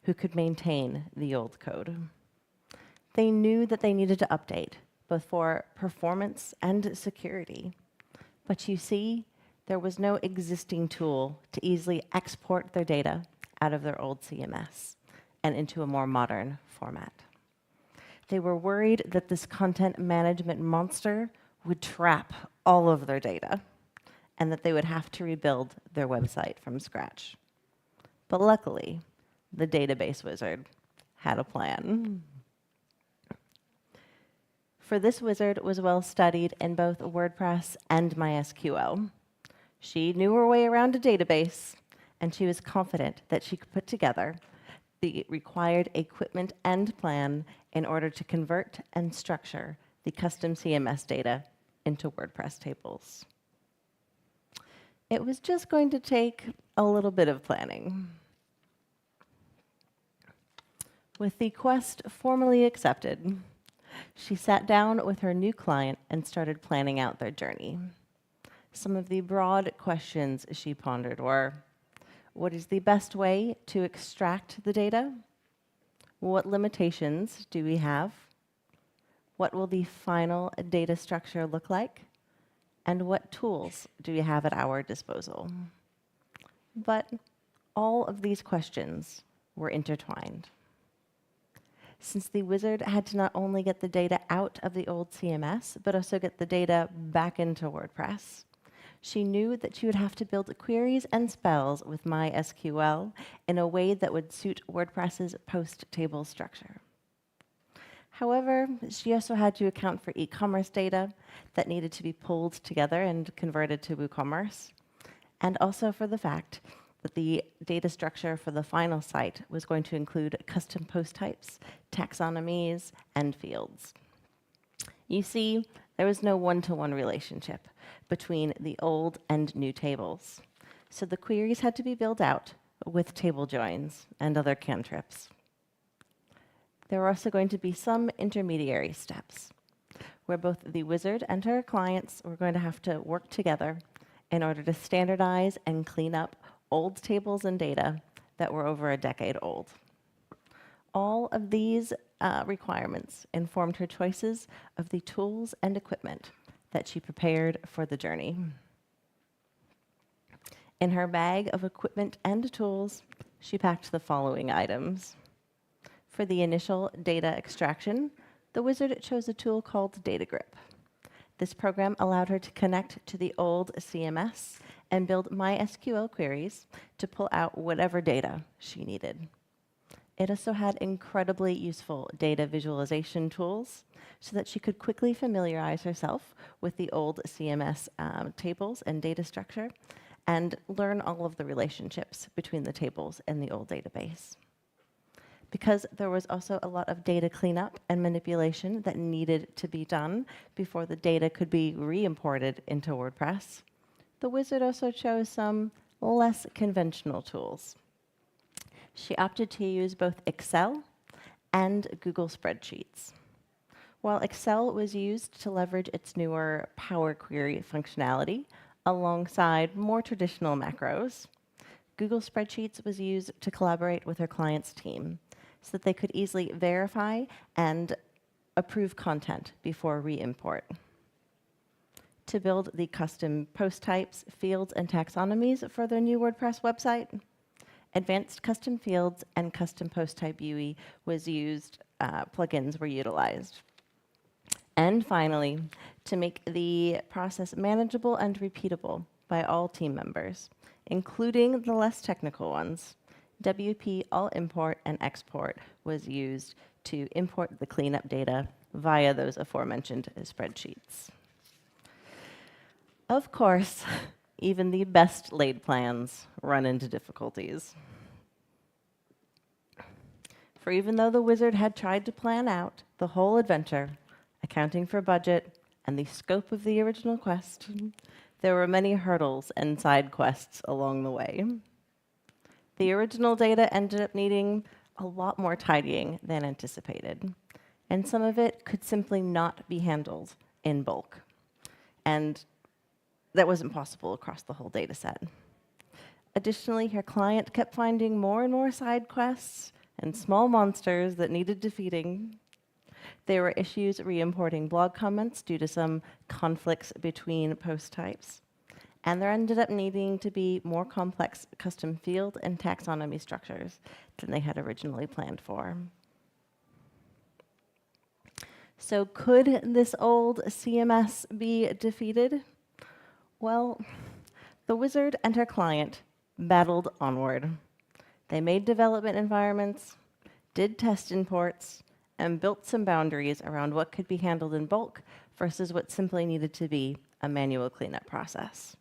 who could maintain the old code. They knew that they needed to update, both for performance and security. But you see, there was no existing tool to easily export their data out of their old CMS and into a more modern format. They were worried that this content management monster would trap all of their data and that they would have to rebuild their website from scratch. But luckily, the database wizard had a plan. For this wizard was well studied in both WordPress and MySQL. She knew her way around a database, and she was confident that she could put together the required equipment and plan in order to convert and structure the custom CMS data into WordPress tables. It was just going to take a little bit of planning. With the quest formally accepted, she sat down with her new client and started planning out their journey. Some of the broad questions she pondered were, what is the best way to extract the data? What limitations do we have? What will the final data structure look like? And what tools do we have at our disposal? But all of these questions were intertwined. Since the wizard had to not only get the data out of the old CMS, but also get the data back into WordPress, she knew that she would have to build queries and spells with MySQL in a way that would suit WordPress's post-table structure. However, she also had to account for e-commerce data that needed to be pulled together and converted to WooCommerce, and also for the fact that the data structure for the final site was going to include custom post types, taxonomies, and fields. You see, there was no one-to-one relationship between the old and new tables, so the queries had to be built out with table joins and other cantrips. There were also going to be some intermediary steps, where both the wizard and her clients were going to have to work together in order to standardize and clean up old tables and data that were over a decade old. All of these requirements informed her choices of the tools and equipment that she prepared for the journey. In her bag of equipment and tools, she packed the following items. For the initial data extraction, the wizard chose a tool called DataGrip. This program allowed her to connect to the old CMS and build MySQL queries to pull out whatever data she needed. It also had incredibly useful data visualization tools so that she could quickly familiarize herself with the old CMS tables and data structure and learn all of the relationships between the tables and the old database. Because there was also a lot of data cleanup and manipulation that needed to be done before the data could be re-imported into WordPress, the wizard also chose some less conventional tools. She opted to use both Excel and Google Spreadsheets. While Excel was used to leverage its newer Power Query functionality alongside more traditional macros, Google Spreadsheets was used to collaborate with her client's team so that they could easily verify and approve content before re-import. To build the custom post types, fields, and taxonomies for their new WordPress website, Advanced custom fields and custom post type UI was used, plugins were utilized. And finally, to make the process manageable and repeatable by all team members, including the less technical ones, WP all import and export was used to import the cleanup data via those aforementioned spreadsheets. Of course, even the best laid plans run into difficulties. For even though the wizard had tried to plan out the whole adventure, accounting for budget and the scope of the original quest, there were many hurdles and side quests along the way. The original data ended up needing a lot more tidying than anticipated, and some of it could simply not be handled in bulk. And that wasn't possible across the whole data set. Additionally, her client kept finding more and more side quests and small monsters that needed defeating. There were issues re-importing blog comments due to some conflicts between post types. And there ended up needing to be more complex custom field and taxonomy structures than they had originally planned for. So could this old CMS be defeated? Well, the wizard and her client battled onward. They made development environments, did test imports, and built some boundaries around what could be handled in bulk versus what simply needed to be a manual cleanup process.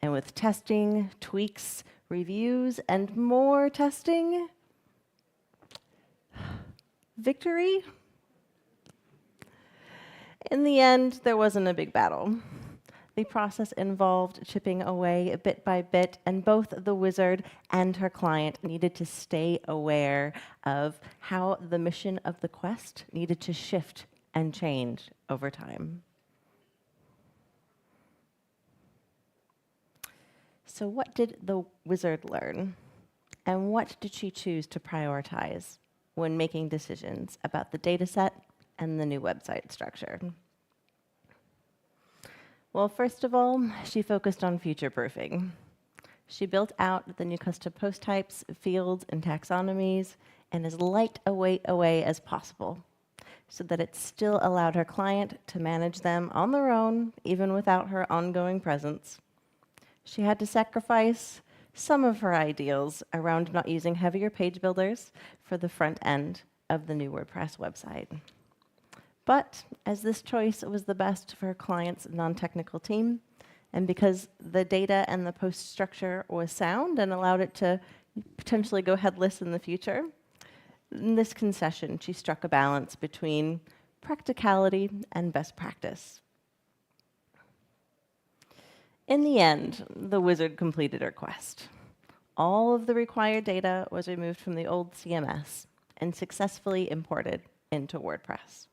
And with testing, tweaks, reviews, and more testing, victory? In the end, there wasn't a big battle. The process involved chipping away bit by bit, and both the wizard and her client needed to stay aware of how the mission of the quest needed to shift and change over time. So what did the wizard learn? And what did she choose to prioritize when making decisions about the data set and the new website structure? Well, first of all, she focused on future-proofing. She built out the new custom post types, fields, and taxonomies in as light a weight away as possible, so that it still allowed her client to manage them on their own, even without her ongoing presence. She had to sacrifice some of her ideals around not using heavier page builders for the front end of the new WordPress website. But as this choice was the best for her client's non-technical team, and because the data and the post structure was sound and allowed it to potentially go headless in the future, in this concession, she struck a balance between practicality and best practice. In the end, the wizard completed her quest. All of the required data was removed from the old CMS and successfully imported into WordPress.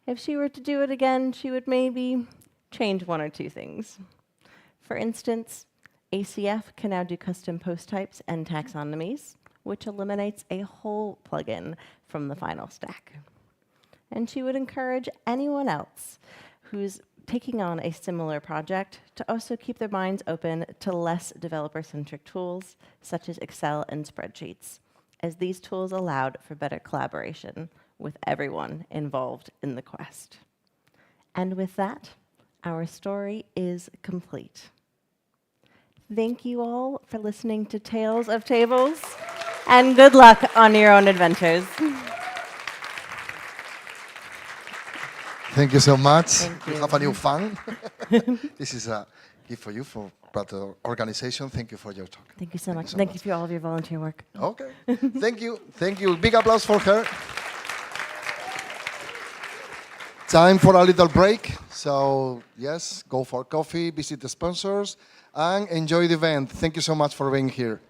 If she were to do it again, she would maybe change one or two things. For instance, ACF can now do custom post types and taxonomies, which eliminates a whole plugin from the final stack. And she would encourage anyone else who's taking on a similar project to also keep their minds open to less developer-centric tools, such as Excel and spreadsheets, as these tools allowed for better collaboration with everyone involved in the quest. And with that, our story is complete. Thank you all for listening to Tales of Tables, and good luck on your own adventures. Thank you so much. Thank you. Have a new fun. This is a gift for you, for the organization. Thank you for your talk. Thank you so much. Thank you for all of your volunteer work. Okay. Thank you. Thank you. Big applause for her. Time for a little break. So, yes, go for coffee, visit the sponsors, and enjoy the event. Thank you so much for being here.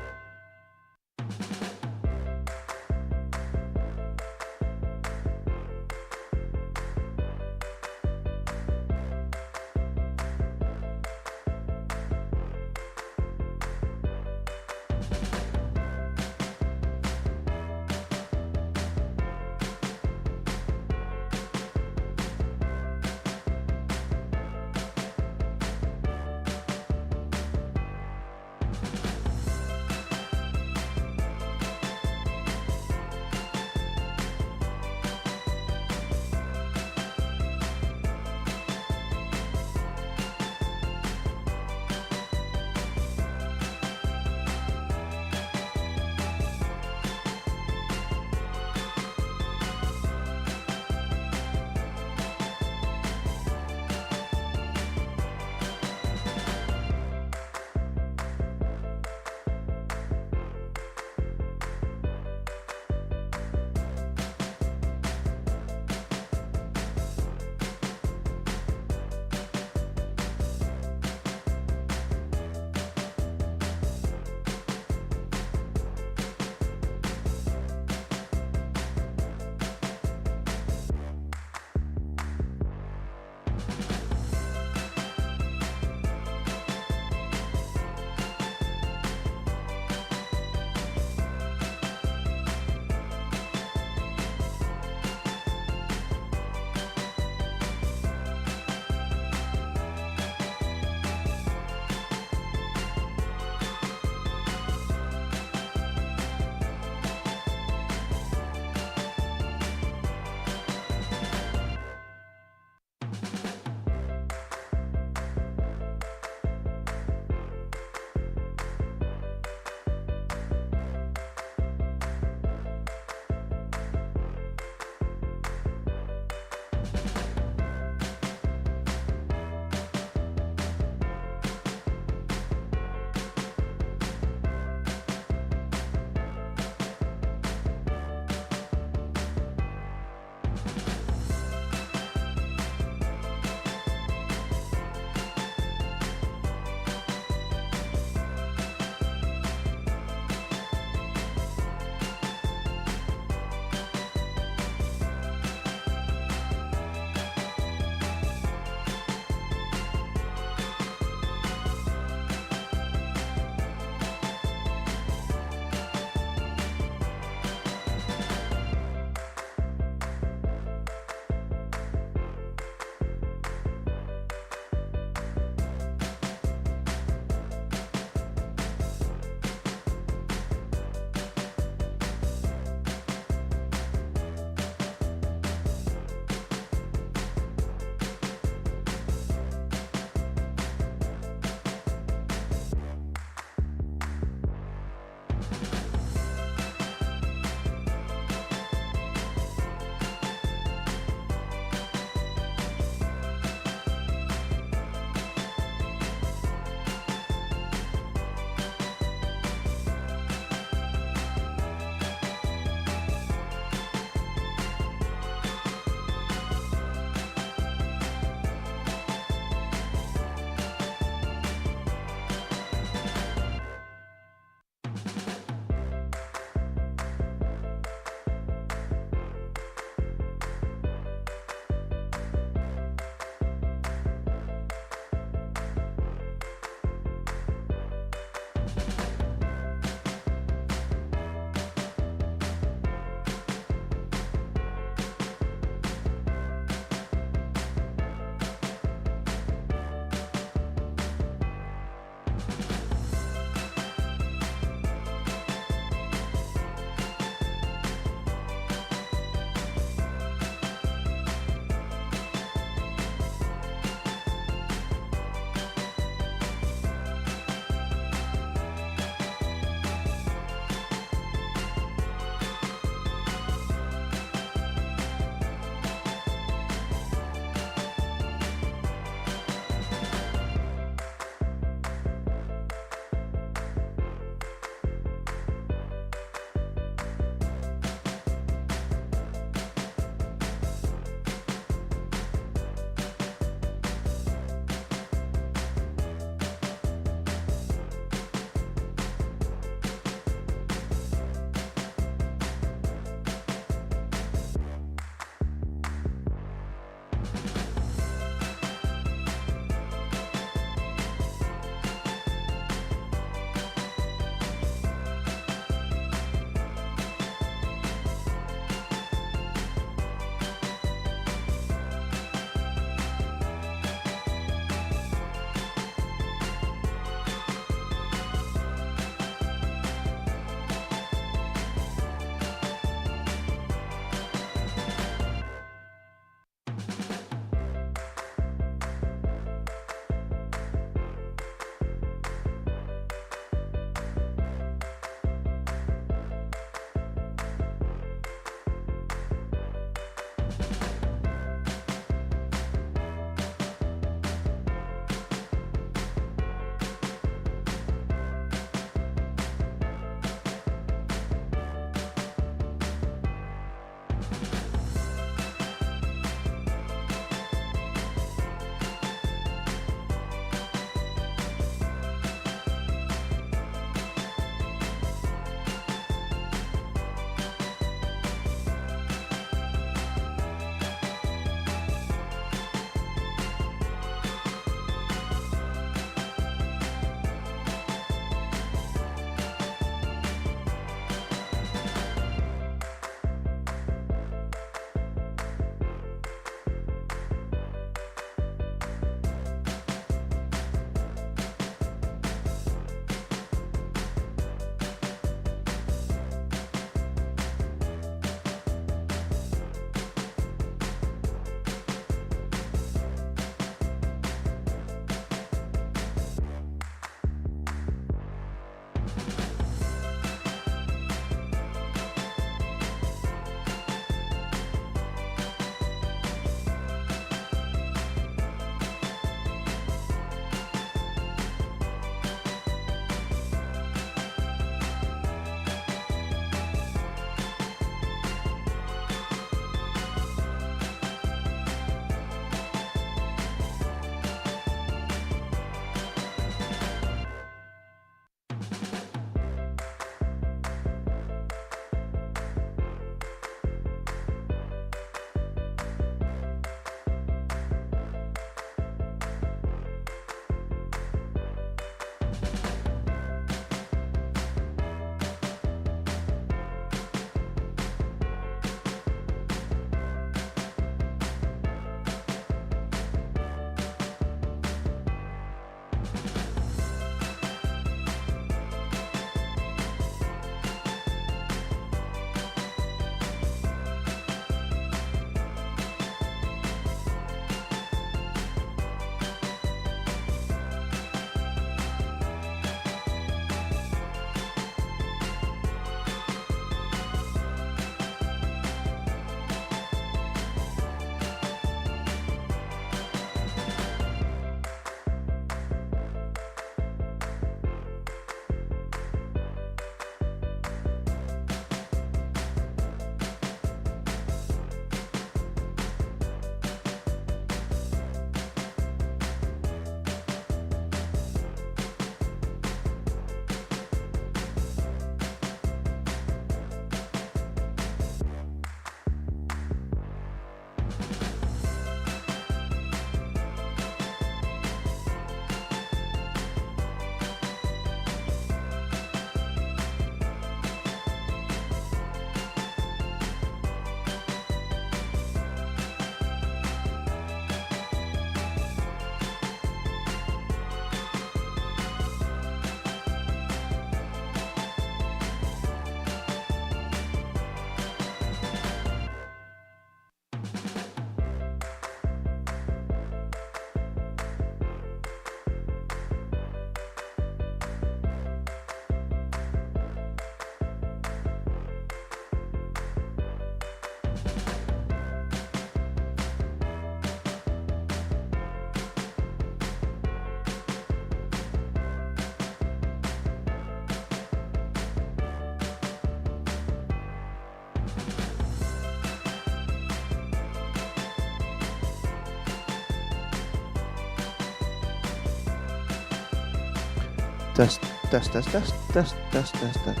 Test, test, test, test, test, test, test, test.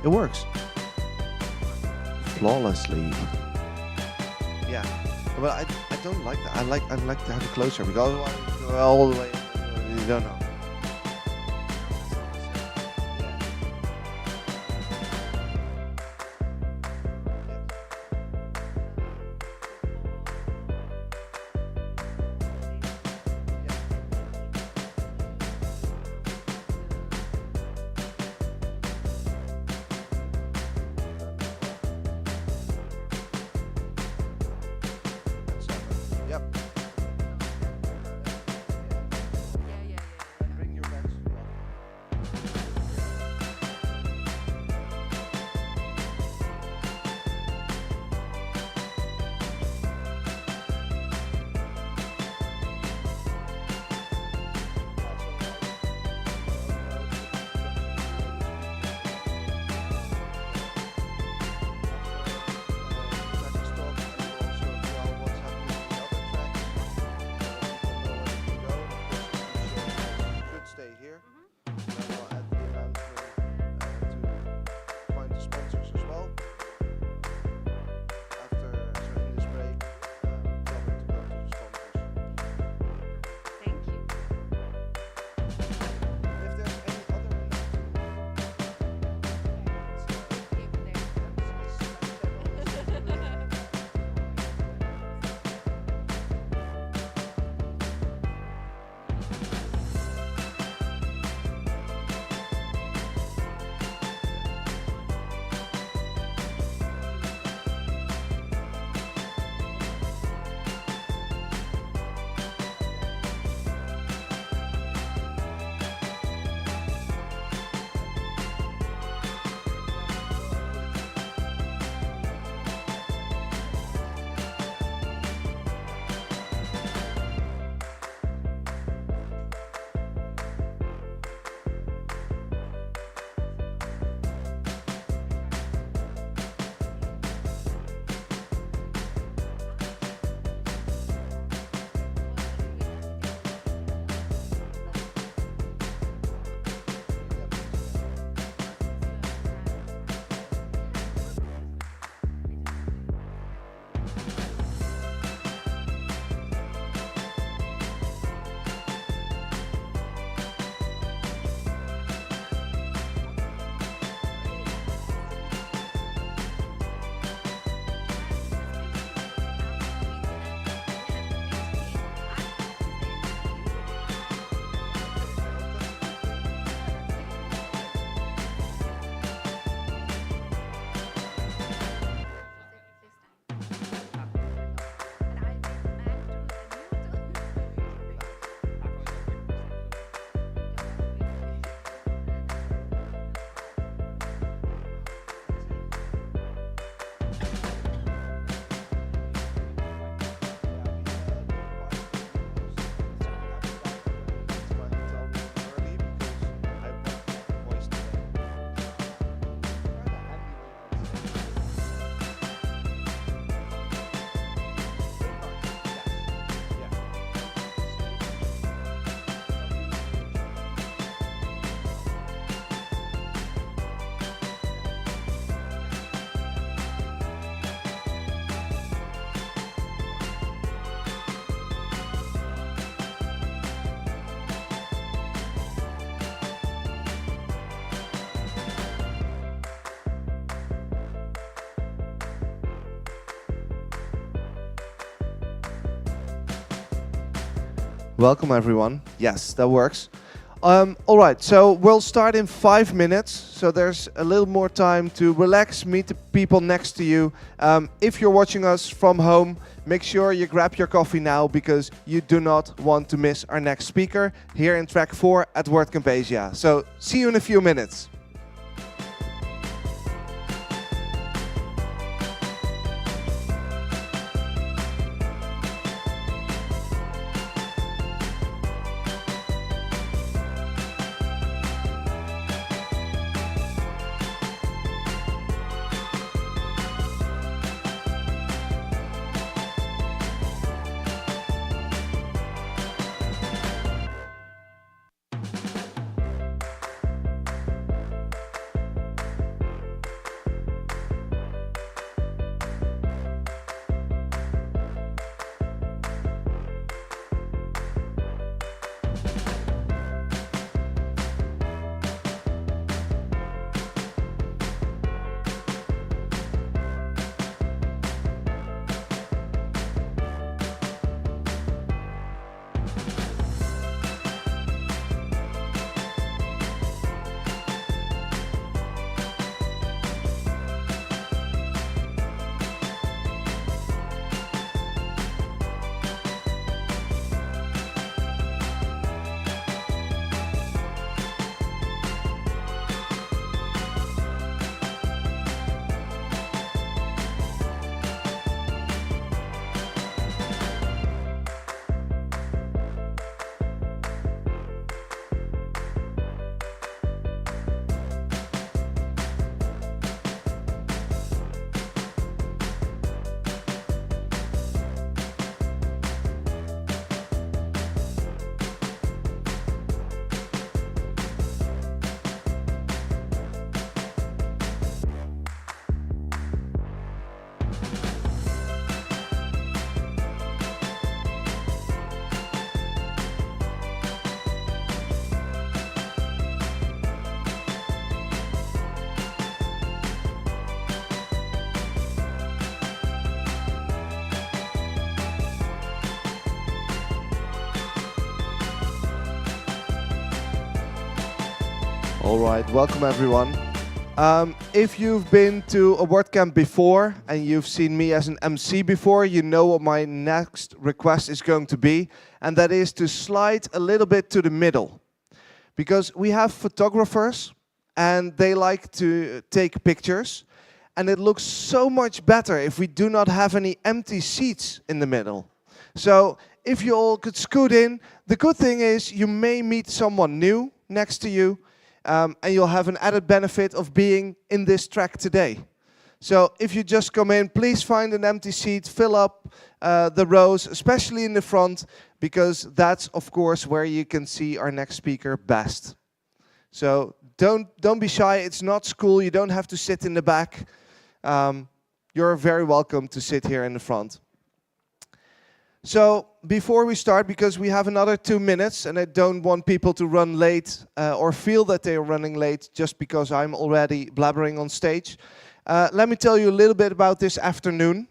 It works. Flawlessly. Yeah. But I don't like that. I like to have it closer because otherwise you go all the way. You don't know. Yep. Bring your legs. Stay here. Then I'll add the announcement to find the sponsors as well. After, so in this break, tell them to go to the sponsors. Thank you. If there's any other Welcome everyone. Yes, that works. All right, so we'll start in 5 minutes. So there's a little more time to relax, meet the people next to you. If you're watching us from home, make sure you grab your coffee now because you do not want to miss our next speaker here in track 4 at WordCamp Asia. So see you in a few minutes. All right, welcome everyone. If you've been to a WordCamp before and you've seen me as an MC before, you know what my next request is going to be, and that is to slide a little bit to the middle. Because we have photographers and they like to take pictures, and it looks so much better if we do not have any empty seats in the middle. So if you all could scoot in, the good thing is you may meet someone new next to you, and you'll have an added benefit of being in this track today. So if you just come in, please find an empty seat, fill up the rows, especially in the front, because that's, of course, where you can see our next speaker best. So don't be shy, it's not school, you don't have to sit in the back. You're very welcome to sit here in the front. So before we start, because we have another 2 minutes and I don't want people to run late or feel that they are running late just because I'm already blabbering on stage, let me tell you a little bit about this afternoon,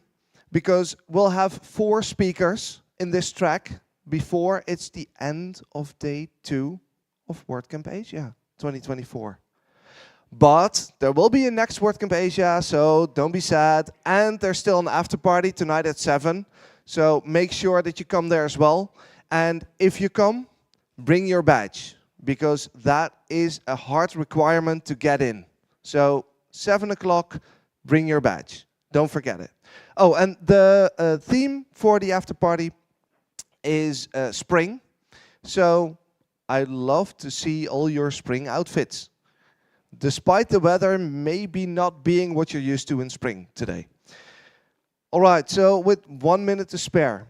because we'll have 4 speakers in this track before it's the end of day 2 of WordCamp Asia 2024. But there will be a next WordCamp Asia, so don't be sad. And there's still an after party tonight at 7. So make sure that you come there as well. And if you come, bring your badge, because that is a hard requirement to get in. So 7 o'clock, bring your badge. Don't forget it. Oh, and the theme for the after party is spring. So I'd love to see all your spring outfits, despite the weather maybe not being what you're used to in spring today. All right, so with 1 minute to spare,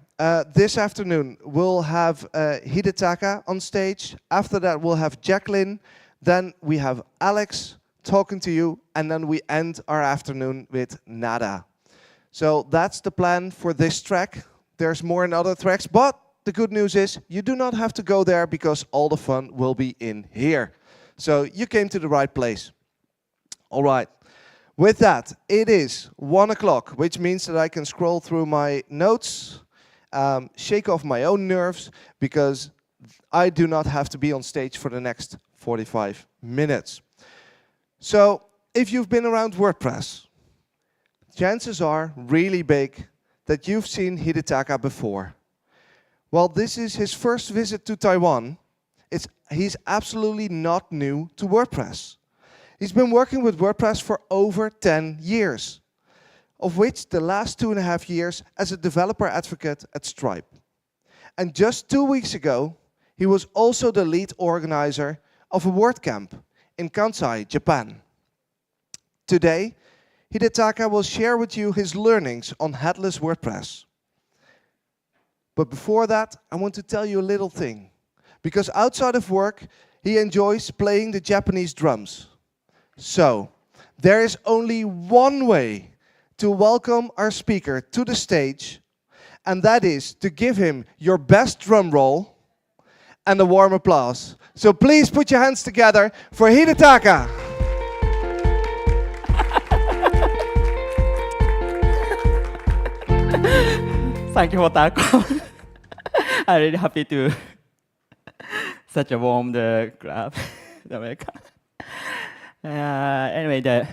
this afternoon we'll have Hidetaka on stage. After that we'll have Jacqueline. Then we have Alex talking to you, and then we end our afternoon with Nada. So that's the plan for this track. There's more in other tracks, but the good news is you do not have to go there because all the fun will be in here. So you came to the right place. All right. With that, it is 1 o'clock, which means that I can scroll through my notes, shake off my own nerves, because I do not have to be on stage for the next 45 minutes. So if you've been around WordPress, chances are really big that you've seen Hidetaka before. While this is his first visit to Taiwan, he's absolutely not new to WordPress. He's been working with WordPress for over 10 years, of which the last 2.5 years as a developer advocate at Stripe. And just 2 weeks ago, he was also the lead organizer of a WordCamp in Kansai, Japan. Today, Hidetaka will share with you his learnings on headless WordPress. But before that, I want to tell you a little thing. Because outside of work, he enjoys playing the Japanese drums. So, there is only one way to welcome our speaker to the stage, and that is to give him your best drum roll and a warm applause. So please put your hands together for Hidetaka. Thank you for that. I'm really happy to such a warm clap. Anyway,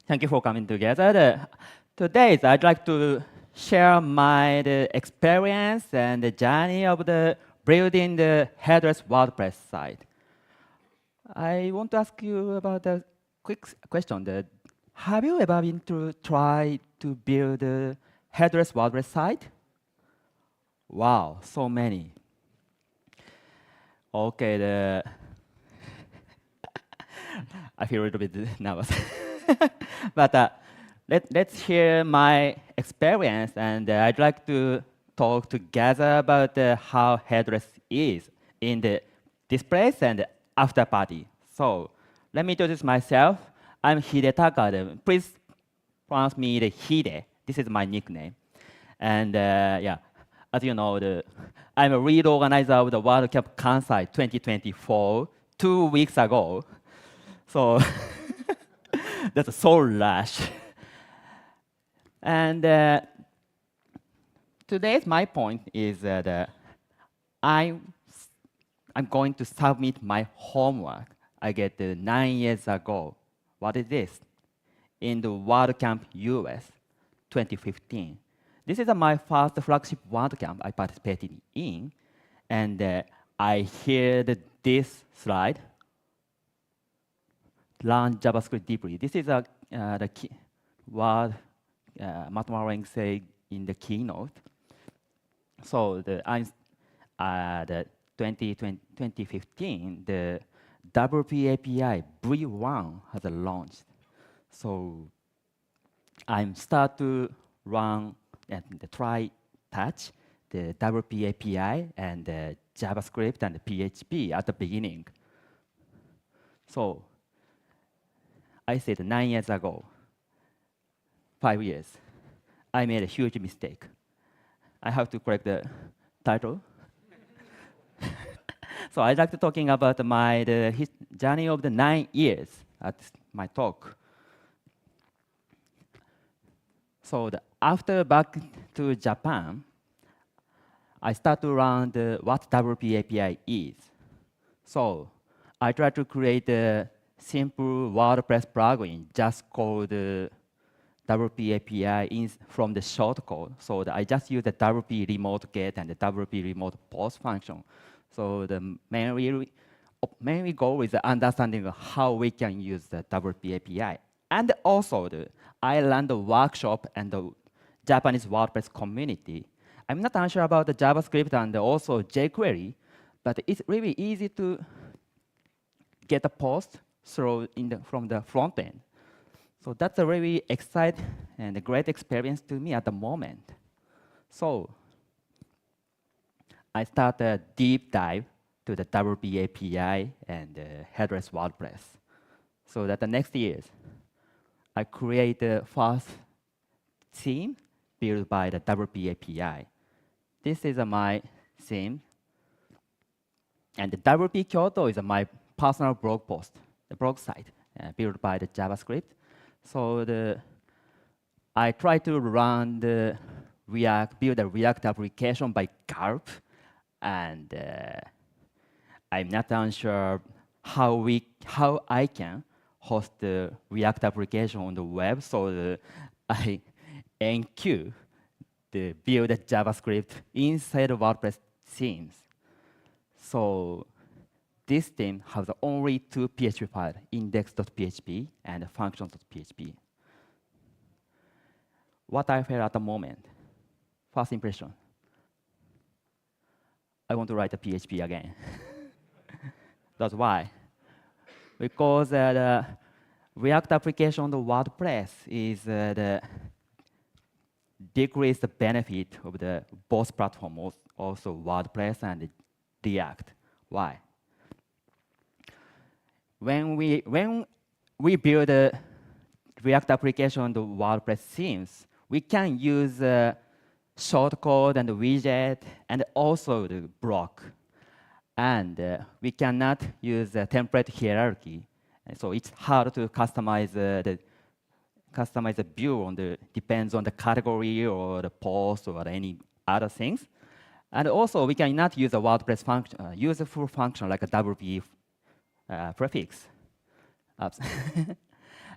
thank you for coming together. Today, I'd like to share my experience and the journey of building the headless WordPress site. I want to ask you about a quick question. Have you ever been to try to build a headless WordPress site? Wow, so many. Okay, I feel a little bit nervous. But let's hear my experience, and I'd like to talk together about how headless is in this place and after party. So let me introduce myself. I'm Hidetaka. Please pronounce me the Hide. This is my nickname. And yeah, as you know, I'm a lead organizer of the WordCamp Kansai 2024 2 weeks ago. So that's so rush. And today's my point is that I'm going to submit my homework I get 9 years ago. What is this? In the WordCamp US 2015. This is my first flagship WordCamp I participated in. And I heard this slide, learn JavaScript deeply. This is the key word Matt Warren said in the keynote. So the 2015, the WP API V1 has launched. So I'm start to run and try touch the WP API and JavaScript and PHP at the beginning. So I said 9 years ago, 5 years, I made a huge mistake. I have to correct the title. So I'd like to talking about the journey of the 9 years at my talk. So after back to Japan, I start to learn what WP API is. So I try to create a simple WordPress plugin just called WP API from the shortcode. So I just use the WP remote get and the WP remote post function. So the main goal is the understanding of how we can use the WP API. And also, I learned the workshop and the Japanese WordPress community. I'm not unsure about the JavaScript and also jQuery, but it's really easy to get a post from the front end. So that's a really exciting and a great experience to me at the moment. So I start a deep dive to the WP API and headless WordPress. So that the next years, I create the first theme built by the WP API. This is my theme. And the WP Kyoto is my personal blog post, the blog site built by the JavaScript. So I try to run build a React application by Gulp, and I'm not unsure how I can host the React application on the web. So I enqueue the build a JavaScript inside of WordPress themes. So this theme has only 2 PHP files, index.php and functions.php. What I felt at the moment, first impression, I want to write a PHP again. That's why. Because the React application on the WordPress is the decrease the benefit of the both platforms, also WordPress and React. Why? When we build a React application on the WordPress themes, we can use shortcode and widget and also the block. And we cannot use a template hierarchy. And so it's hard to customize the view depends on the category or the post or any other things. And also, we cannot use a WordPress function, useful function like a WP prefix.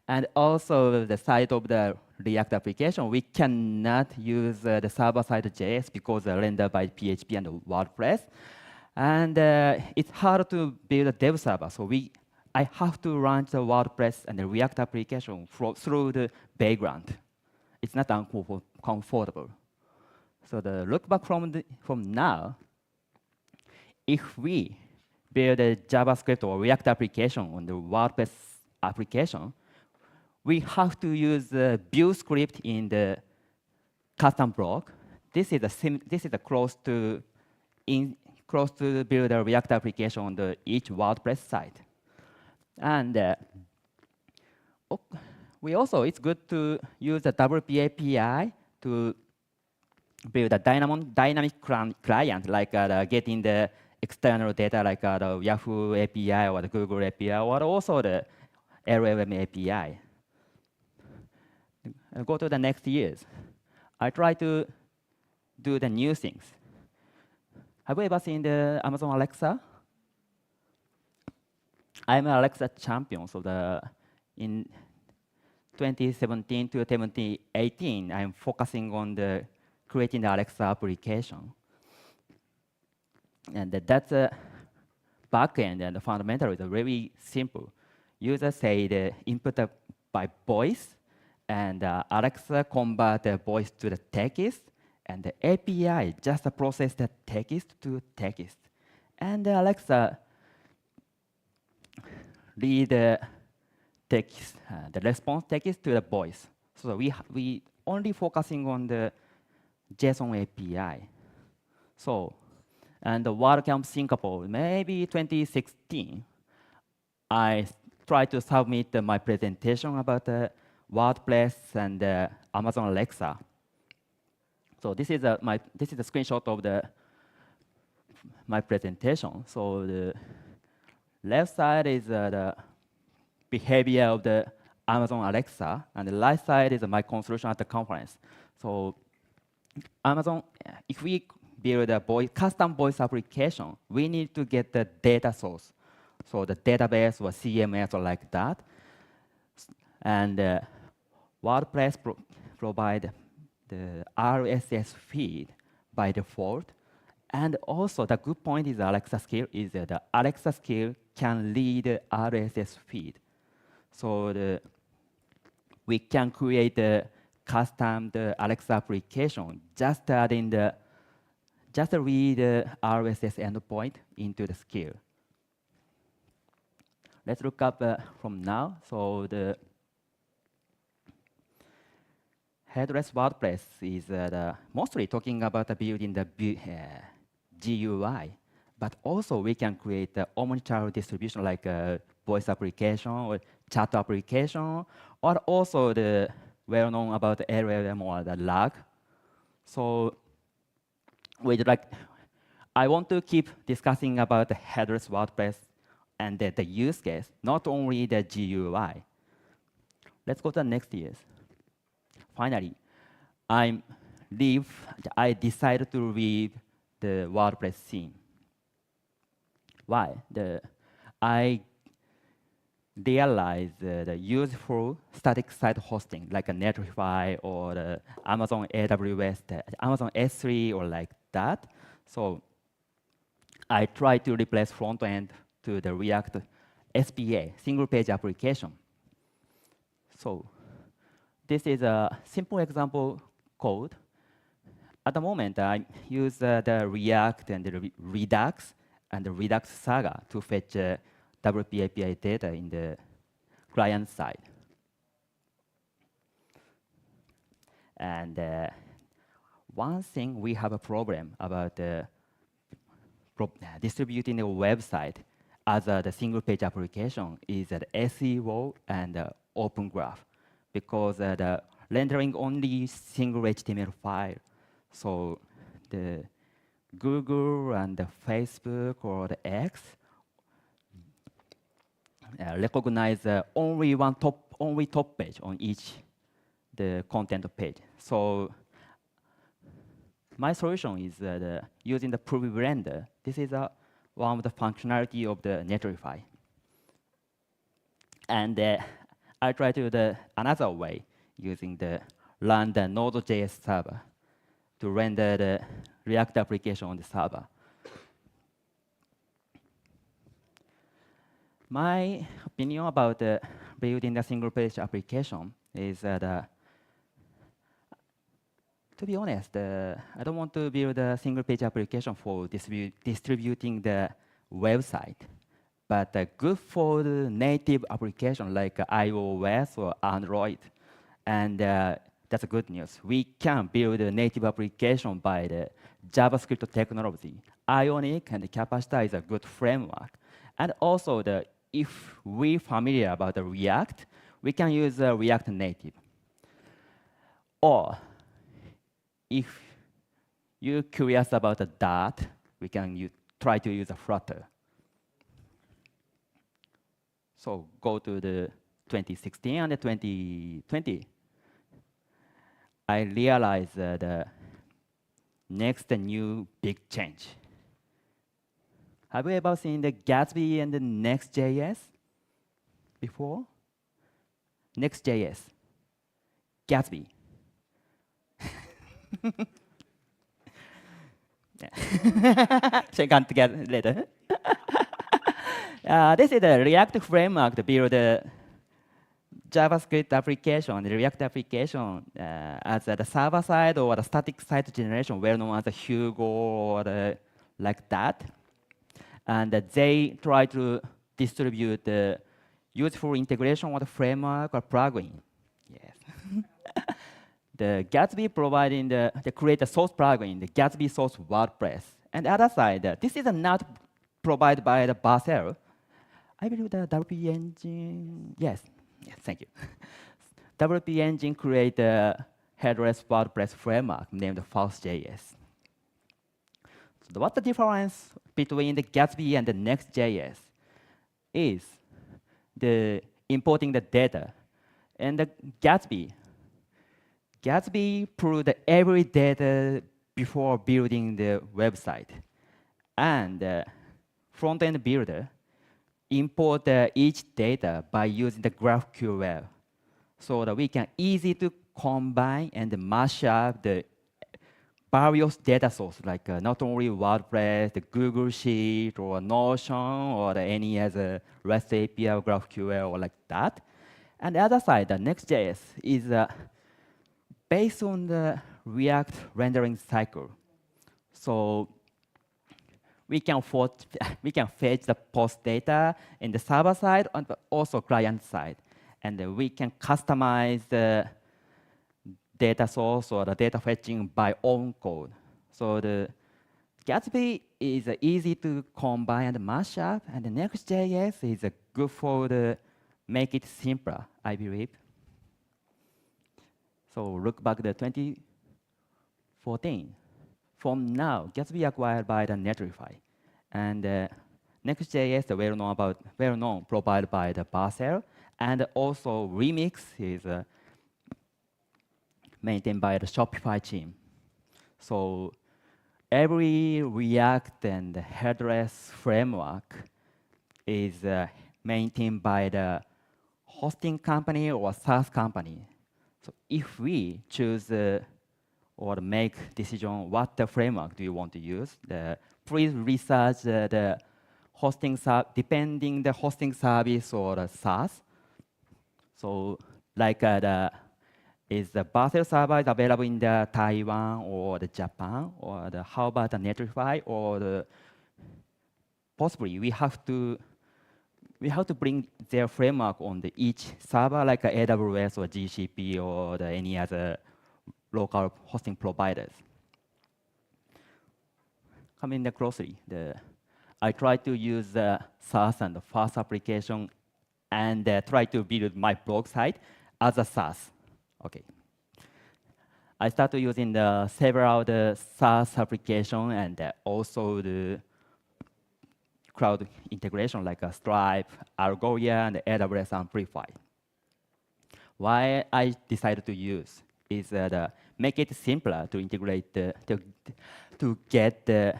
And also, the side of the React application, we cannot use the server-side JS because they're rendered by PHP and WordPress. And it's hard to build a dev server. So I have to run the WordPress and the React application through the background. It's not comfortable. So the look back from now, if we build a JavaScript or React application on the WordPress application, we have to use the view script in the custom block. This is a close to build a React application on each WordPress site. And it's good to use the WP API to build a dynamic client, like getting the external data like the Yahoo API or the Google API, or also the LLM API. I'll go to the next years. I try to do the new things. Have you ever seen the Amazon Alexa? I'm Alexa champion. So in 2017 to 2018, I'm focusing on the creating the Alexa application. And that's a backend, and the fundamental is very simple. Users say the input by voice, and Alexa convert the voice to the text, and the API just process the text to text. And Alexa read the text, the response text to the voice. So we only focusing on the JSON API. So, and the WordCamp Singapore, maybe 2016, I tried to submit my presentation about WordPress and Amazon Alexa. So this is a screenshot of my presentation. So the left side is the behavior of the Amazon Alexa, and the right side is my contribution at the conference. So Amazon, if we build a custom voice application, we need to get the data source. So the database or CMS or like that. And WordPress provide the RSS feed by default. And also the good point is Alexa skill is that the Alexa skill can read the RSS feed. So we can create a custom Alexa application just read the RSS endpoint into the skill. Let's look up from now. So the headless WordPress is mostly talking about building the GUI, but also we can create the omnichannel distribution like a voice application or chat application, or also the well-known about LLM or the lag. So I want to keep discussing about the headless WordPress and the use case, not only the GUI. Let's go to the next years. Finally, I decided to leave the WordPress theme. Why? I realized the useful static site hosting, like a Netlify or the Amazon AWS, the Amazon S3 or like that. So I tried to replace front end to the React SPA, single page application. So this is a simple example code. At the moment, I use the React and the Redux and the Redux Saga to fetch WP API data in the client side. And one thing we have a problem about distributing the website as the single page application is SEO and Open Graph, because the rendering only single HTML file. So the Google and the Facebook or the X recognize only top page on each the content page. So my solution is using the Preview Render. This is one of the functionality of the Netlify. And I try to do another way using the run the Node.js server to render the React application on the server. My opinion about building a single-page application is that, to be honest, I don't want to build a single-page application for distributing the website, but good for the native application like iOS or Android. And that's good news. We can build a native application by the JavaScript technology. Ionic and Capacitor is a good framework. And also, if we're familiar about the React, we can use React Native. Or if you're curious about the Dart, we can try to use a Flutter. So go to the 2016 and the 2020. I realized the next new big change. Have you ever seen the Gatsby and the Next.js? before. Next.js, Gatsby. Shake hands together later. This is a React framework to build a JavaScript application, the React application, as the server side or the static site generation, well known as a Hugo or like that. And they try to distribute the useful integration of the framework or plugin. Yes. The Gatsby providing the create a source plugin, the Gatsby source WordPress. And the other side, this is not provided by the Basel. I believe the WP engine, yes, thank you. WP engine create a headless WordPress framework named Fast.js. So what's the difference between the Gatsby and the Next.js is the importing the data. And the Gatsby pulled every data before building the website. And the front-end builder import each data by using the GraphQL so that we can easy to combine and mash up the various data sources, like not only WordPress, the Google Sheet, or Notion, or any other REST API or GraphQL, or like that. And the other side, the Next.js, is based on the React rendering cycle. So we can fetch the post data in the server side and also client side. And we can customize the data source or the data fetching by own code. So the Gatsby is easy to combine and mash up, and the Next.js is good for the make it simpler, I believe. So look back to 2014. From now, Gatsby acquired by the Netlify, and Next.js, well-known, provided by the Basel, and also Remix is maintained by the Shopify team. So every React and headless framework is maintained by the hosting company or SaaS company. So if we choose or make decision what the framework do you want to use, please research the hosting depending the hosting service or the SaaS. So like is the Basel server is available in the Taiwan or the Japan, or how about the Netlify, or possibly we have to bring their framework on each server, like AWS or GCP or any other local hosting providers. Coming closely, I try to use the SaaS and the fast application and try to build my blog site as a SaaS. Okay. I started using several SaaS application and also the cloud integration like Stripe, Algolia, and AWS Amplify. Why I decided to use is make it simpler to integrate to get the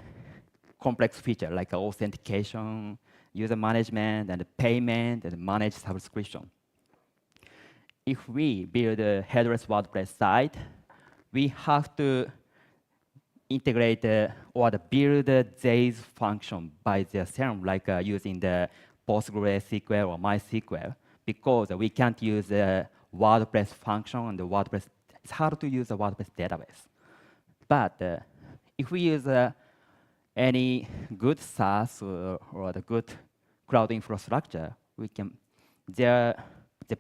complex feature like authentication, user management, and payment, and managed subscription. If we build a headless WordPress site, we have to integrate or build these functions by themselves, like using the PostgreSQL or MySQL, because we can't use the WordPress function and the WordPress. It's hard to use the WordPress database. But if we use any good SaaS or the good cloud infrastructure, we can. They're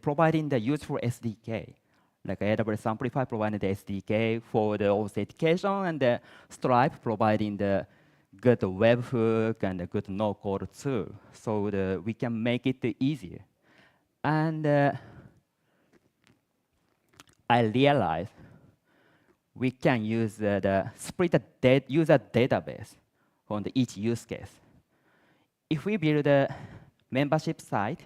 providing the useful SDK. Like AWS Amplify providing the SDK for the authentication, and the Stripe providing the good webhook and a good no-code tool, so we can make it easier. And I realized we can use the split user database on each use case. If we build a membership site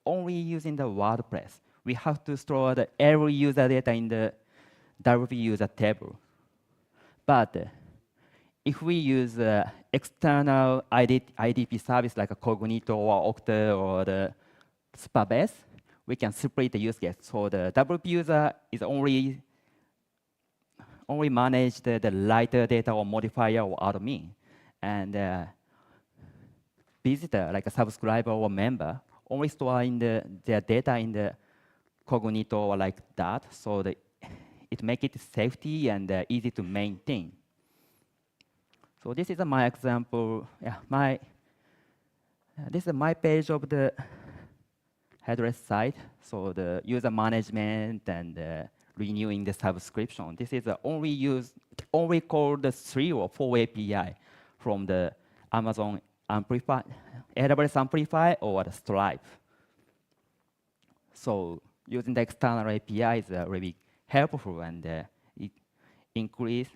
only using the WordPress, we have to store every user data in the WP user table. But if we use external IDP service like a Cognito or Okta or the spa-based, we can split the use case. So the WP user is only manage the lighter data or modifier or admin. And visitor, like a subscriber or member, only store in their data in the Cognito or like that. So it makes it safety and easy to maintain. So this is my example. Yeah, this is my page of the headless site. So the user management and renewing the subscription. This is only called the 3 or 4 API from the Amazon Amplify, AWS Amplify or the Stripe. So using the external API is really helpful, and it increase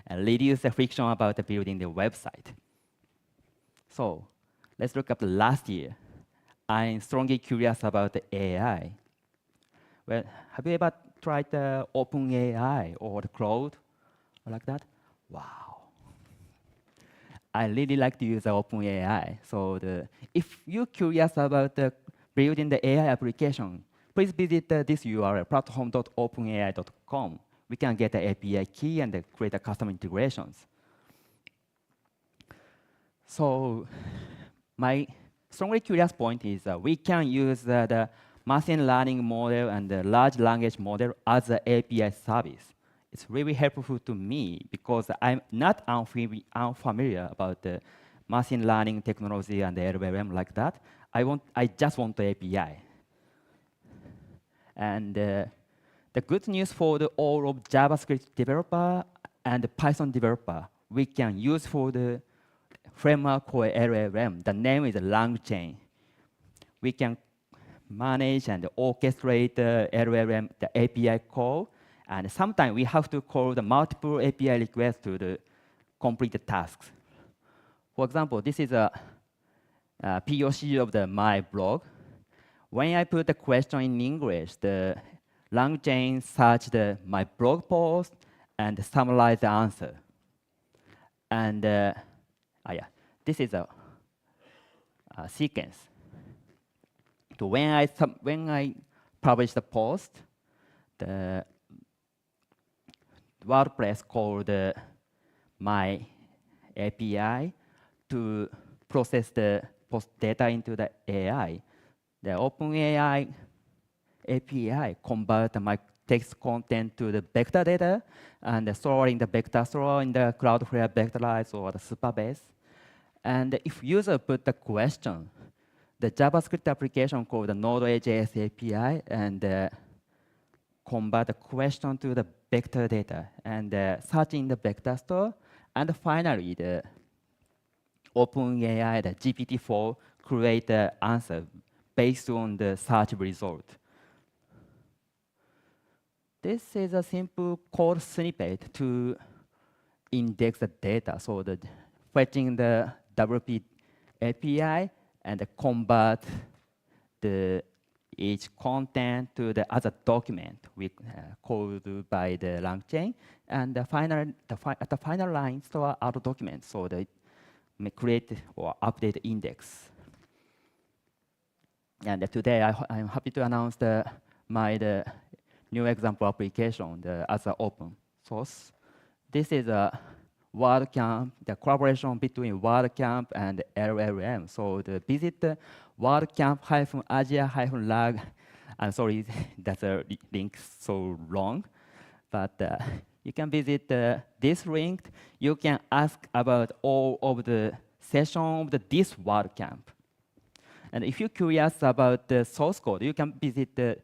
and reduce the friction about building the website. So let's look at the last year. I'm strongly curious about the AI. Well, have you ever tried the OpenAI or the Cloud or like that? Wow. I really like to use the OpenAI. So if you're curious about building the AI application, please visit this URL, platform.openai.com. We can get the API key and create a custom integrations. So my strongly curious point is we can use the machine learning model and the large language model as an API service. It's really helpful to me because I'm not unfamiliar about the machine learning technology and the LLM like that. I just want the API. And the good news for all of JavaScript developer and the Python developer, we can use for the framework for LLM. The name is LangChain. We can manage and orchestrate the LLM, the API call, and sometimes we have to call the multiple API requests to complete the tasks. For example, this is a POC of my blog. When I put the question in English, the LangChain search my blog post and summarize the answer. And this is a sequence. So when I publish the post, the WordPress called my API to process the post data into the AI. The OpenAI API convert my text content to the vector data and storing the vector store in the Cloudflare Vectorize or the Supabase. And if user put the question, the JavaScript application called the Node.js API and convert the question to the vector data and search in the vector store. And finally, the OpenAI, the GPT-4, create the answer based on the search result. This is a simple code snippet to index the data. So fetching the WP API and convert each content to the other document we called by the LangChain. And at the final line, store other documents so they may create or update the index. And today I'm happy to announce my new example application as an open source. This is a WordCamp, the collaboration between WordCamp and LLM. So visit WordCamp-Asia-lag. I'm sorry, that's a link so long, but you can visit this link. You can ask about all of the sessions of this WordCamp. And if you're curious about the source code, you can visit the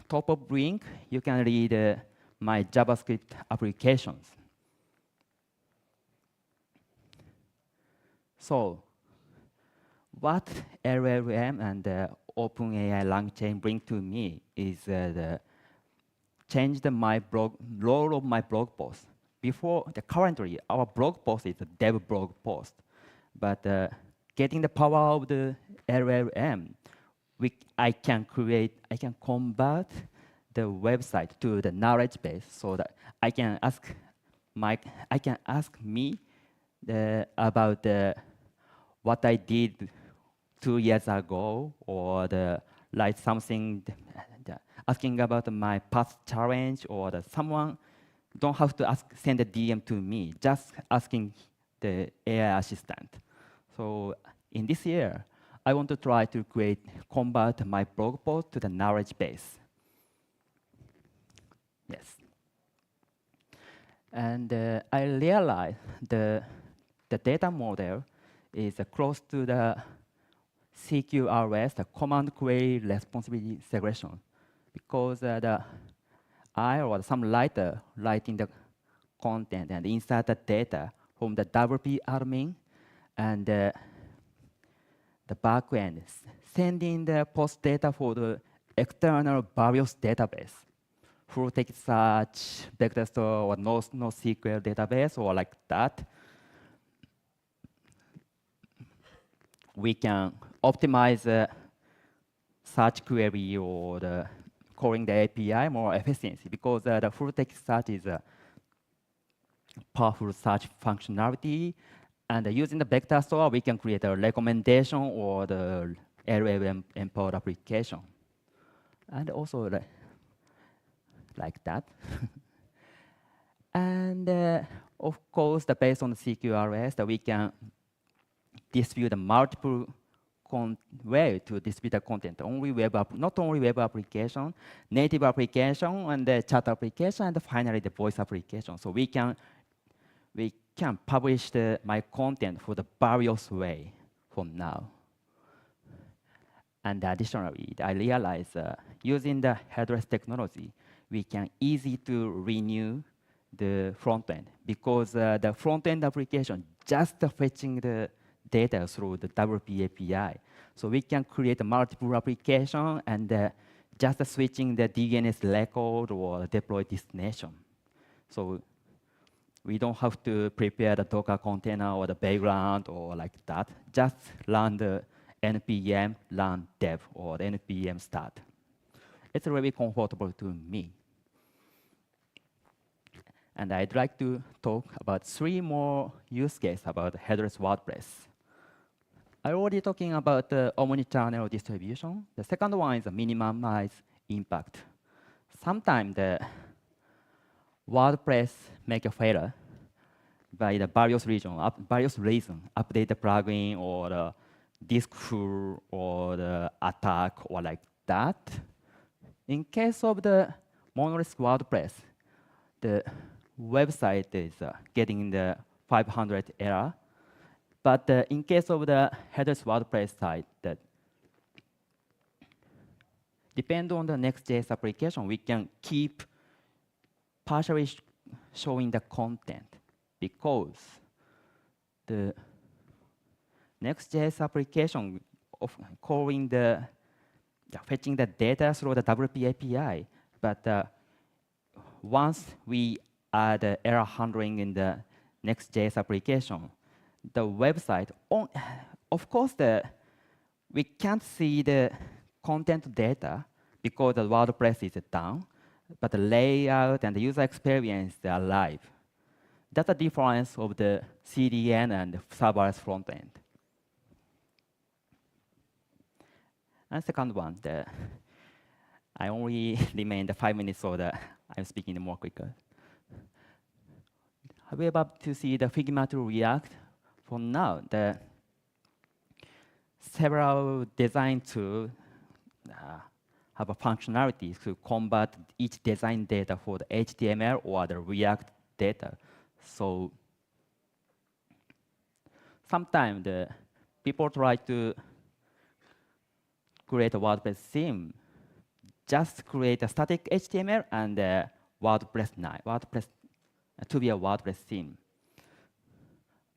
top of link. You can read my JavaScript applications. So what LLM and OpenAI LangChain bring to me is change my role of my blog post. Currently, our blog post is a dev blog post, but getting the power of the LLM, I can convert the website to the knowledge base so that I can ask me about what I did 2 years ago, or write something asking about my past challenge, or someone don't have to send a DM to me, just asking the AI assistant. So in this year, I want to try to convert my blog post to the knowledge base. Yes. And I realized the data model is close to the CQRS, the command query responsibility segregation, because I or some writer writing the content and insert the data from the WP admin, and the backend sending the post data for the external various database, full text search, vector store, or NoSQL database, or like that. We can optimize the search query or calling the API more efficiency, because the full text search is a powerful search functionality. And using the vector store, we can create a recommendation or the LLM empowered application. And also like that. And of course, based on the CQRS, that we can distribute the multiple way to distribute the content. Not only web application, native application, and the chat application, and finally the voice application. So we can publish my content for the various way from now. And additionally, I realized using the headless technology, we can easy to renew the front end, because the front end application just fetching the data through the WP API. So we can create multiple application and just switching the DNS record or deploy destination. So we don't have to prepare the Docker container or the background or like that. Just run the npm run dev or npm start. It's really comfortable to me. And I'd like to talk about 3 more use cases about headless WordPress. I already talking about the omnichannel distribution. The second one is minimize impact. Sometimes the WordPress make a failure by the various reasons, update the plugin or the disk full or the attack or like that. In case of the monolith WordPress, the website is getting the 500 error. But in case of the headless WordPress site, that depend on the Next.js application, we can keep partially showing the content, because the Next.js application of calling fetching the data through the WP API. But once we add error handling in the Next.js application, the website, of course, we can't see the content data because the WordPress is down, but the layout and the user experience, they are live. That's the difference of the CDN and the serverless front end. And second one, I only remained 5 minutes, so I'm speaking more quicker. We're about to see the Figma to React. For now, the several design tools have a functionality to convert each design data for the HTML or the React data. So sometimes the people try to create a WordPress theme, just create a static HTML and WordPress to be a WordPress theme.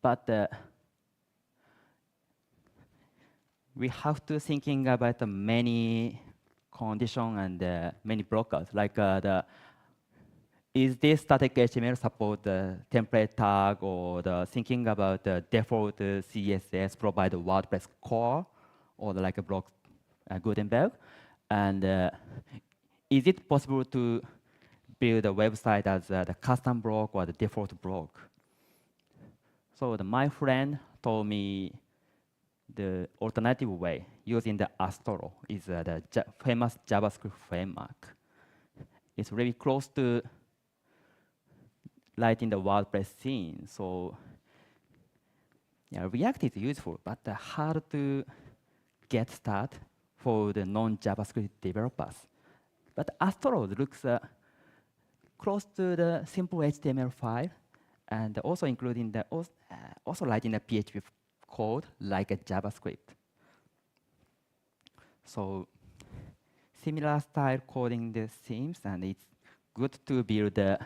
But we have to thinking about the many conditions and many blockers, like is this static HTML support the template tag, or thinking about the default CSS provide the WordPress core, or like a block Gutenberg, and is it possible to build a website as the custom block or the default block? So my friend told me the alternative way using the Astro is the famous JavaScript framework. It's really close to writing the WordPress scene. So yeah, React is useful, but hard to get started for the non-JavaScript developers. But Astro looks close to the simple HTML file, and also including the also writing the PHP code like a JavaScript. So similar style coding the themes, and it's good to build the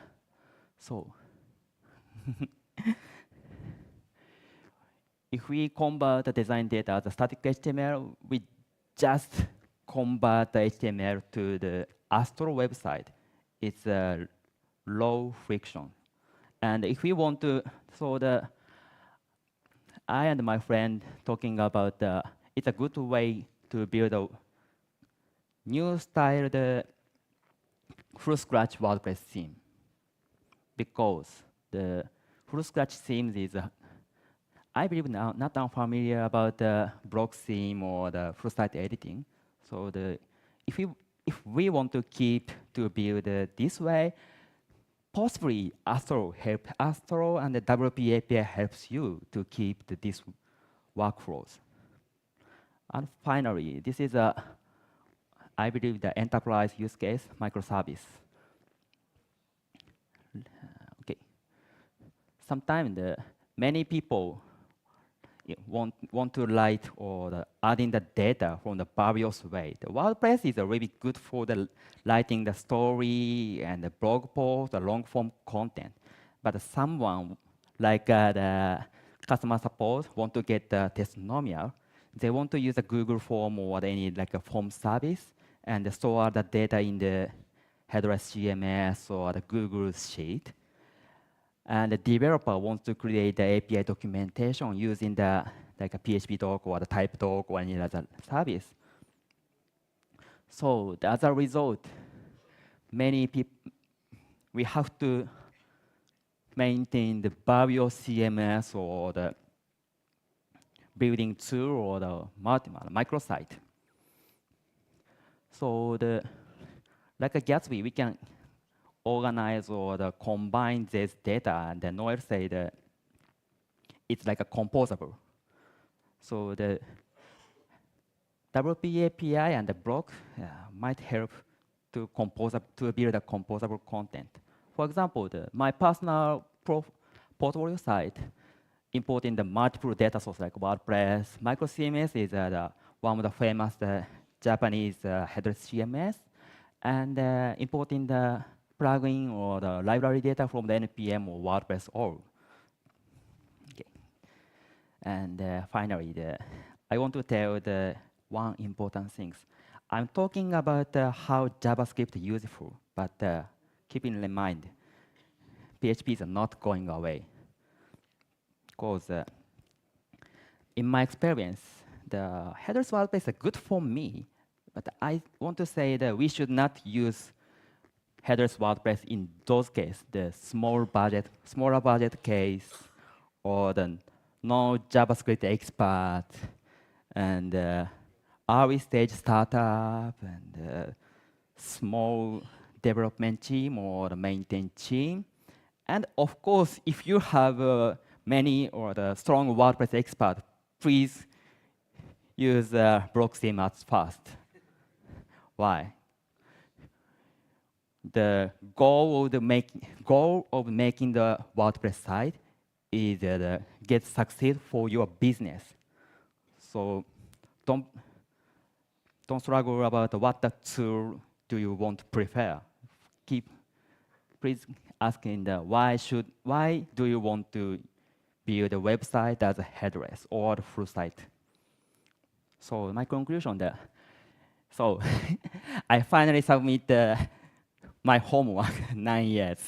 if we convert the design data as a static HTML, we just convert the HTML to the Astro website. It's a low friction. And if we want to, I and my friend talking about it's a good way to build a new style, the full scratch WordPress theme. Because the full scratch themes is, I believe now not unfamiliar about the block theme or the full site editing. So if we want to keep to build this way, possibly Astro and the WP API helps you to keep these workflows. And finally, this is I believe the enterprise use case microservice. Okay. Sometimes many people want to write or adding the data from the various way. The WordPress is really good for the writing the story and the blog post, the long form content. But someone like the customer support want to get the testimonial, they want to use a Google form or any like a form service and store the data in the headless CMS or the Google Sheet. And the developer wants to create the API documentation using the like a PHP doc or the type doc or any other service. So as a result, many people we have to maintain the various CMS or the building tool or the microsite. So like a Gatsby, we can organize or combine this data and then Noel say that it's like a composable. So the WP API and the block might help to build a composable content. For example, my personal portfolio site importing the multiple data sources like WordPress. Micro CMS is one of the famous Japanese headless CMS, and importing the plugin or the library data from the NPM or WordPress org. Okay. And finally, I want to tell the one important thing. I'm talking about how JavaScript is useful, but keep in mind, PHP is not going away. Because in my experience, the headless WordPress is good for me, but I want to say that we should not use headless WordPress in those cases, the smaller budget case, or the no JavaScript expert, and early stage startup, and small development team or the maintain team. And of course, if you have many or the strong WordPress expert, please use block theme as first. Why? The goal of making the WordPress site is get succeed for your business. So don't struggle about what the tool do you want to prefer. Please asking why do you want to build a website as a headless or the full site? So my conclusion there. So I finally submit my homework 9 years.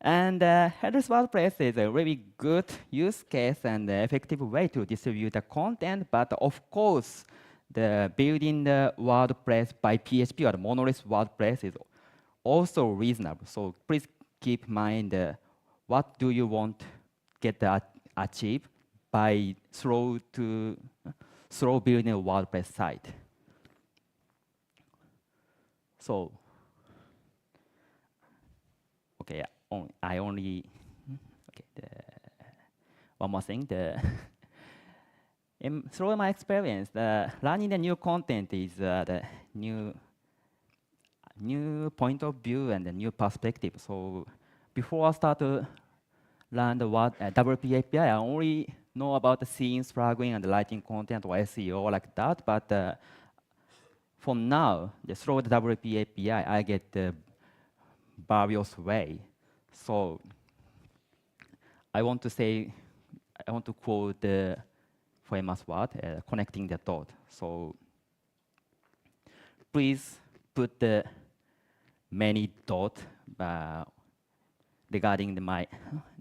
And headless WordPress is a really good use case and effective way to distribute the content. But of course, the building the WordPress by PHP or the monolith WordPress is also reasonable. So please keep in mind what do you want to get achieved by through building a WordPress site. So, okay, I only, okay, one more thing, through my experience, learning the new content is the new point of view and a new perspective. So before I start to learn the WP API, I only know about the scenes, flagging, and writing content or SEO like that. But from now, through the WP API, I get the various way. So I want to quote the famous word, connecting the dot. So please put the many dot regarding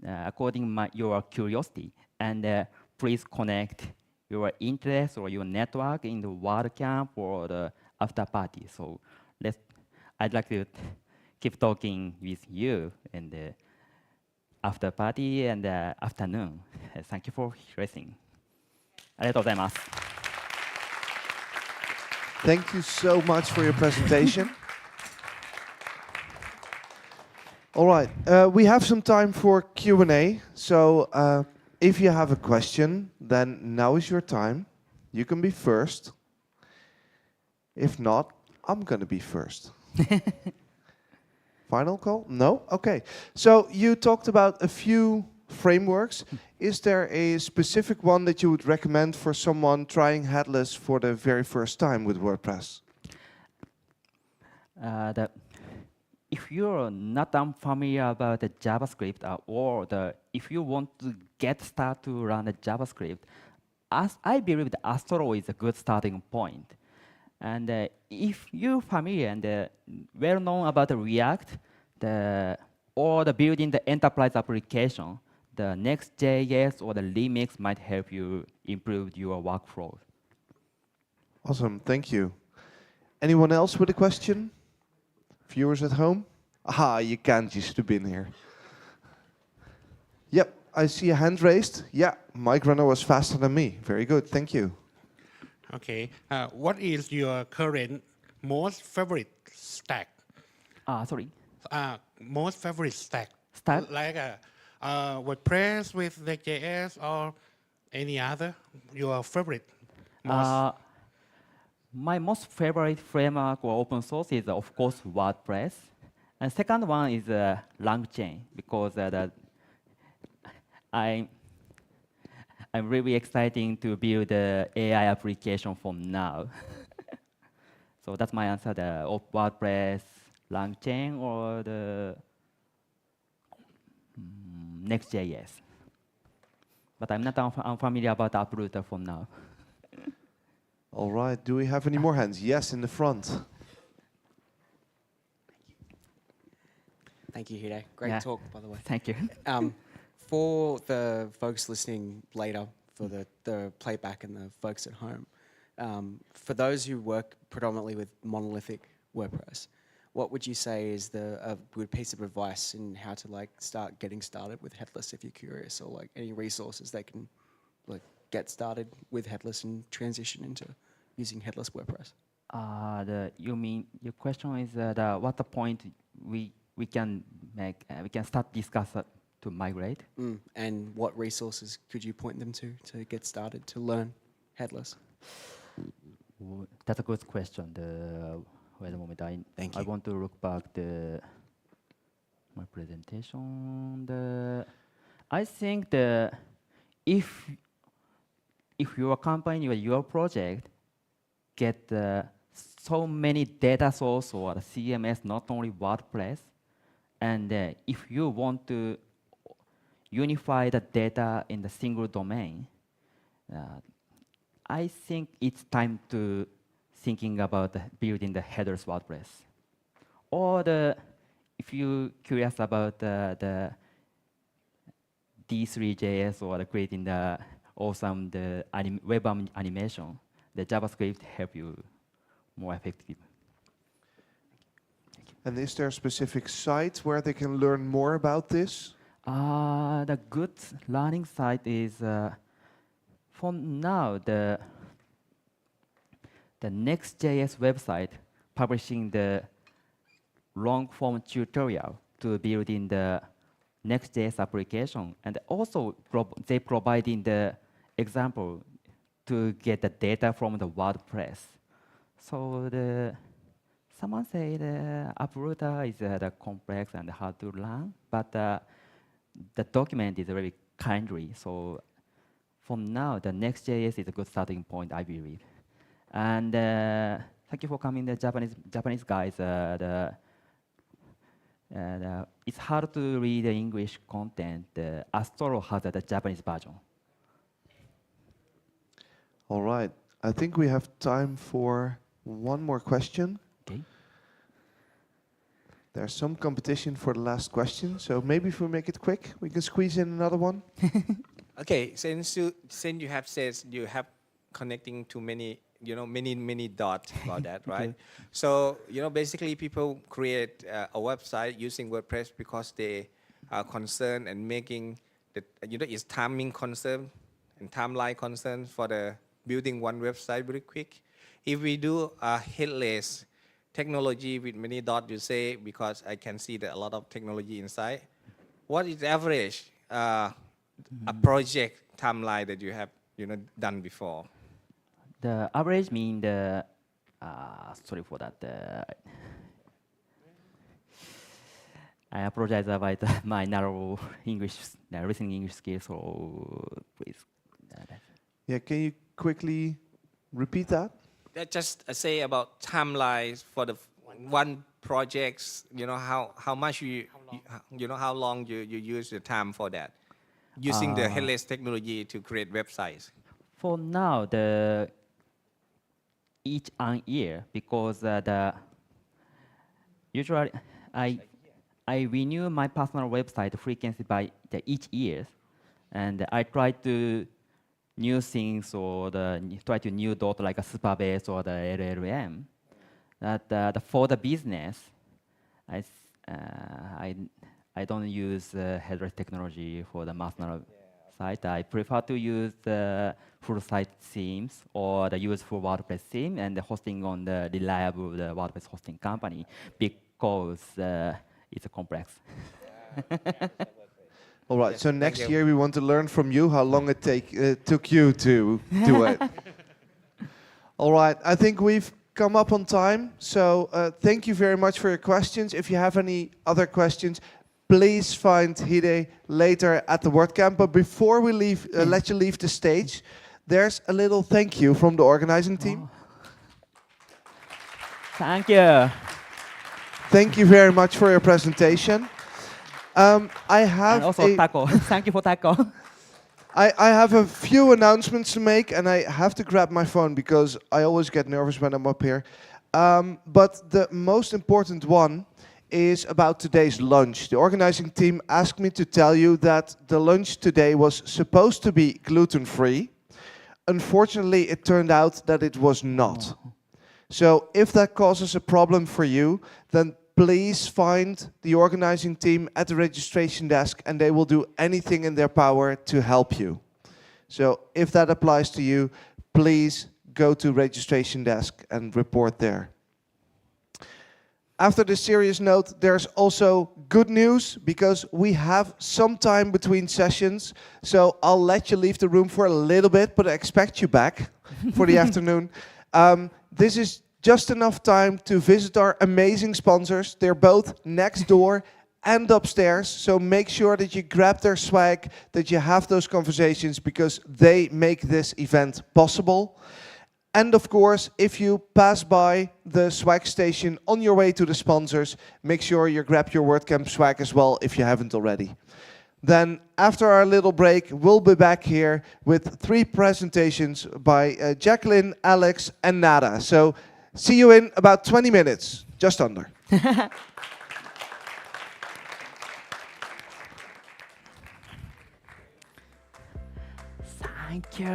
according your curiosity, and please connect your interest or your network in the WordCamp or the after party. So I'd like to keep talking with you in the after party and afternoon. Thank you for listening. ありがとうございます。Thank you so much for your presentation. All right, we have some time for Q&A. So if you have a question, then now is your time. You can be first. If not, I'm going to be first. Final call? No? Okay. So you talked about a few frameworks. Is there a specific one that you would recommend for someone trying headless for the very first time with WordPress? If you're not unfamiliar about the JavaScript or if you want to get started to run the JavaScript, I believe the Astro is a good starting point. And if you're familiar and well known about the React or the building the enterprise application, the Next.js or the Remix might help you improve your workflow. Awesome, thank you. Anyone else with a question? Viewers at home? Aha, you can't, you should have been here. Yep, I see a hand raised. Yeah, Mike Runner was faster than me. Very good, thank you. Okay, what is your current most favorite stack? Sorry? Most favorite stack? Stack? Like WordPress with Next.js or any other? Your favorite? My most favorite framework or open source is, of course, WordPress. And second one is LangChain, because I'm really excited to build the AI application from now. So that's my answer, the WordPress, LangChain, or the Next.js. But I'm not unfamiliar about Uprooter from now. All right, do we have any more hands? Yes, in the front. Thank you, Hide. Great talk, by the way. Thank you. For the folks listening later, for the playback and the folks at home, for those who work predominantly with monolithic WordPress, what would you say is a good piece of advice in how to start getting started with headless if you're curious, or any resources they can get started with headless and transition into using headless WordPress? You mean your question is what the point we can make? We can start discuss to migrate. And what resources could you point them to get started to learn headless? That's a good question. Wait a moment. I want to look back my presentation. I think if your company or your project get so many data source or CMS, not only WordPress, and if you want to unify the data in the single domain, I think it's time to thinking about building the headers WordPress. Or if you're curious about the D3.js or creating the awesome web animation, the JavaScript help you more effective. And is there a specific site where they can learn more about this? The good learning site is For now, the Next.js website publishing the long-form tutorial to build in the Next.js application, and also they providing the example to get the data from the WordPress. So someone say the uploader is the complex and hard to learn, but the document is very kindly. So from now, the Next.js is a good starting point, I believe. And thank you for coming, the Japanese guys. It's hard to read the English content. Astro has the Japanese version. All right. I think we have time for one more question. Okay. There's some competition for the last question, so maybe if we make it quick, we can squeeze in another one. Okay, since you have said you have connecting to many, many dots about that, right? Okay. So, basically people create a website using WordPress because they are concerned and making it's timing concern and timeline concern for the building one website very quick. If we do a headless technology with many dots, you say, because I can see that a lot of technology inside. What is the average a project timeline that you have done before? The average mean the sorry for that. I apologize about my narrow English, listening English skills. So please. Yeah, can you quickly repeat that? Just say about timelines for the one projects. How much how long you use the time for that, using the headless technology to create websites. For now, each year, because usually I renew my personal website frequency by each year, and I try to new things or try to new dot like a Superbase or the LLM. That for the business, I don't use headless technology for the personal site. I prefer to use the full site themes or the useful WordPress theme and the hosting on the reliable WordPress hosting company because it's complex. All right, so next year we want to learn from you how long it took you to do it. All right, I think we've come up on time, so thank you very much for your questions. If you have any other questions, please find Hide later at the WordCamp. But before we leave, let you leave the stage, there's a little thank you from the organizing team. Thank you. Thank you very much for your presentation. I have and also taco. Thank you for taco. I have a few announcements to make, and I have to grab my phone because I always get nervous when I'm up here. But the most important one is about today's lunch. The organizing team asked me to tell you that the lunch today was supposed to be gluten-free. Unfortunately, it turned out that it was not. So if that causes a problem for you, then please find the organizing team at the registration desk and they will do anything in their power to help you. So if that applies to you, please go to registration desk and report there. After this serious note, there's also good news because we have some time between sessions. So I'll let you leave the room for a little bit, but I expect you back for the afternoon. This is just enough time to visit our amazing sponsors. They're both next door and upstairs. So make sure that you grab their swag, that you have those conversations because they make this event possible. And of course, if you pass by the swag station on your way to the sponsors, make sure you grab your WordCamp swag as well if you haven't already. Then after our little break, we'll be back here with 3 presentations by Jacqueline, Alex, and Nada. So see you in about 20 minutes, just under. Thank you.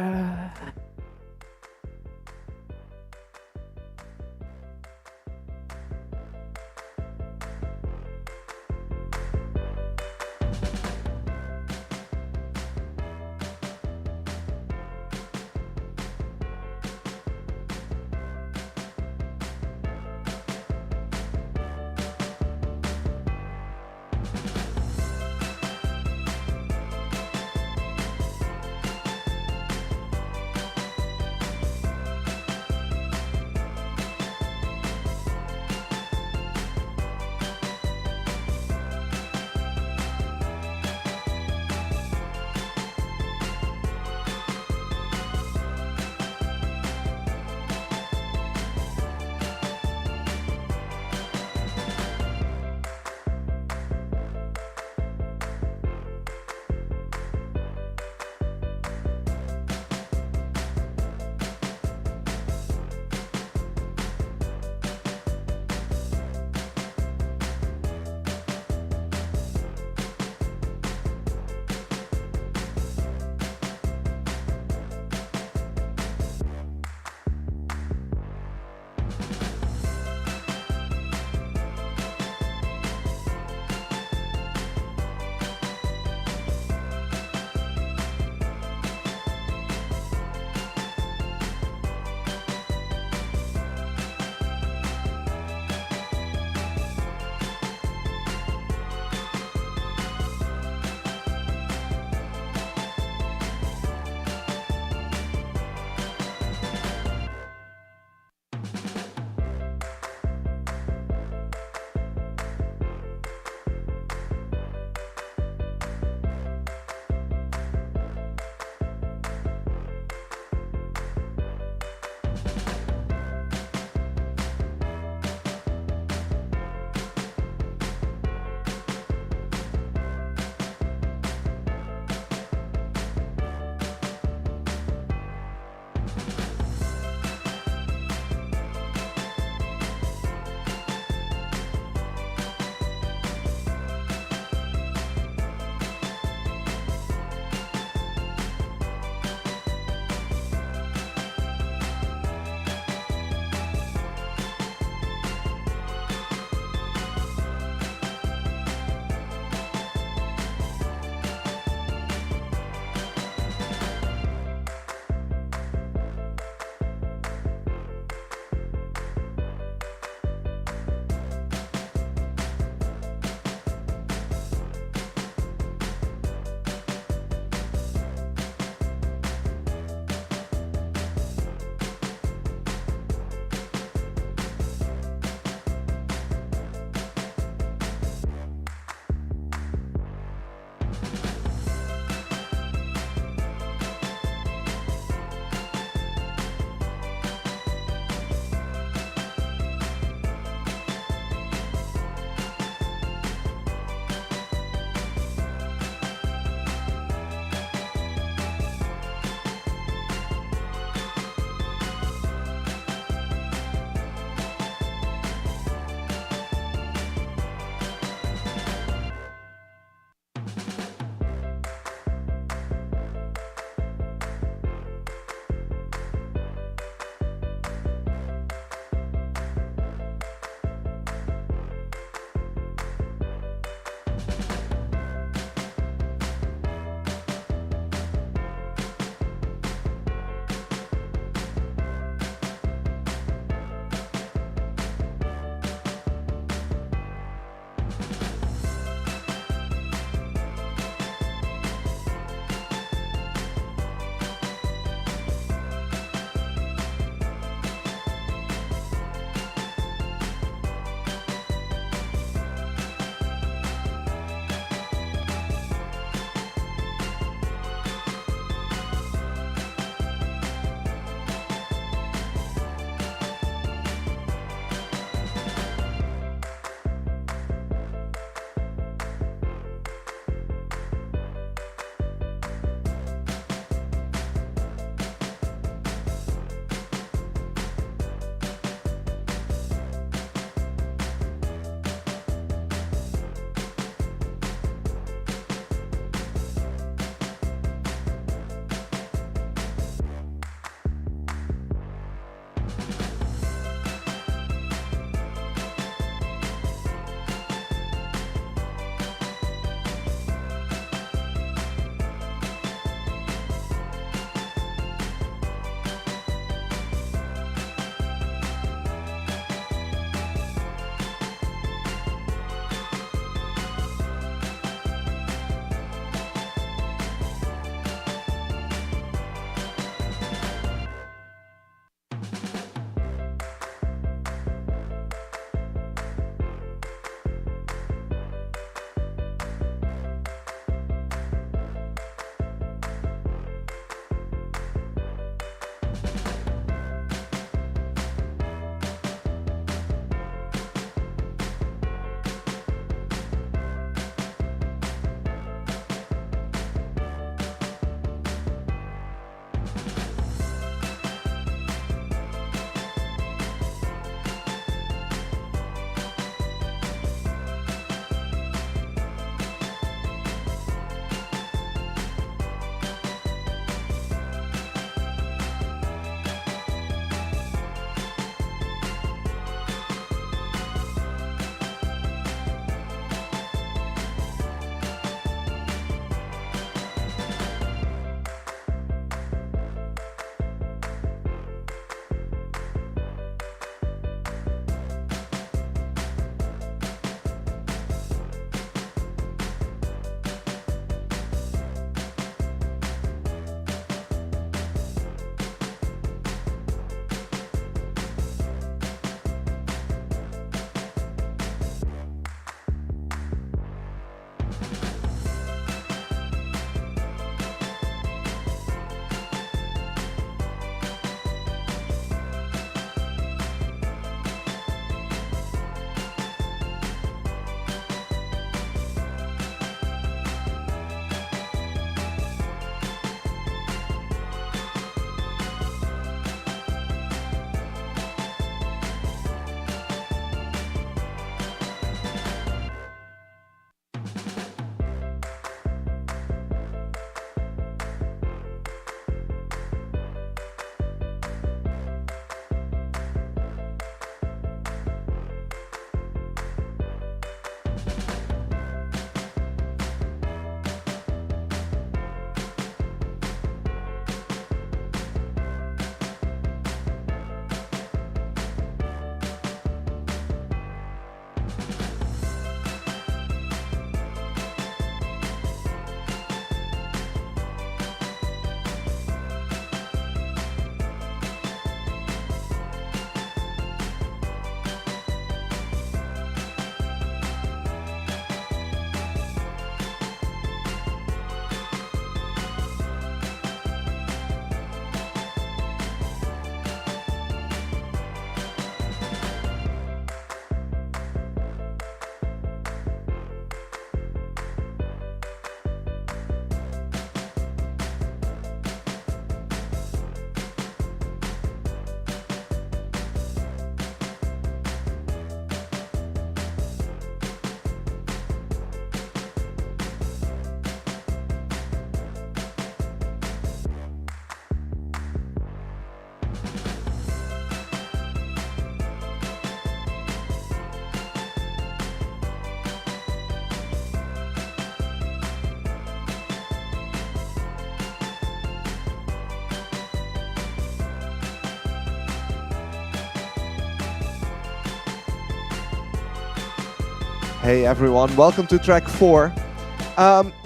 Hey everyone, welcome to track 4.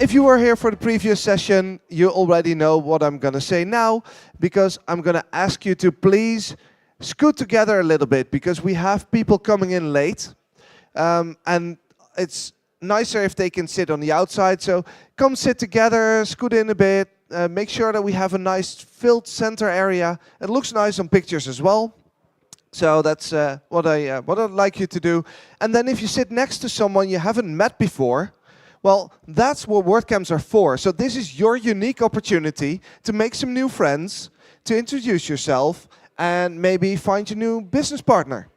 If you were here for the previous session, you already know what I'm gonna say now, because I'm gonna ask you to please scoot together a little bit, because we have people coming in late, and it's nicer if they can sit on the outside. So come sit together, scoot in a bit, make sure that we have a nice filled center area. It looks nice on pictures as well. So that's what I'd like you to do. And then if you sit next to someone you haven't met before, well, that's what WordCamps are for. So this is your unique opportunity to make some new friends, to introduce yourself, and maybe find your new business partner.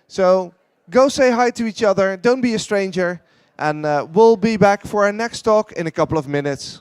So go say hi to each other, don't be a stranger, and we'll be back for our next talk in a couple of minutes.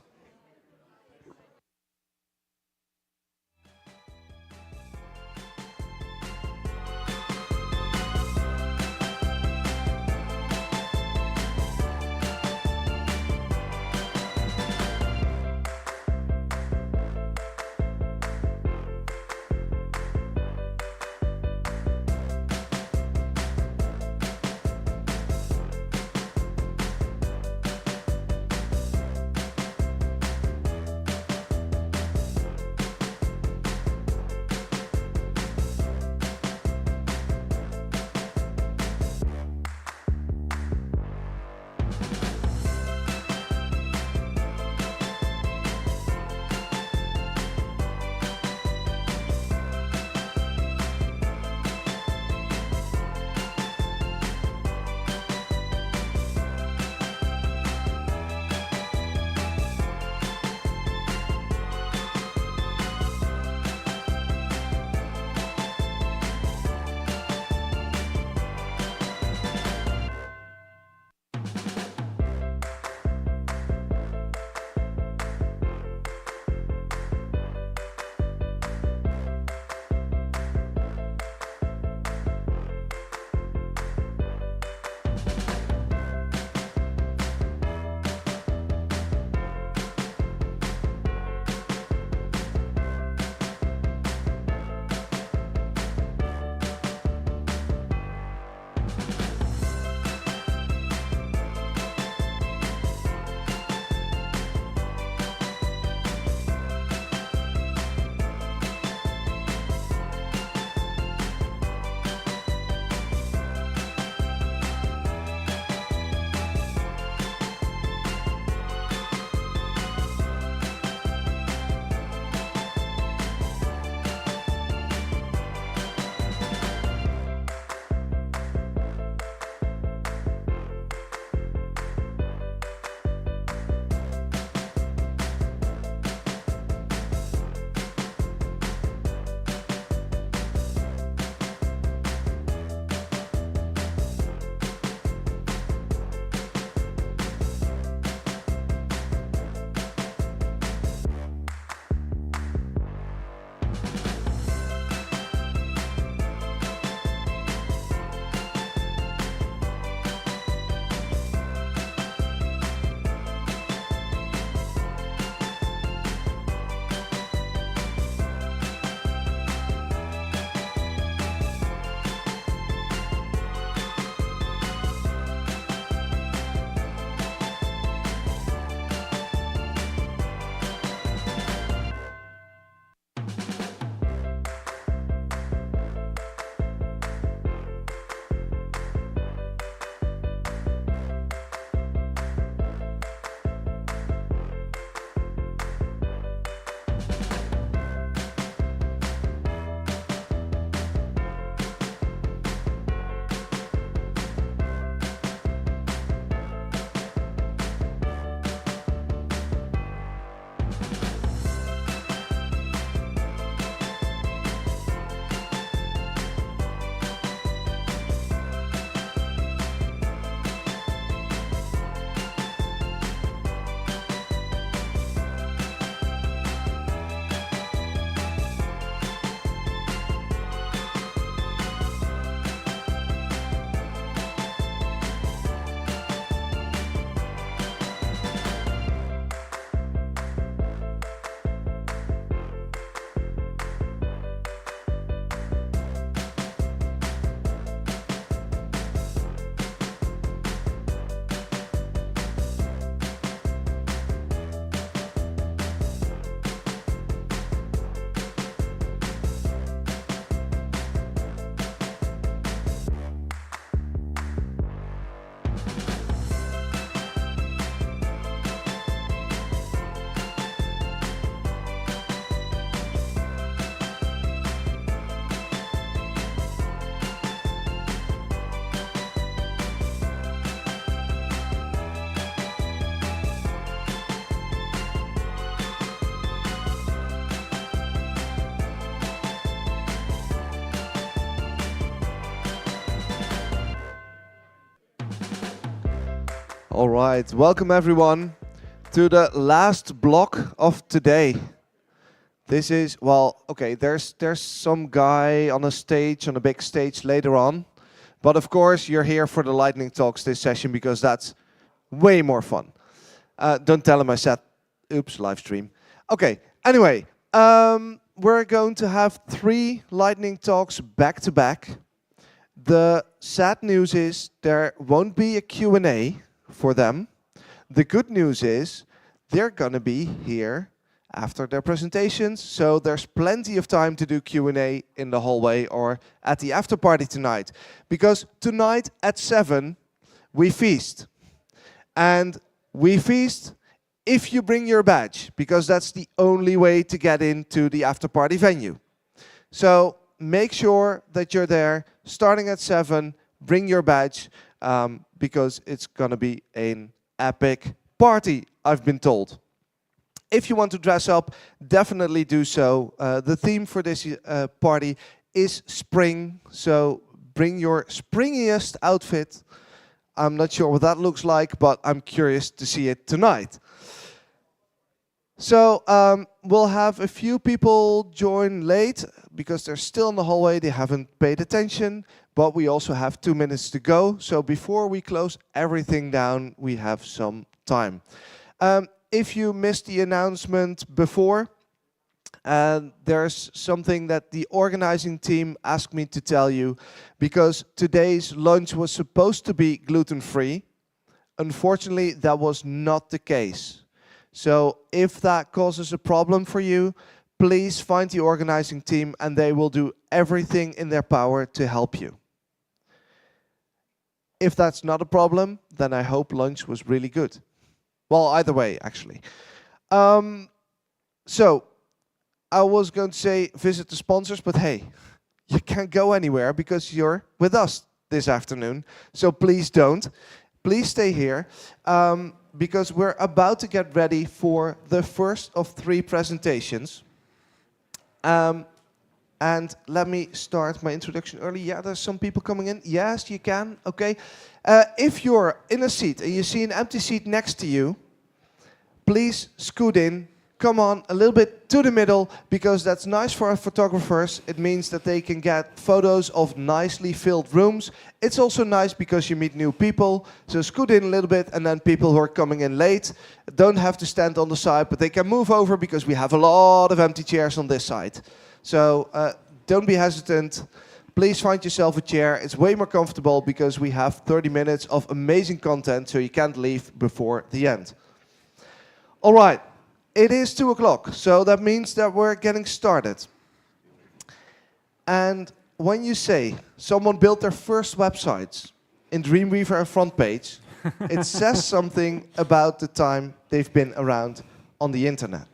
All right, welcome everyone to the last block of today. This is, well, okay, there's some guy on a stage, on a big stage later on. But of course, you're here for the lightning talks this session because that's way more fun. Don't tell him I said, oops, live stream. Okay, anyway, we're going to have 3 lightning talks back to back. The sad news is there won't be a Q&A for them. The good news is they're gonna be here after their presentations, so there's plenty of time to do Q&A in the hallway or at the after party tonight. Because tonight at 7, we feast. And we feast if you bring your badge, because that's the only way to get into the after party venue. So make sure that you're there, starting at 7, bring your badge, because it's gonna be an epic party, I've been told. If you want to dress up, definitely do so. The theme for this party is spring, so bring your springiest outfit. I'm not sure what that looks like, but I'm curious to see it tonight. So we'll have a few people join late because they're still in the hallway, they haven't paid attention, but we also have 2 minutes to go. So before we close everything down, we have some time. If you missed the announcement before, there's something that the organizing team asked me to tell you, because today's lunch was supposed to be gluten-free. Unfortunately, that was not the case. So if that causes a problem for you, please find the organizing team and they will do everything in their power to help you. If that's not a problem, then I hope lunch was really good. Well, either way, actually. So I was going to say visit the sponsors, but hey, you can't go anywhere because you're with us this afternoon. So please don't. Please stay here because we're about to get ready for the first of 3 presentations. And let me start my introduction early. Yeah, there's some people coming in. Yes, you can. Okay. If you're in a seat and you see an empty seat next to you, please scoot in. Come on a little bit to the middle, because that's nice for our photographers. It means that they can get photos of nicely filled rooms. It's also nice because you meet new people. So scoot in a little bit, and then people who are coming in late don't have to stand on the side, but they can move over because we have a lot of empty chairs on this side. So don't be hesitant. Please find yourself a chair. It's way more comfortable because we have 30 minutes of amazing content, so you can't leave before the end. All right, it is 2 o'clock, so that means that we're getting started. And when you say someone built their first websites in Dreamweaver and FrontPage, it says something about the time they've been around on the internet.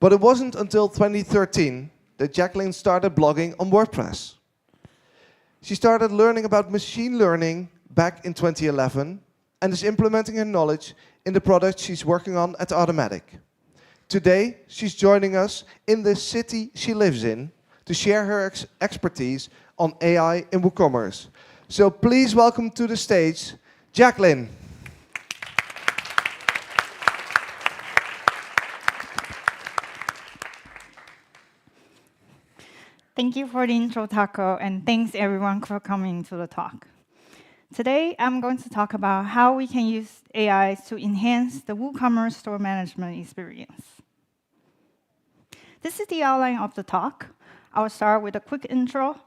But it wasn't until 2013 that Jacqueline started blogging on WordPress. She started learning about machine learning back in 2011 and is implementing her knowledge in the product she's working on at Automatic. Today, she's joining us in the city she lives in to share her expertise on AI in WooCommerce. So please welcome to the stage, Jacqueline. Thank you for the intro, Taco, and thanks everyone for coming to the talk. Today, I'm going to talk about how we can use AI to enhance the WooCommerce store management experience. This is the outline of the talk. I will start with a quick intro,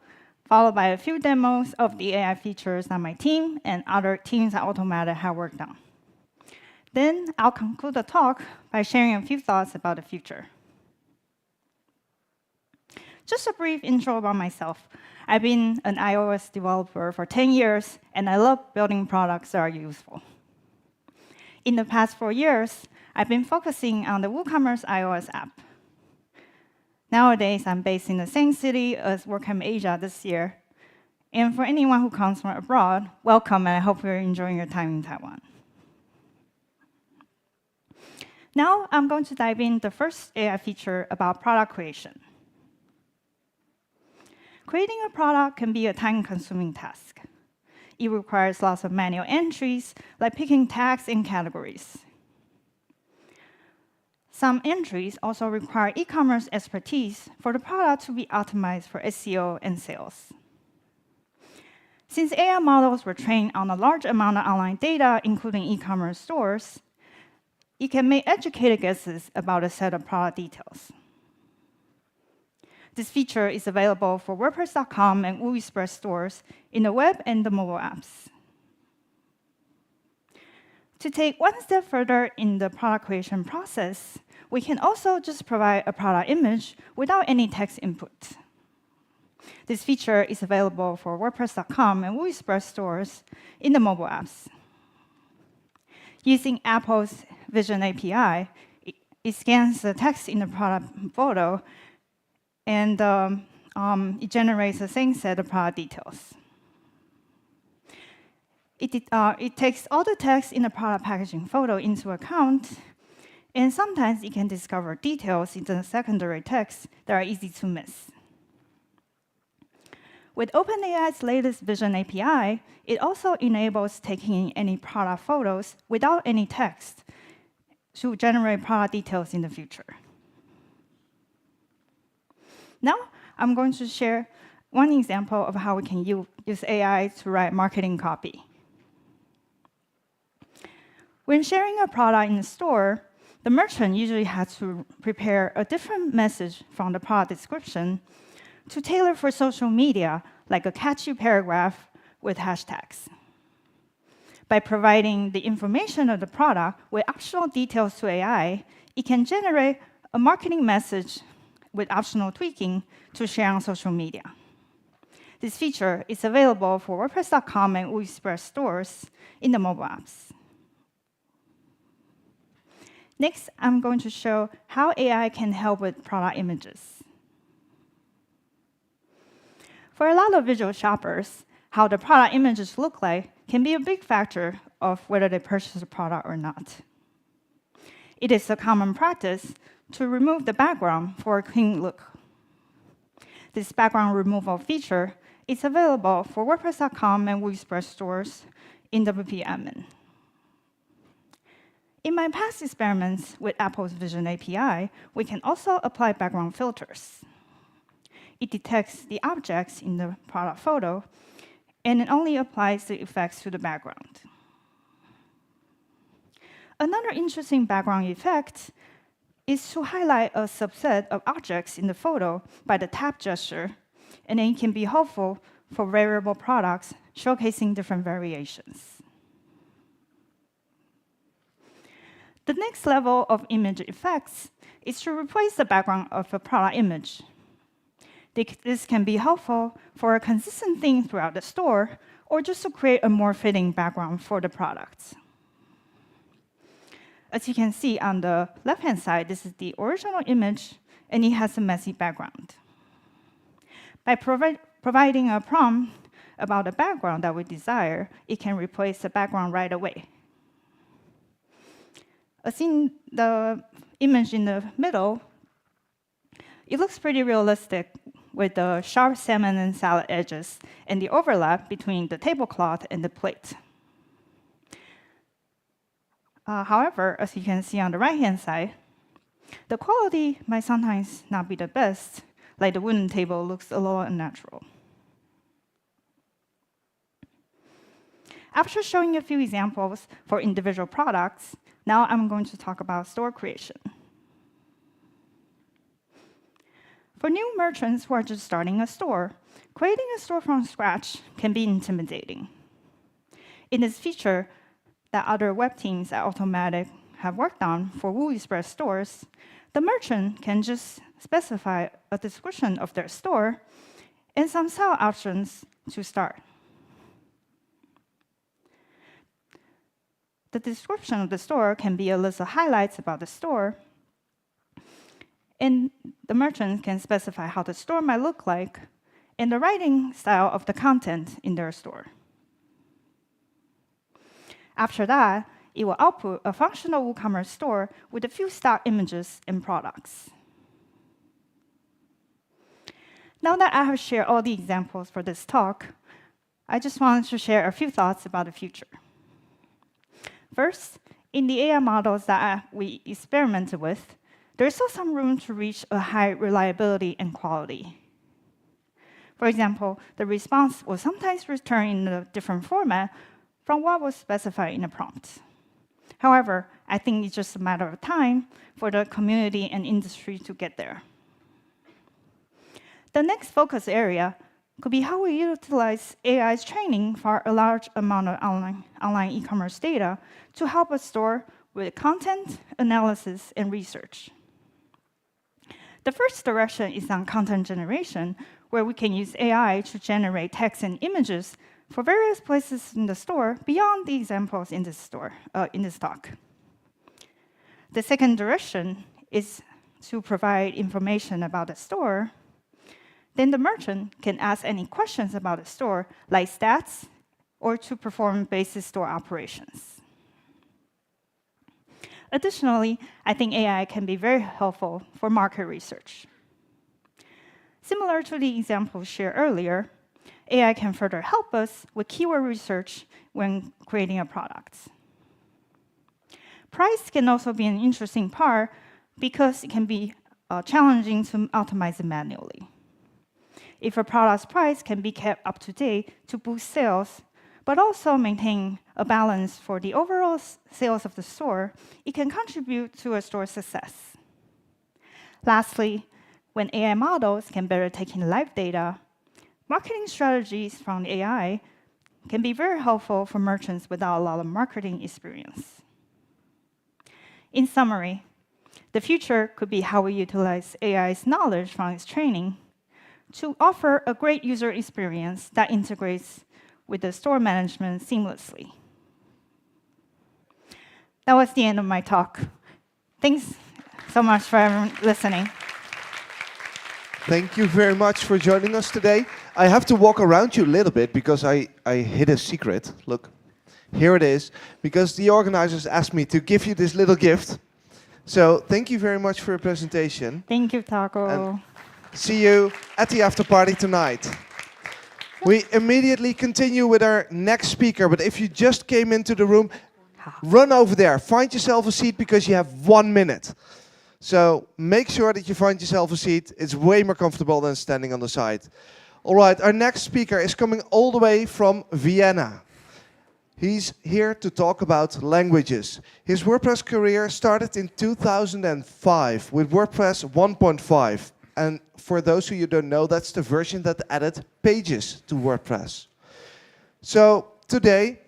followed by a few demos of the AI features that my team and other teams at Automatic have worked on. Then I'll conclude the talk by sharing a few thoughts about the future. Just a brief intro about myself. I've been an iOS developer for 10 years, and I love building products that are useful. In the past 4 years, I've been focusing on the WooCommerce iOS app. Nowadays, I'm based in the same city as WordCamp Asia this year. And for anyone who comes from abroad, welcome, and I hope you're enjoying your time in Taiwan. Now, I'm going to dive in the first AI feature about product creation. Creating a product can be a time-consuming task. it requires lots of manual entries, like picking tags and categories. Some entries also require e-commerce expertise for the product to be optimized for SEO and sales. Since AI models were trained on a large amount of online data, including e-commerce stores, it can make educated guesses about a set of product details. This feature is available for WordPress.com and WooExpress stores in the web and the mobile apps. To take one step further in the product creation process, we can also just provide a product image without any text input. This feature is available for WordPress.com and WooExpress stores in the mobile apps. Using Apple's Vision API, it scans the text in the product photo, and it generates the same set of product details. It takes all the text in the product packaging photo into account, and sometimes it can discover details in the secondary text that are easy to miss. With OpenAI's latest Vision API, it also enables taking any product photos without any text to generate product details in the future. Now, I'm going to share one example of how we can use AI to write marketing copy. When sharing a product in the store, the merchant usually has to prepare a different message from the product description to tailor for social media, like a catchy paragraph with hashtags. By providing the information of the product with optional details to AI, it can generate a marketing message with optional tweaking to share on social media. This feature is available for WordPress.com and WooExpress stores in the mobile apps. Next, I'm going to show how AI can help with product images. For a lot of visual shoppers, how the product images look like can be a big factor of whether they purchase a product or not. It is a common practice to remove the background for a clean look. This background removal feature is available for WordPress.com and WooExpress stores in WP Admin. In my past experiments with Apple's Vision API, we can also apply background filters. It detects the objects in the product photo, and it only applies the effects to the background. Another interesting background effect is to highlight a subset of objects in the photo by the tap gesture, and it can be helpful for variable products, showcasing different variations. The next level of image effects is to replace the background of a product image. This can be helpful for a consistent theme throughout the store, or just to create a more fitting background for the products. As you can see on the left-hand side, this is the original image, and it has a messy background. By providing a prompt about the background that we desire, it can replace the background right away. As in the image in the middle, it looks pretty realistic with the sharp salmon and salad edges and the overlap between the tablecloth and the plate. However, as you can see on the right-hand side, the quality might sometimes not be the best, like the wooden table looks a little unnatural. After showing a few examples for individual products, now I'm going to talk about store creation. For new merchants who are just starting a store, creating a store from scratch can be intimidating. In this feature that other web teams at Automatic have worked on for WooExpress stores, the merchant can just specify a description of their store and some style options to start. The description of the store can be a list of highlights about the store, and the merchant can specify how the store might look like and the writing style of the content in their store. After that, it will output a functional WooCommerce store with a few stock images and products. Now that I have shared all the examples for this talk, I just wanted to share a few thoughts about the future. First, in the AI models that we experimented with, there is still some room to reach a high reliability and quality. For example, the response will sometimes return in a different format from what was specified in the prompt. However, I think it's just a matter of time for the community and industry to get there. The next focus area could be how we utilize AI's training for a large amount of online e-commerce data to help a store with content, analysis, and research. The first direction is on content generation, where we can use AI to generate text and images for various places in the store beyond the examples in this talk. The second direction is to provide information about the store. Then the merchant can ask any questions about the store, like stats, or to perform basic store operations. Additionally, I think AI can be very helpful for market research. Similar to the example shared earlier, AI can further help us with keyword research when creating a product. Price can also be an interesting part because it can be challenging to optimize it manually. If a product's price can be kept up to date to boost sales, but also maintain a balance for the overall sales of the store, it can contribute to a store's success. Lastly, when AI models can better take in live data, marketing strategies from AI can be very helpful for merchants without a lot of marketing experience. In summary, the future could be how we utilize AI's knowledge from its training to offer a great user experience that integrates with the store management seamlessly. That was the end of my talk. Thanks so much for everyone listening. Thank you very much for joining us today. I have to walk around you a little bit because I hid a secret. Look, here it is. Because the organizers asked me to give you this little gift. So thank you very much for your presentation. Thank you, Taco. And see you at the after party tonight. We immediately continue with our next speaker, but if you just came into the room, run over there, find yourself a seat because you have 1 minute. So make sure that you find yourself a seat. It's way more comfortable than standing on the side. All right, our next speaker is coming all the way from Vienna. He's here to talk about languages. His WordPress career started in 2005 with WordPress 1.5. And for those of you who don't know, that's the version that added pages to WordPress. So today,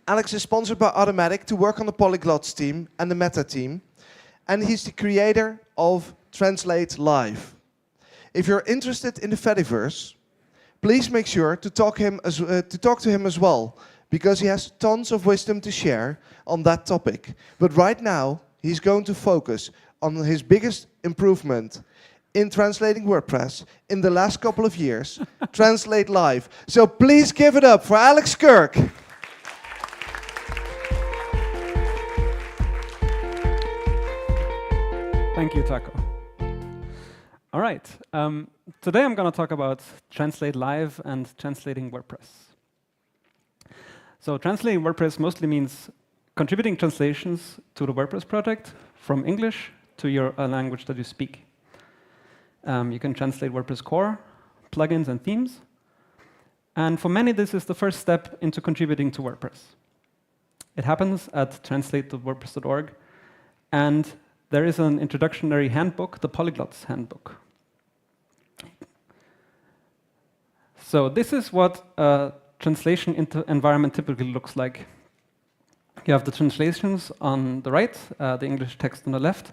Alex is sponsored by Automatic to work on the Polyglots team and the Meta team. And he's the creator of Translate Live. If you're interested in the Fediverse, please make sure to talk to him as well, because he has tons of wisdom to share on that topic. But right now, he's going to focus on his biggest improvement in translating WordPress in the last couple of years, Translate Live. So please give it up for Alex Kirk. Thank you, Taco. All right. Today I'm going to talk about Translate Live and translating WordPress. So translating WordPress mostly means contributing translations to the WordPress project from English to your language that you speak. You can translate WordPress core, plugins, and themes. And for many, this is the first step into contributing to WordPress. It happens at translate.wordpress.org. And there is an introductory handbook, the Polyglots handbook. So this is what a translation environment typically looks like. You have the translations on the right, the English text on the left,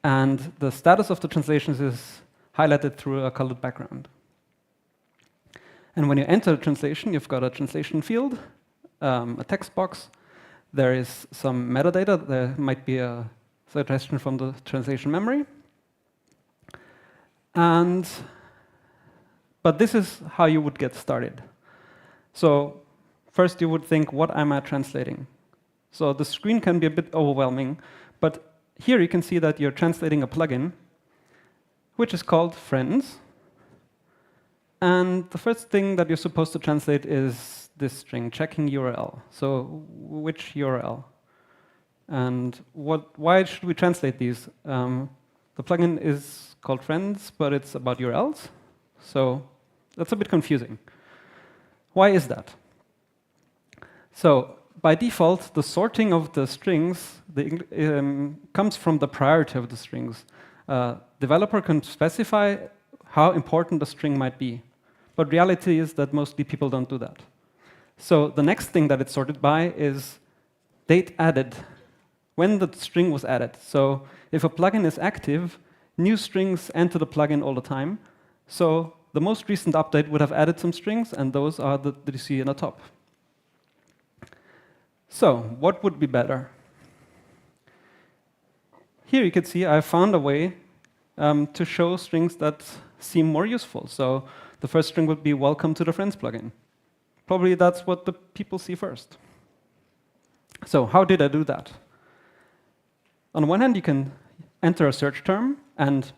and the status of the translations is highlighted through a colored background. And when you enter a translation, you've got a translation field, a text box. There is some metadata. There might be a suggestion from the translation memory. But this is how you would get started. So first you would think, what am I translating? So the screen can be a bit overwhelming, but here you can see that you're translating a plugin, which is called Friends. And the first thing that you're supposed to translate is this string, checking URL. So which URL? And why should we translate these? The plugin is called Friends, but it's about URLs. So that's a bit confusing. Why is that? So by default, the sorting of the strings comes from the priority of the strings. Developer can specify how important a string might be. But reality is that mostly people don't do that. So the next thing that it's sorted by is date added, when the string was added. So if a plugin is active, new strings enter the plugin all the time. So the most recent update would have added some strings, and those are that you see in the top. So what would be better? Here you can see I found a way to show strings that seem more useful. So the first string would be welcome to the Friends plugin. Probably that's what the people see first. So how did I do that? On one hand, you can enter a search term, and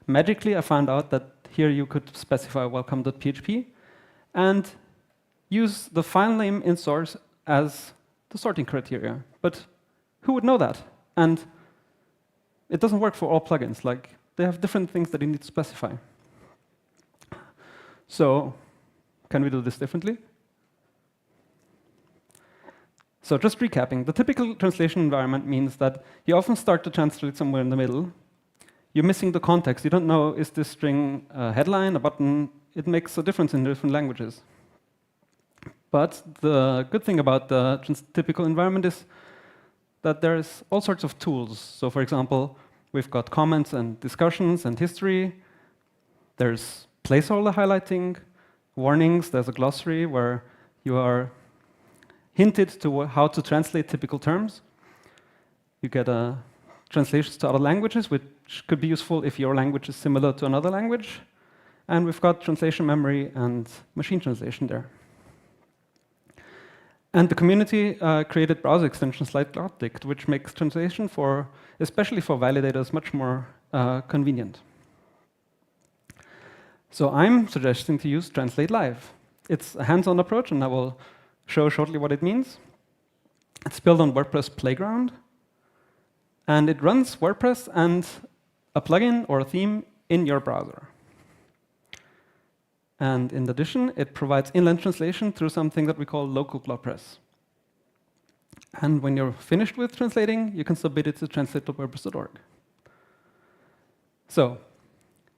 magically I found out that here you could specify welcome.php and use the file name in source as the sorting criteria. But who would know that? And it doesn't work for all plugins. Like, they have different things that you need to specify. So can we do this differently? So just recapping, the typical translation environment means that you often start to translate somewhere in the middle. You're missing the context. You don't know, is this string a headline, a button? It makes a difference in different languages. But the good thing about the typical environment is that there's all sorts of tools. So for example, we've got comments and discussions and history. There's placeholder highlighting, warnings. There's a glossary where you are hinted to how to translate typical terms. You get translations to other languages, which could be useful if your language is similar to another language. And we've got translation memory and machine translation there. And the community created browser extensions like Clouddict, which makes translation especially for validators, much more convenient. So I'm suggesting to use Translate Live. It's a hands-on approach, and I will show shortly what it means. It's built on WordPress Playground, and it runs WordPress and a plugin or a theme in your browser. And in addition, it provides inline translation through something that we call local WordPress. And when you're finished with translating, you can submit it to translate.wordpress.org. So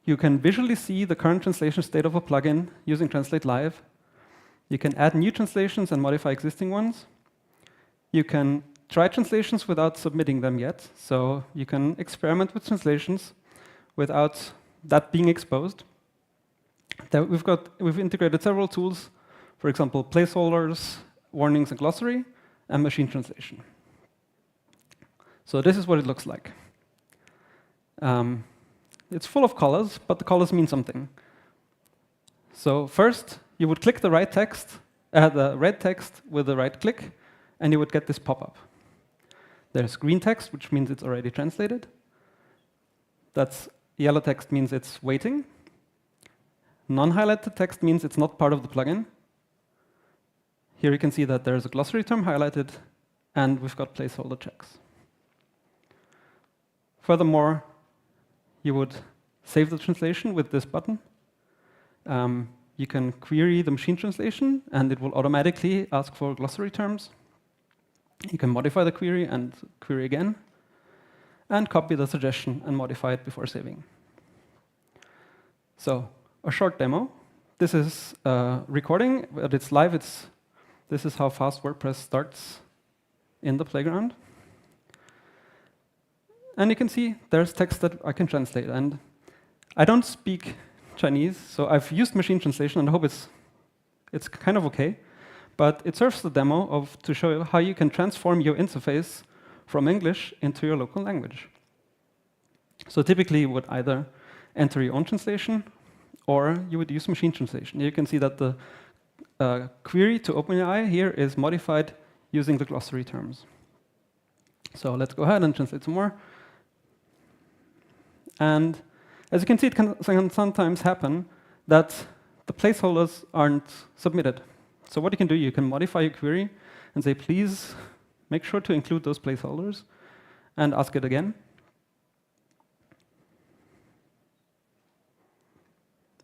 you can visually see the current translation state of a plugin using Translate Live. You can add new translations and modify existing ones. You can try translations without submitting them yet. So you can experiment with translations without that being exposed. We've integrated several tools, for example, placeholders, warnings, and glossary, and machine translation. So this is what it looks like. It's full of colors, but the colors mean something. So first, you would click the right text, the red text with the right click, and you would get this pop-up. There's green text, which means it's already translated. That's yellow text means it's waiting. Non-highlighted text means it's not part of the plugin. Here you can see that there's a glossary term highlighted, and we've got placeholder checks. Furthermore, you would save the translation with this button. You can query the machine translation, and it will automatically ask for glossary terms. You can modify the query and query again, and copy the suggestion and modify it before saving. So a short demo. This is a recording, but it's live. This is how fast WordPress starts in the playground. And you can see there's text that I can translate. And I don't speak Chinese, so I've used machine translation, and I hope it's kind of OK. But it serves the demo to show you how you can transform your interface from English into your local language. So typically, you would either enter your own translation, or you would use machine translation. You can see that the query to OpenAI here is modified using the glossary terms. So let's go ahead and translate some more. And as you can see, it can sometimes happen that the placeholders aren't submitted. So what you can do, you can modify your query and say, please make sure to include those placeholders, and ask it again.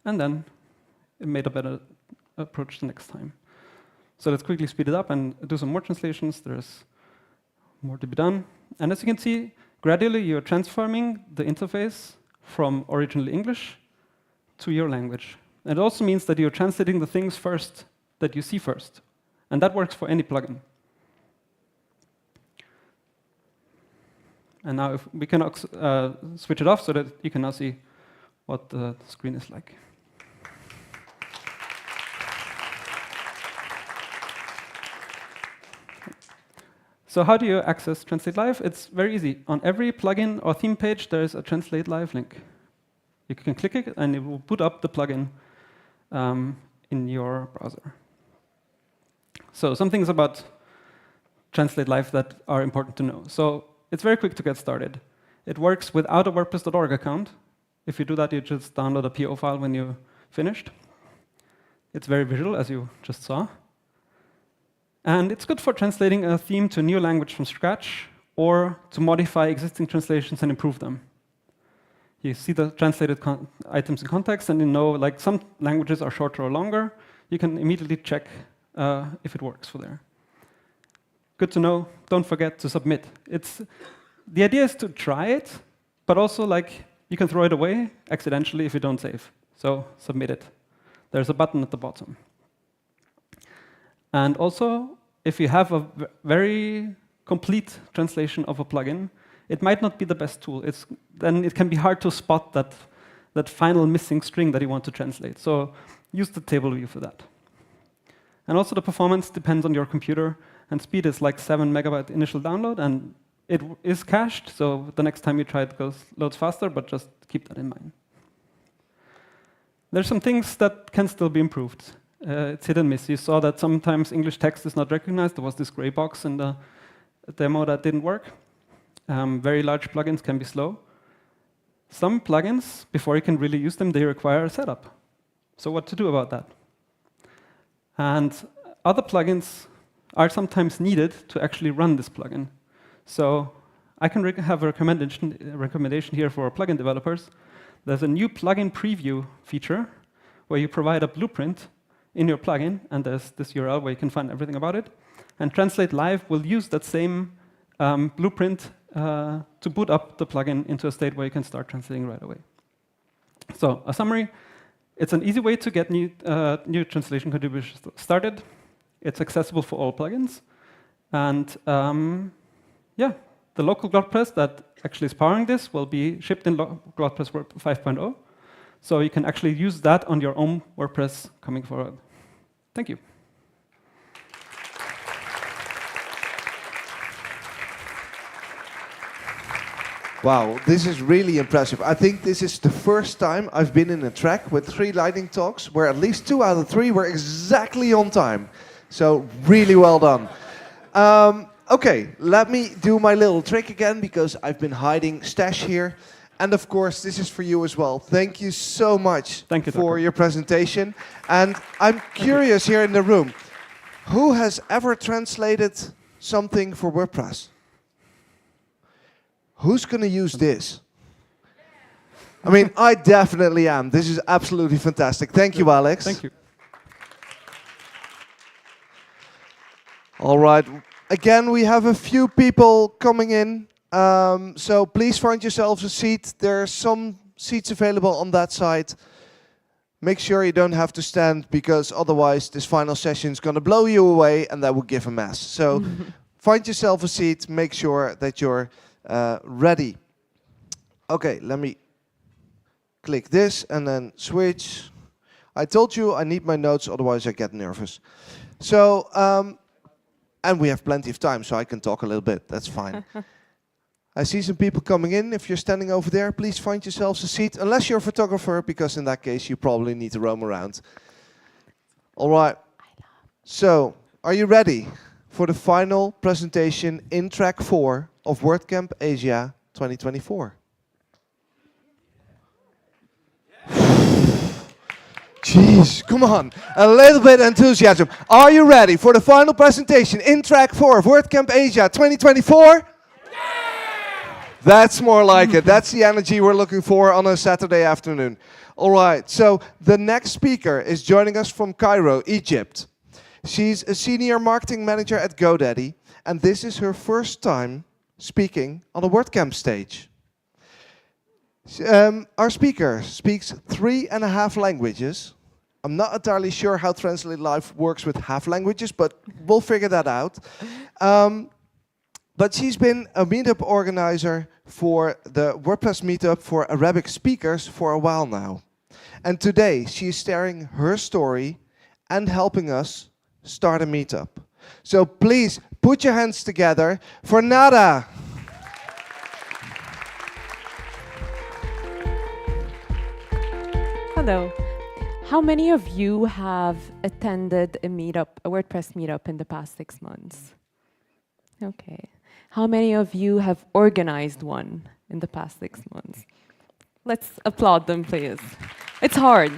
And then it made a better approach the next time. So let's quickly speed it up and do some more translations. There's more to be done. And as you can see, gradually you're transforming the interface from original English to your language. It also means that you're translating the things first that you see first. And that works for any plugin. And now if we can switch it off so that you can now see what the screen is like. So how do you access Translate Live? It's very easy. On every plugin or theme page, there is a Translate Live link. You can click it, and it will boot up the plugin in your browser. So some things about Translate Live that are important to know. So it's very quick to get started. It works without a WordPress.org account. If you do that, you just download a PO file when you're finished. It's very visual, as you just saw. And it's good for translating a theme to a new language from scratch, or to modify existing translations and improve them. You see the translated items in context, and you know, like, some languages are shorter or longer. You can immediately check if it works for there. Good to know. Don't forget to submit. The idea is to try it, but also, like, you can throw it away accidentally if you don't save. So submit it. There's a button at the bottom. And also, if you have a very complete translation of a plugin, it might not be the best tool. Then it can be hard to spot that final missing string that you want to translate. So use the table view for that. And also, the performance depends on your computer. And speed is like 7 megabyte initial download. And it is cached, so the next time you try it loads faster, but just keep that in mind. There's some things that can still be improved. It's hit and miss. You saw that sometimes English text is not recognized. There was this gray box in the demo that didn't work. Very large plugins can be slow. Some plugins, before you can really use them, they require a setup. So what to do about that? And other plugins are sometimes needed to actually run this plugin. So I can have a recommendation here for plugin developers. There's a new plugin preview feature where you provide a blueprint in your plugin, and there's this URL where you can find everything about it. And Translate Live will use that same blueprint to boot up the plugin into a state where you can start translating right away. So a summary, it's an easy way to get new translation contributions started. It's accessible for all plugins. And yeah, the local WordPress that actually is powering this will be shipped in WordPress 5.0. So you can actually use that on your own WordPress coming forward. Thank you. Wow, this is really impressive. I think this is the first time I've been in a track with 3 lightning talks where at least 2 out of 3 were exactly on time. So really well done. Okay, let me do my little trick again because I've been hiding stash here. And of course, this is for you as well. Thank you so much for your presentation. And I'm curious here in the room, who has ever translated something for WordPress? Who's going to use this? I mean, I definitely am. This is absolutely fantastic. Thank you, Alex. Thank you. All right. Again, we have a few people coming in. So please find yourselves a seat. There are some seats available on that side. Make sure you don't have to stand, because otherwise this final session is going to blow you away and that will give a mess. So find yourself a seat. Make sure that you're ready. Okay, let me click this and then switch. I told you I need my notes, otherwise I get nervous. So, and we have plenty of time, so I can talk a little bit. That's fine. I see some people coming in. If you're standing over there, please find yourselves a seat, unless you're a photographer, because in that case you probably need to roam around. All right. So, are you ready for the final presentation in track 4 of WordCamp Asia 2024? Jeez, come on. A little bit of enthusiasm. Are you ready for the final presentation in track 4 of WordCamp Asia 2024? That's more like it. That's the energy we're looking for on a Saturday afternoon. All right, so the next speaker is joining us from Cairo, Egypt. She's a senior marketing manager at GoDaddy, and this is her first time speaking on a WordCamp stage. Our speaker speaks 3.5 languages. I'm not entirely sure how Translate Live works with half languages, but we'll figure that out. But she's been a meetup organizer for the WordPress meetup for Arabic speakers for a while now. And today she's sharing her story and helping us start a meetup. So please put your hands together for Nada. Hello. How many of you have attended a meetup, a WordPress meetup in the past 6 months? Okay. How many of you have organized one in the past 6 months? Let's applaud them, please. It's hard.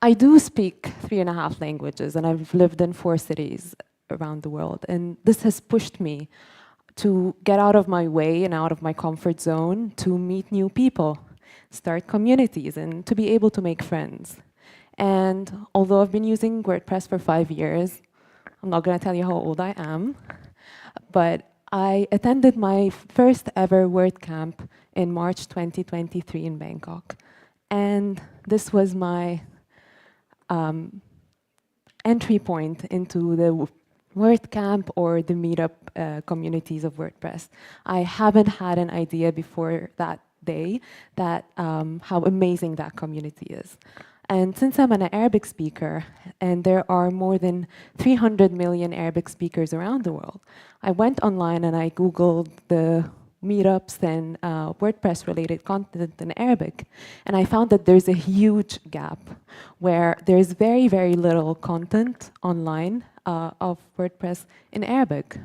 I do speak 3.5 languages, and I've lived in 4 cities around the world. And this has pushed me to get out of my way and out of my comfort zone to meet new people, start communities, and to be able to make friends. And although I've been using WordPress for 5 years, I'm not going to tell you how old I am, but I attended my first ever WordCamp in March 2023 in Bangkok. And this was my entry point into the WordCamp or the meetup communities of WordPress. I haven't had an idea before that day that how amazing that community is. And since I'm an Arabic speaker, and there are more than 300 million Arabic speakers around the world, I went online and I Googled the meetups and WordPress-related content in Arabic. And I found that there's a huge gap where there's very, very little content online of WordPress in Arabic.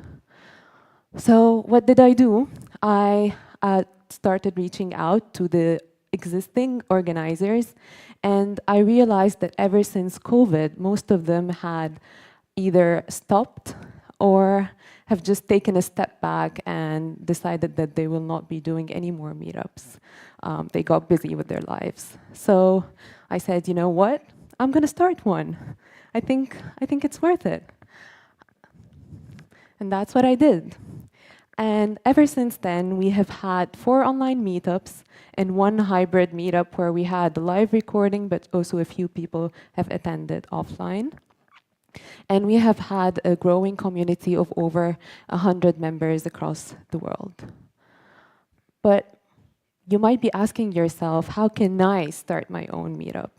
So what did I do? I started reaching out to the existing organizers, and I realized that ever since COVID, most of them had either stopped or have just taken a step back and decided that they will not be doing any more meetups. They got busy with their lives. So I said, you know what? I'm going to start one. I think it's worth it. And that's what I did. And ever since then, we have had 4 online meetups and 1 hybrid meetup where we had the live recording, but also a few people have attended offline. And we have had a growing community of over 100 members across the world. But you might be asking yourself, how can I start my own meetup?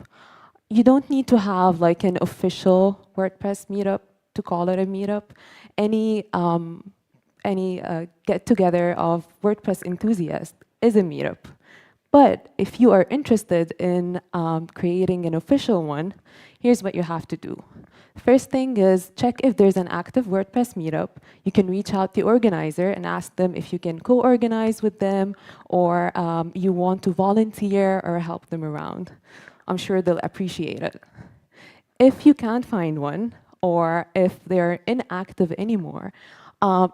You don't need to have like an official WordPress meetup to call it a meetup. Any get-together of WordPress enthusiasts is a meetup. But if you are interested in creating an official one, here's what you have to do. First thing is check if there's an active WordPress meetup. You can reach out to the organizer and ask them if you can co-organize with them or you want to volunteer or help them around. I'm sure they'll appreciate it. If you can't find one or if they're inactive anymore,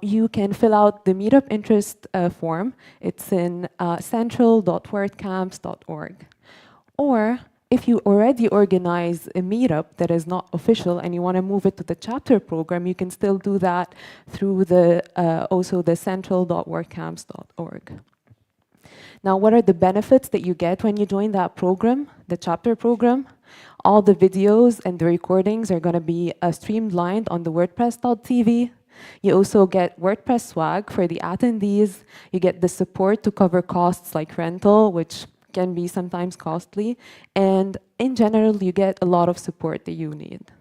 you can fill out the meetup interest form. It's in central.wordcamps.org. Or if you already organize a meetup that is not official and you want to move it to the chapter program, you can still do that through the also the central.wordcamps.org. Now, what are the benefits that you get when you join that program, the chapter program? All the videos and the recordings are going to be streamlined on the WordPress.tv. You also get WordPress swag for the attendees. You get the support to cover costs like rental, which can be sometimes costly. And in general, you get a lot of support that you need.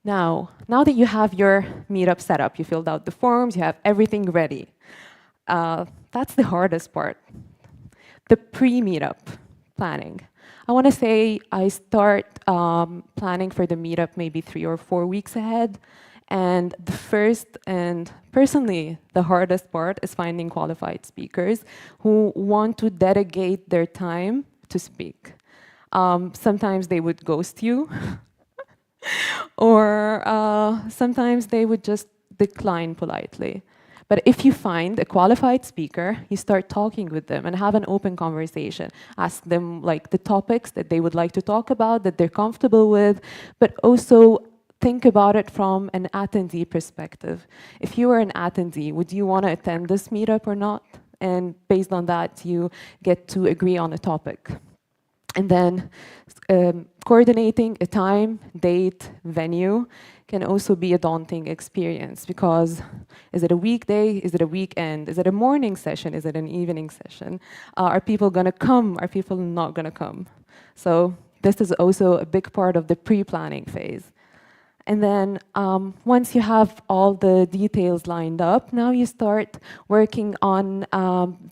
Now that you have your meetup set up, you filled out the forms, you have everything ready. That's the hardest part, the pre-meetup planning. I want to say I start planning for the meetup maybe 3 or 4 weeks ahead. And the first and personally the hardest part is finding qualified speakers who want to dedicate their time to speak. Sometimes they would ghost you, or sometimes they would just decline politely. But if you find a qualified speaker, you start talking with them and have an open conversation. Ask them like the topics that they would like to talk about, that they're comfortable with, but also think about it from an attendee perspective. If you were an attendee, would you want to attend this meetup or not? And based on that, you get to agree on a topic. And then coordinating a time, date, venue can also be a daunting experience, because is it a weekday? Is it a weekend? Is it a morning session? Is it an evening session? Are people going to come? Are people not going to come? So this is also a big part of the pre-planning phase. And then once you have all the details lined up, now you start working on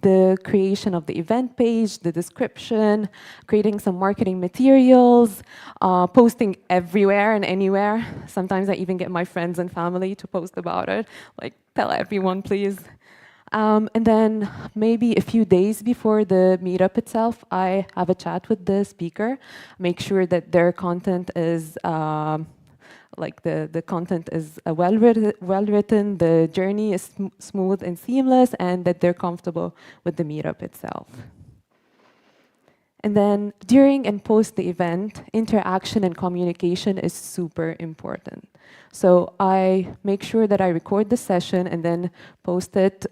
the creation of the event page, the description, creating some marketing materials, posting everywhere and anywhere. Sometimes I even get my friends and family to post about it, like, tell everyone, please. And then maybe a few days before the meetup itself, I have a chat with the speaker, make sure that their content is like the content is well written, the journey is smooth and seamless, and that they're comfortable with the meetup itself. And then during and post the event, interaction and communication is super important. So I make sure that I record the session and then post it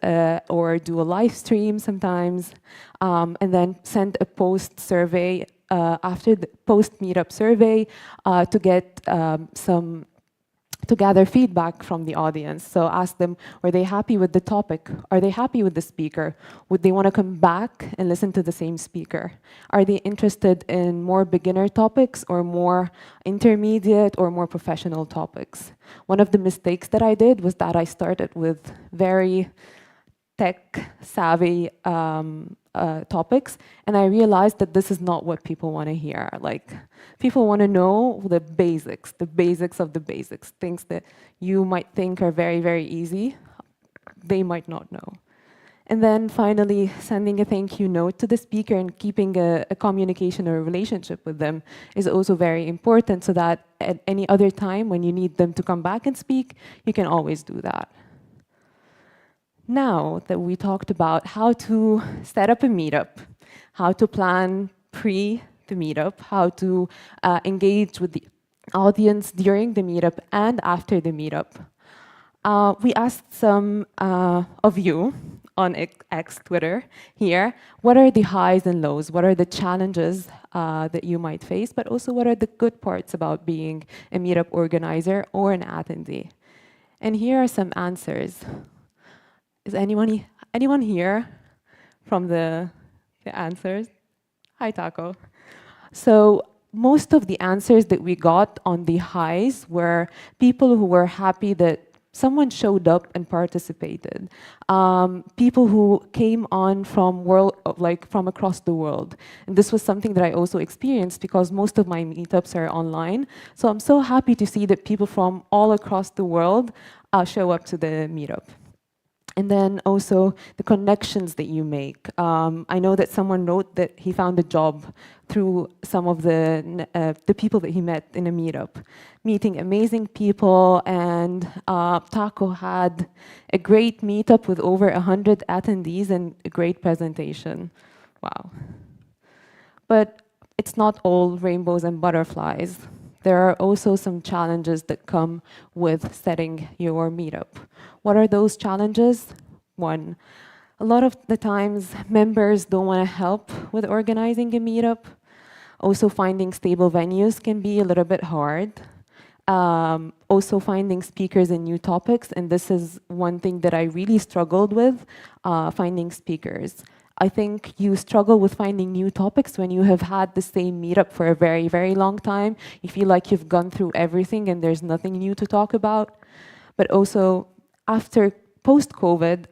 or do a live stream sometimes, and then send a post survey after the post meetup survey to get to gather feedback from the audience. So ask them, were they happy with the topic? Are they happy with the speaker? Would they want to come back and listen to the same speaker? Are they interested in more beginner topics or more intermediate or more professional topics? One of the mistakes that I did was that I started with very tech-savvy topics, and I realized that this is not what people want to hear. Like, people want to know the basics of the basics, things that you might think are very, very easy, they might not know. And then finally, sending a thank you note to the speaker and keeping a communication or a relationship with them is also very important, so that at any other time when you need them to come back and speak, you can always do that. Now that we talked about how to set up a meetup, how to plan the meetup, how to engage with the audience during the meetup and after the meetup, we asked some of you on X, Twitter, here, what are the highs and lows? What are the challenges that you might face? But also, what are the good parts about being a meetup organizer or an attendee? And here are some answers. Is anyone here from the answers? Hi, Taco. So most of the answers that we got on the highs were people who were happy that someone showed up and participated. People who came on from from across the world. And this was something that I also experienced because most of my meetups are online. So I'm so happy to see that people from all across the world show up to the meetup. And then also the connections that you make. I know that someone wrote that he found a job through some of the people that he met in a meetup. Meeting amazing people, and Taco had a great meetup with over 100 attendees and a great presentation. Wow. But it's not all rainbows and butterflies. There are also some challenges that come with setting your meetup. What are those challenges? One, a lot of the times members don't want to help with organizing a meetup. Also, finding stable venues can be a little bit hard. Also, finding speakers and new topics, and this is one thing that I really struggled with, finding speakers. I think you struggle with finding new topics when you have had the same meetup for a very, very long time. You feel like you've gone through everything and there's nothing new to talk about. But also, after post-COVID,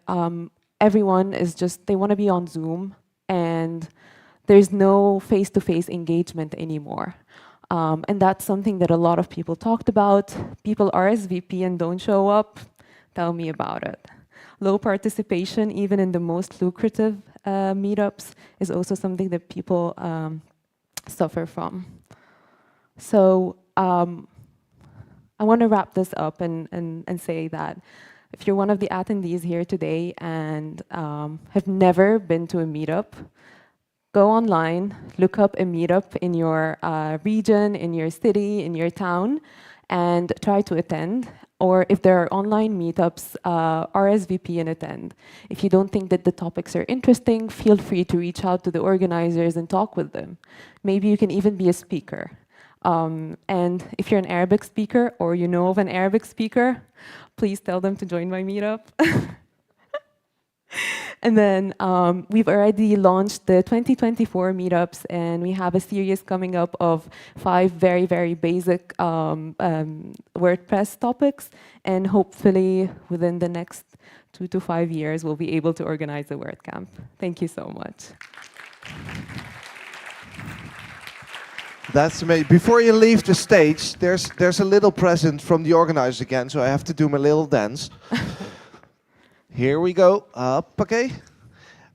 everyone is just, they want to be on Zoom, and there's no face-to-face engagement anymore. And that's something that a lot of people talked about. People RSVP and don't show up. Tell me about it. Low participation, even in the most lucrative meetups is also something that people suffer from. So I want to wrap this up and say that if you're one of the attendees here today and have never been to a meetup, go online, look up a meetup in your region, in your city, in your town, and try to attend. Or if there are online meetups, RSVP and attend. If you don't think that the topics are interesting, feel free to reach out to the organizers and talk with them. Maybe you can even be a speaker. And if you're an Arabic speaker or you know of an Arabic speaker, please tell them to join my meetup. And then we've already launched the 2024 meetups, and we have a series coming up of 5 very, very basic WordPress topics. And hopefully within the next 2 to 5 years, we'll be able to organize a WordCamp. Thank you so much. That's amazing. Before you leave the stage, there's a little present from the organizers again, so I have to do my little dance. Here we go, up, okay?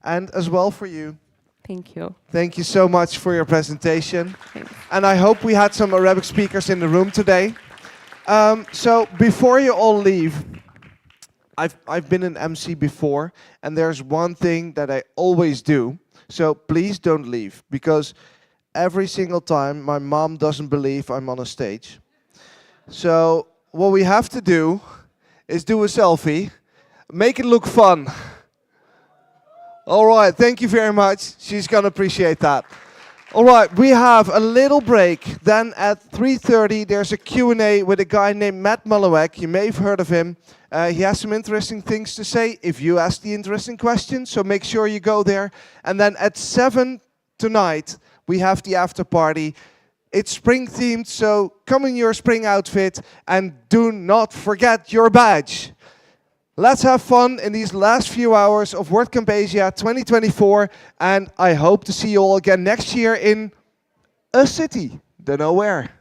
And as well for you. Thank you. Thank you so much for your presentation. Thanks. And I hope we had some Arabic speakers in the room today. So before you all leave, I've been an MC before, and there's one thing that I always do. So please don't leave, because every single time my mom doesn't believe I'm on a stage. So what we have to do is do a selfie. Make it look fun. All right, thank you very much. She's gonna appreciate that. All right, we have a little break. Then at 3:30, there's a Q&A with a guy named Matt Mullenweg. You may have heard of him. He has some interesting things to say if you ask the interesting questions, so make sure you go there. And then at 7 tonight, we have the after party. It's spring themed, so come in your spring outfit and do not forget your badge. Let's have fun in these last few hours of WordCamp Asia 2024, and I hope to see you all again next year in a city. Don't know where.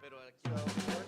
Pero aquí